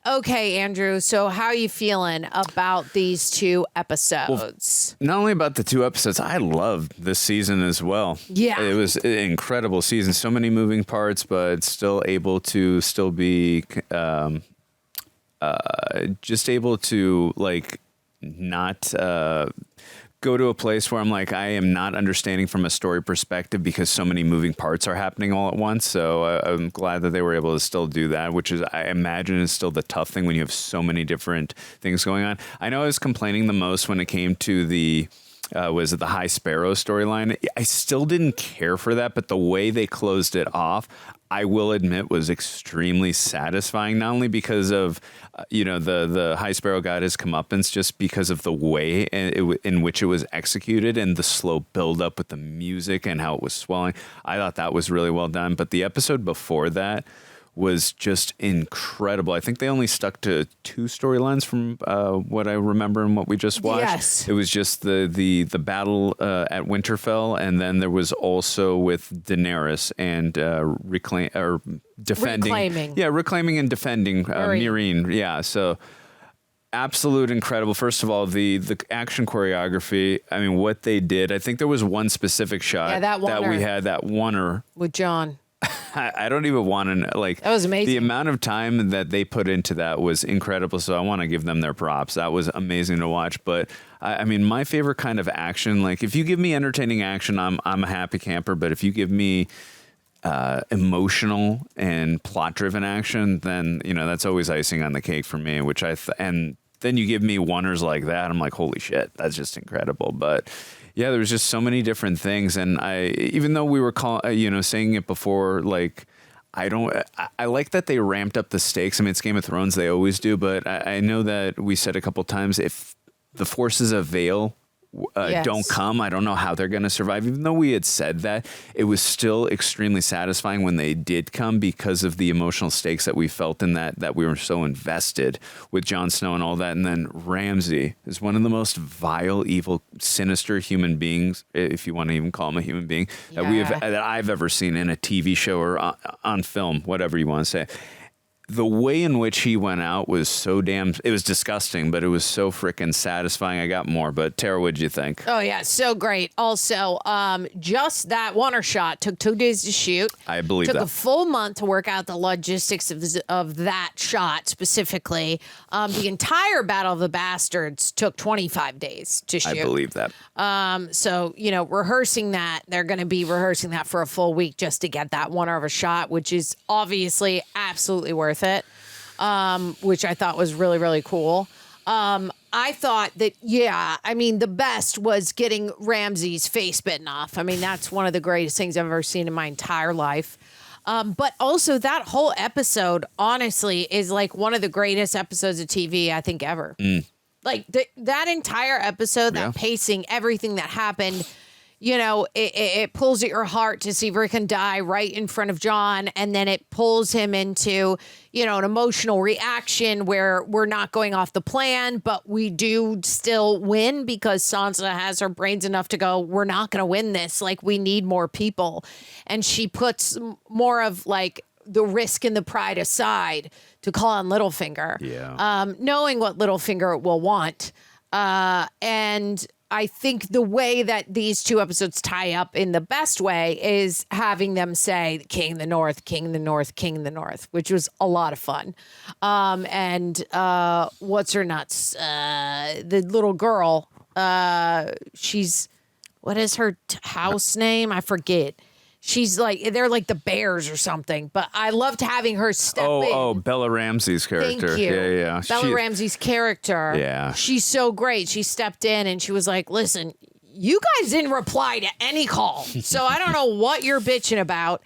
Okay, Andrew. So how are you feeling about these 2 episodes? Well, not only about the 2 episodes, I loved this season as well. Yeah. It was an incredible season. So many moving parts, but still able to be just able to like not go to a place where I'm like, I am not understanding from a story perspective because so many moving parts are happening all at once. So I'm glad that they were able to still do that, which is, I imagine, is still the tough thing when you have so many different things going on. I know I was complaining the most when it came to the was it the High Sparrow storyline. I still didn't care for that, but the way they closed it off, I will admit, was extremely satisfying, not only because of, the High Sparrow got his comeuppance, just because of the way in which it was executed and the slow build up with the music and how it was swelling. I thought that was really well done. But the episode before that was just incredible. I think they only stuck to 2 storylines from what I remember and what we just watched. Yes. It was just the battle at Winterfell, and then there was also with Daenerys and defending. Reclaiming and defending Meereen. Yeah, so absolute incredible. First of all, the action choreography. I mean, what they did. I think there was one specific shot that we had, that one-er with Jon. I don't even want to know, like, that was amazing. The amount of time that they put into that was incredible. So I want to give them their props. That was amazing to watch. But I mean, my favorite kind of action, like if you give me entertaining action, I'm a happy camper. But if you give me emotional and plot driven action, then, that's always icing on the cake for me, which and then you give me one-ers like that. I'm like, holy shit, that's just incredible. But yeah, there was just so many different things. And even though we were saying it before, like, I like that they ramped up the stakes. I mean, it's Game of Thrones. They always do. But I know that we said a couple times, if the forces of Vale don't come, I don't know how they're going to survive. Even though we had said that, it was still extremely satisfying when they did come because of the emotional stakes that we felt in that we were so invested with Jon Snow and all that. And then Ramsay is one of the most vile, evil, sinister human beings, if you want to even call him a human being, that I've ever seen in a TV show or on film, whatever you want to say. The way in which he went out was so it was disgusting, but it was so freaking satisfying. I got more, but Tara, what'd you think? Oh, yeah, so great. Also, just that one-er shot took 2 days to shoot. I believe that. Took a full month to work out the logistics of that shot specifically. The entire Battle of the Bastards took 25 days to shoot. I believe that. So, rehearsing that, they're going to be rehearsing that for a full week just to get that one-er of a shot, which is obviously absolutely worth it, which I thought was really, really cool. I thought that, the best was getting Ramsay's face bitten off. I mean, that's one of the greatest things I've ever seen in my entire life. But also that whole episode, honestly, is like one of the greatest episodes of TV, I think, ever. Like that entire episode, that pacing, everything that happened, it pulls at your heart to see Rickon die right in front of Jon. And then it pulls him into, an emotional reaction where we're not going off the plan, but we do still win because Sansa has her brains enough to go, we're not going to win this. Like, we need more people. And she puts more of like the risk and the pride aside to call on Littlefinger. Yeah. Knowing what Littlefinger will want. And I think the way that these 2 episodes tie up in the best way is having them say King of the North, King of the North, King of the North, which was a lot of fun. And what's her nuts? The little girl, she's, what is her house name? I forget. She's like, they're like the Bears or something, but I loved having her step in. Oh, Bella Ramsey's character. Thank you. Yeah. Bella Ramsey's character. Yeah. She's so great. She stepped in and she was like, listen, you guys didn't reply to any call. So I don't know what you're bitching about.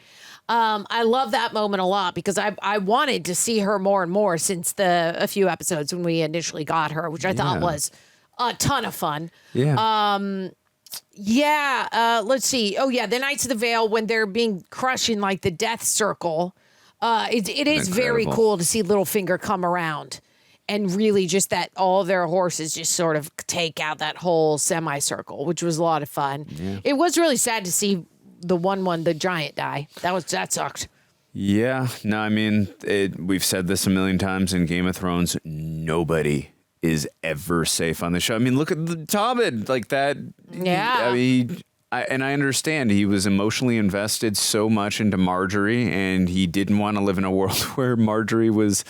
I love that moment a lot because I wanted to see her more and more since a few episodes when we initially got her, which I thought was a ton of fun. Yeah. Let's see. Oh, yeah, the Knights of the Vale, when they're being crushed in like the death circle, it is very cool to see Littlefinger come around and really just that all their horses just sort of take out that whole semicircle, which was a lot of fun. Yeah. It was really sad to see the giant die. That sucked. Yeah. No, I mean, we've said this a million times in Game of Thrones. Nobody is ever safe on the show. I mean, look at the Tobin, like that. Yeah. I mean, I understand he was emotionally invested so much into Marjorie, and he didn't want to live in a world where Marjorie was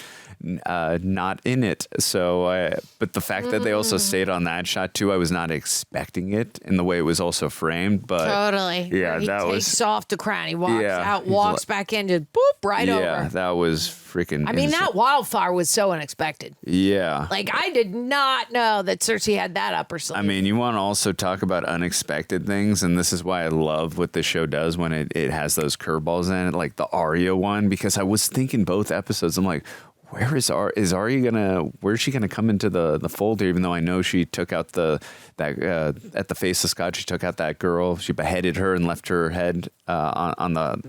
not in it. So, but the fact that they also stayed on that shot too, I was not expecting it in the way it was also framed. But totally, yeah, he that takes was off the crown. He walks out, walks back into boop right over. Yeah, that was freaking. I mean, that wildfire was so unexpected. Yeah, like I did not know that Cersei had that up her sleeve. I mean, you want to also talk about unexpected things, and this is why I love what this show does when it has those curveballs in it, like the Arya one, because I was thinking both episodes, I'm like, where's she gonna come into the fold here? Even though I know she took out at the face of Scott, she took out that girl, she beheaded her and left her head on the,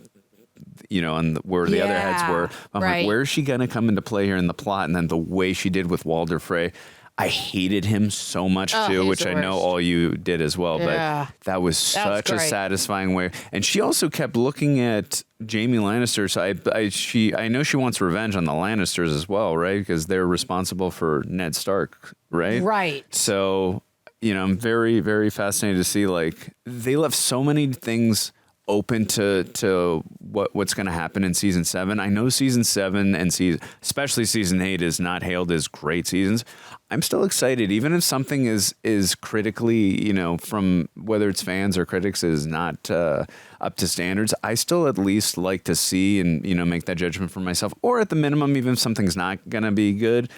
where the other heads were. I'm like, where is she gonna come into play here in the plot? And then the way she did with Walder Frey, I hated him so much too, which I know all you did as well. But that was such a satisfying way. And she also kept looking at Jaime Lannister. So I know she wants revenge on the Lannisters as well, right? Because they're responsible for Ned Stark, right? Right. So I'm very, very fascinated to see, like, they left so many things open to what's going to happen in season 7. I know season 7 and especially season 8 is not hailed as great seasons. I'm still excited, even if something is critically, from whether it's fans or critics, is not up to standards. I still at least like to see and make that judgment for myself, or at the minimum, even if something's not going to be good,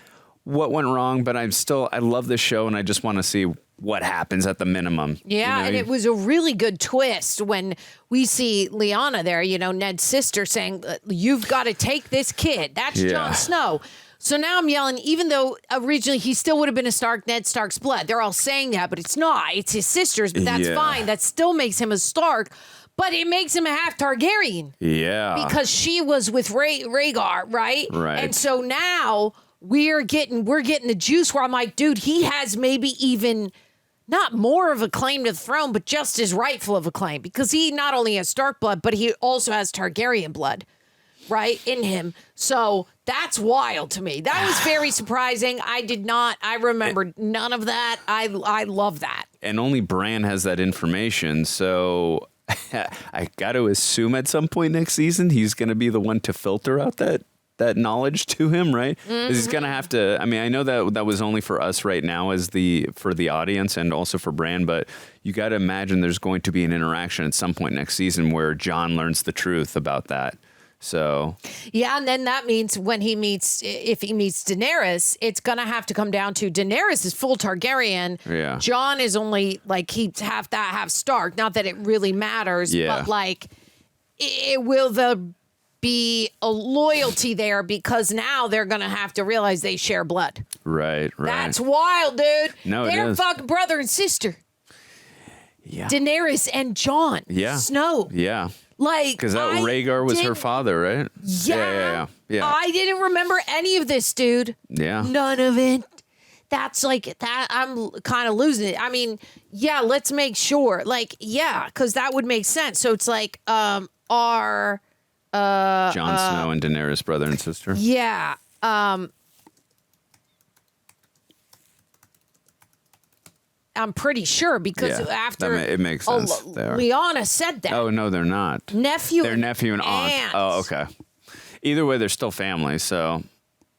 what went wrong. But I love this show, and I just want to see what happens at the minimum. Yeah, and it was a really good twist when we see Lyanna there, Ned's sister, saying, you've got to take this kid. That's Jon Snow. So now I'm yelling, even though originally he still would have been a Stark, Ned Stark's blood. They're all saying that, but it's not. It's his sister's, but that's fine. That still makes him a Stark, but it makes him a half Targaryen. Yeah. Because she was with Rhaegar, right? Right. And so now we're getting the juice where I'm like, dude, he has maybe even not more of a claim to the throne, but just as rightful of a claim, because he not only has Stark blood, but he also has Targaryen blood, right, in him. So that's wild to me. That was very surprising. I remembered none of that. I love that. And only Bran has that information. So I got to assume at some point next season, he's going to be the one to filter out that knowledge to him, right? Mm-hmm. He's going to have to, I mean, I know that was only for us right now for the audience and also for Bran, but you got to imagine there's going to be an interaction at some point next season where Jon learns the truth about that. So yeah, and then that means if he meets Daenerys, it's gonna have to come down to Daenerys is full Targaryen. Yeah. Jon is only like he's half Stark. Not that it really matters, but like, will there be a loyalty there because now they're gonna have to realize they share blood. Right. That's wild, dude. No, they're fucking brother and sister. Yeah. Daenerys and Jon Snow. Yeah. Like, because Rhaegar was her father, right? Yeah. I didn't remember any of this, dude. Yeah. None of it. That's like that. I'm kind of losing it. I mean, yeah, let's make sure. Like, yeah, because that would make sense. So it's like, Jon Snow and Daenerys, brother and sister. Yeah. I'm pretty sure because after it makes sense. Lyanna said that. Oh no, they're not. They're nephew and aunt. Oh, okay. Either way, they're still family. So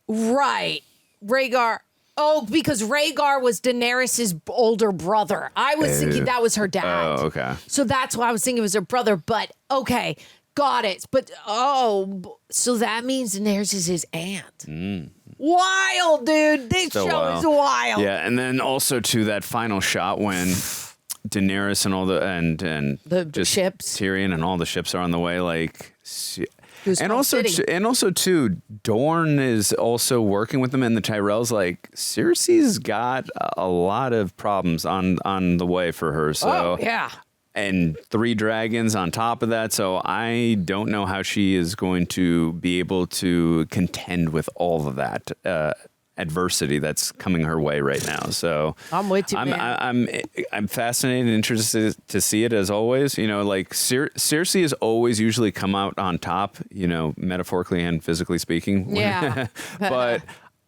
right, Rhaegar. Oh, because Rhaegar was Daenerys' older brother. I was thinking that was her dad. Oh, okay. So that's why I was thinking it was her brother. But okay, got it. But so that means Daenerys is his aunt. Mm. Wild, dude. This show is wild. Yeah, and then also to that final shot when Daenerys and all the ships, Tyrion and all the ships are on the way, like, and also too, Dorne is also working with them, and the Tyrells, like, Cersei's got a lot of problems on the way for her. So yeah. And 3 dragons on top of that. So I don't know how she is going to be able to contend with all of that adversity that's coming her way right now. So I'm with you, man. I'm fascinated and interested to see it as always. Like Cersei has always usually come out on top, metaphorically and physically speaking. Yeah. But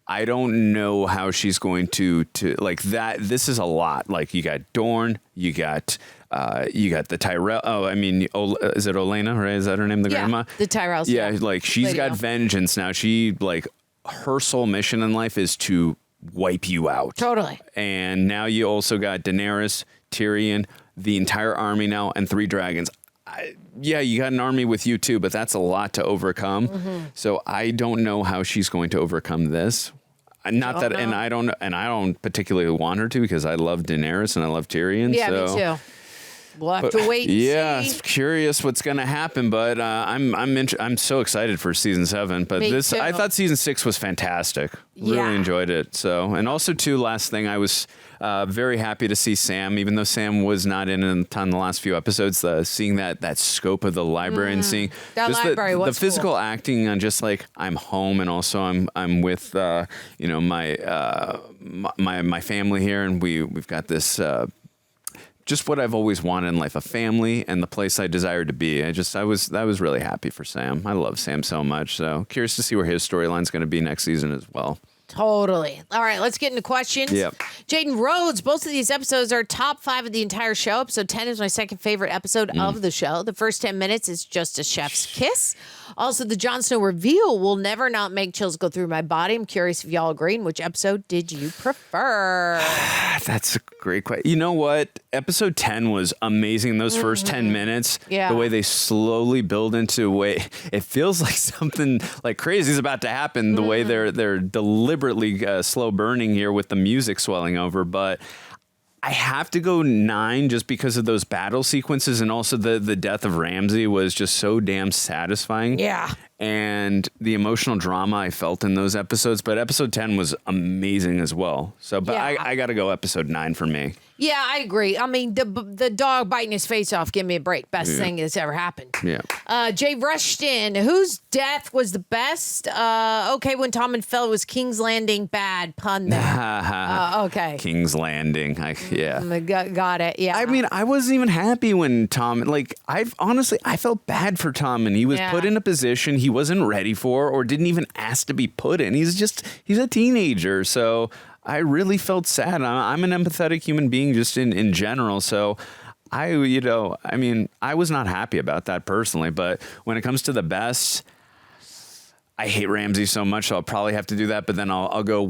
I don't know how she's going to like that. This is a lot. Like you got Dorne, you got the Tyrell. Oh, I mean, is it Olenna? Right? Is that her name? The grandma. The Tyrells. Yeah, like she's got vengeance now. She like her sole mission in life is to wipe you out. Totally. And now you also got Daenerys, Tyrion, the entire army now, and 3 dragons. You got an army with you too, but that's a lot to overcome. So I don't know how she's going to overcome this. And I don't particularly want her to, because I love Daenerys and I love Tyrion. Yeah, me too. We'll have to wait and see. Curious what's going to happen, but I'm so excited for season 7. But I thought season 6 was fantastic. Really enjoyed it. So, and also too, last thing, I was very happy to see Sam, even though Sam was not in a ton the last few episodes. Seeing that scope of the library and seeing that just library, the physical acting on just like I'm home, and also I'm with my family here, and we've got this. Just what I've always wanted in life, a family and the place I desire to be. I was really happy for Sam. I love Sam so much. So curious to see where his storyline's going to be next season as well. Totally. All right, let's get into questions. Yep. Jaden Rhodes, both of these episodes are top 5 of the entire show. Episode 10 is my second favorite episode of the show. The first 10 minutes is just a chef's kiss. Also, the Jon Snow reveal will never not make chills go through my body. I'm curious if y'all agree. And which episode did you prefer? That's a great question. You know what? Episode 10 was amazing. Those first 10 minutes, the way they slowly build into it feels like something like crazy is about to happen. The way they're deliberately slow burning here with the music swelling over, but I have to go 9 just because of those battle sequences, and also the death of Ramsay was just so damn satisfying. Yeah. And the emotional drama I felt in those episodes, but episode 10 was amazing as well. So, but I got to go episode 9 for me. Yeah, I agree. I mean, the dog biting his face off, give me a break. Best thing that's ever happened. Yeah. Jay Rushton, whose death was the best? Okay, when Tom and Phil was King's Landing, bad pun there. Okay. King's Landing. Got it. Yeah. I mean, I wasn't even happy when Tom, I felt bad for Tom, and he was put in a position he wasn't ready for or didn't even ask to be put in. He's a teenager. So I really felt sad. I'm an empathetic human being just in general. So I was not happy about that personally, but when it comes to the best, I hate Ramsay so much, so I'll probably have to do that. But then I'll go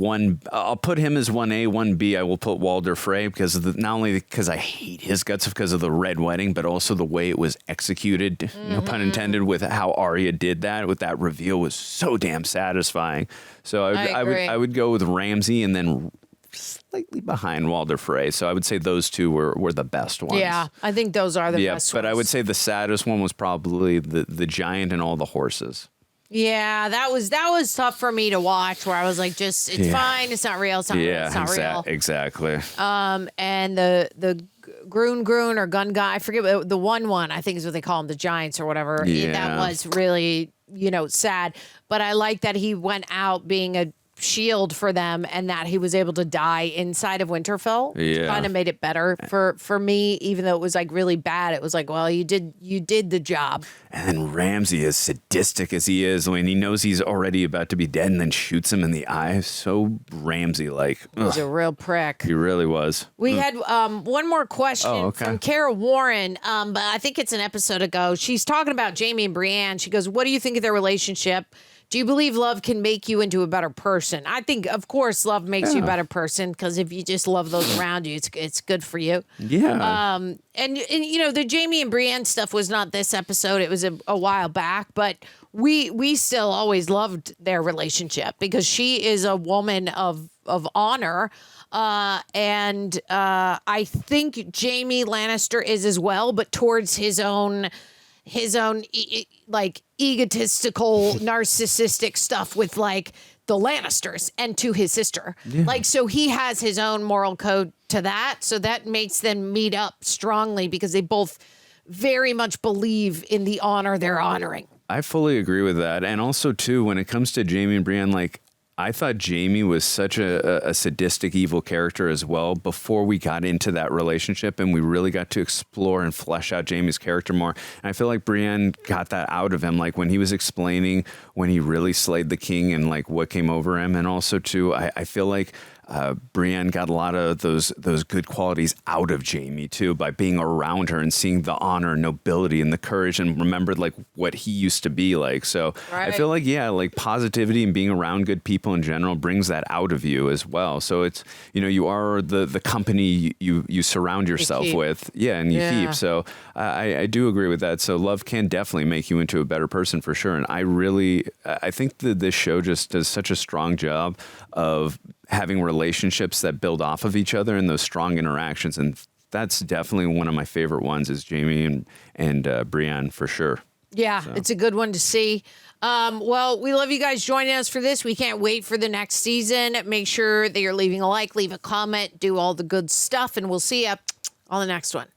I'll put him as 1A, 1B. I will put Walder Frey because not only because I hate his guts because of the Red Wedding, but also the way it was executed, no pun intended, with how Arya did that with that reveal was so damn satisfying. So I would go with Ramsay and then slightly behind Walder Frey. So I would say those two were the best ones. Yeah, I think those are the best but ones. I would say the saddest one was probably the giant and all the horses. Yeah, that was tough for me to watch. Where I was like, it's fine. It's not real. It's not real. It's not real. Exactly. And the Groon or gun guy, I forget the one I think is what they call them, the giants or whatever. Yeah. That was really sad. But I like that he went out being a shield for them, and that he was able to die inside of Winterfell. Yeah. Kind of made it better for me, even though it was like really bad. It was like, well, you did the job. And then Ramsay, as sadistic as he is, when he knows he's already about to be dead and then shoots him in the eye, so Ramsay-like. He was a real prick. He really was. We had one more question from Kara Warren, but I think it's an episode ago. She's talking about Jaime and Brienne. She goes, what do you think of their relationship? Do you believe love can make you into a better person? I think, of course, love makes you a better person, because if you just love those around you, it's good for you. Yeah. And the Jaime and Brienne stuff was not this episode. It was a while back, but we still always loved their relationship because she is a woman of honor. And I think Jaime Lannister is as well, but towards his own egotistical, narcissistic stuff with the Lannisters and to his sister. Yeah. So he has his own moral code to that. So that makes them meet up strongly because they both very much believe in the honor they're honoring. I fully agree with that. And also, too, when it comes to Jaime and Brienne, I thought Jaime was such a sadistic, evil character as well before we got into that relationship and we really got to explore and flesh out Jaime's character more. And I feel like Brienne got that out of him, when he was explaining when he really slayed the king and what came over him. And also, too, I feel like Brienne got a lot of those good qualities out of Jaime too, by being around her and seeing the honor, nobility, and the courage, and remembered like what he used to be like. So I feel like, like positivity and being around good people in general brings that out of you as well. So it's, you are the company you surround yourself with. Yeah. And you keep. So I do agree with that. So love can definitely make you into a better person for sure. And I think that this show just does such a strong job of having relationships that build off of each other and those strong interactions. And that's definitely one of my favorite ones is Jaime and Brienne for sure. Yeah, it's a good one to see. Well, we love you guys joining us for this. We can't wait for the next season. Make sure that you're leaving a like, leave a comment, do all the good stuff, and we'll see you on the next one.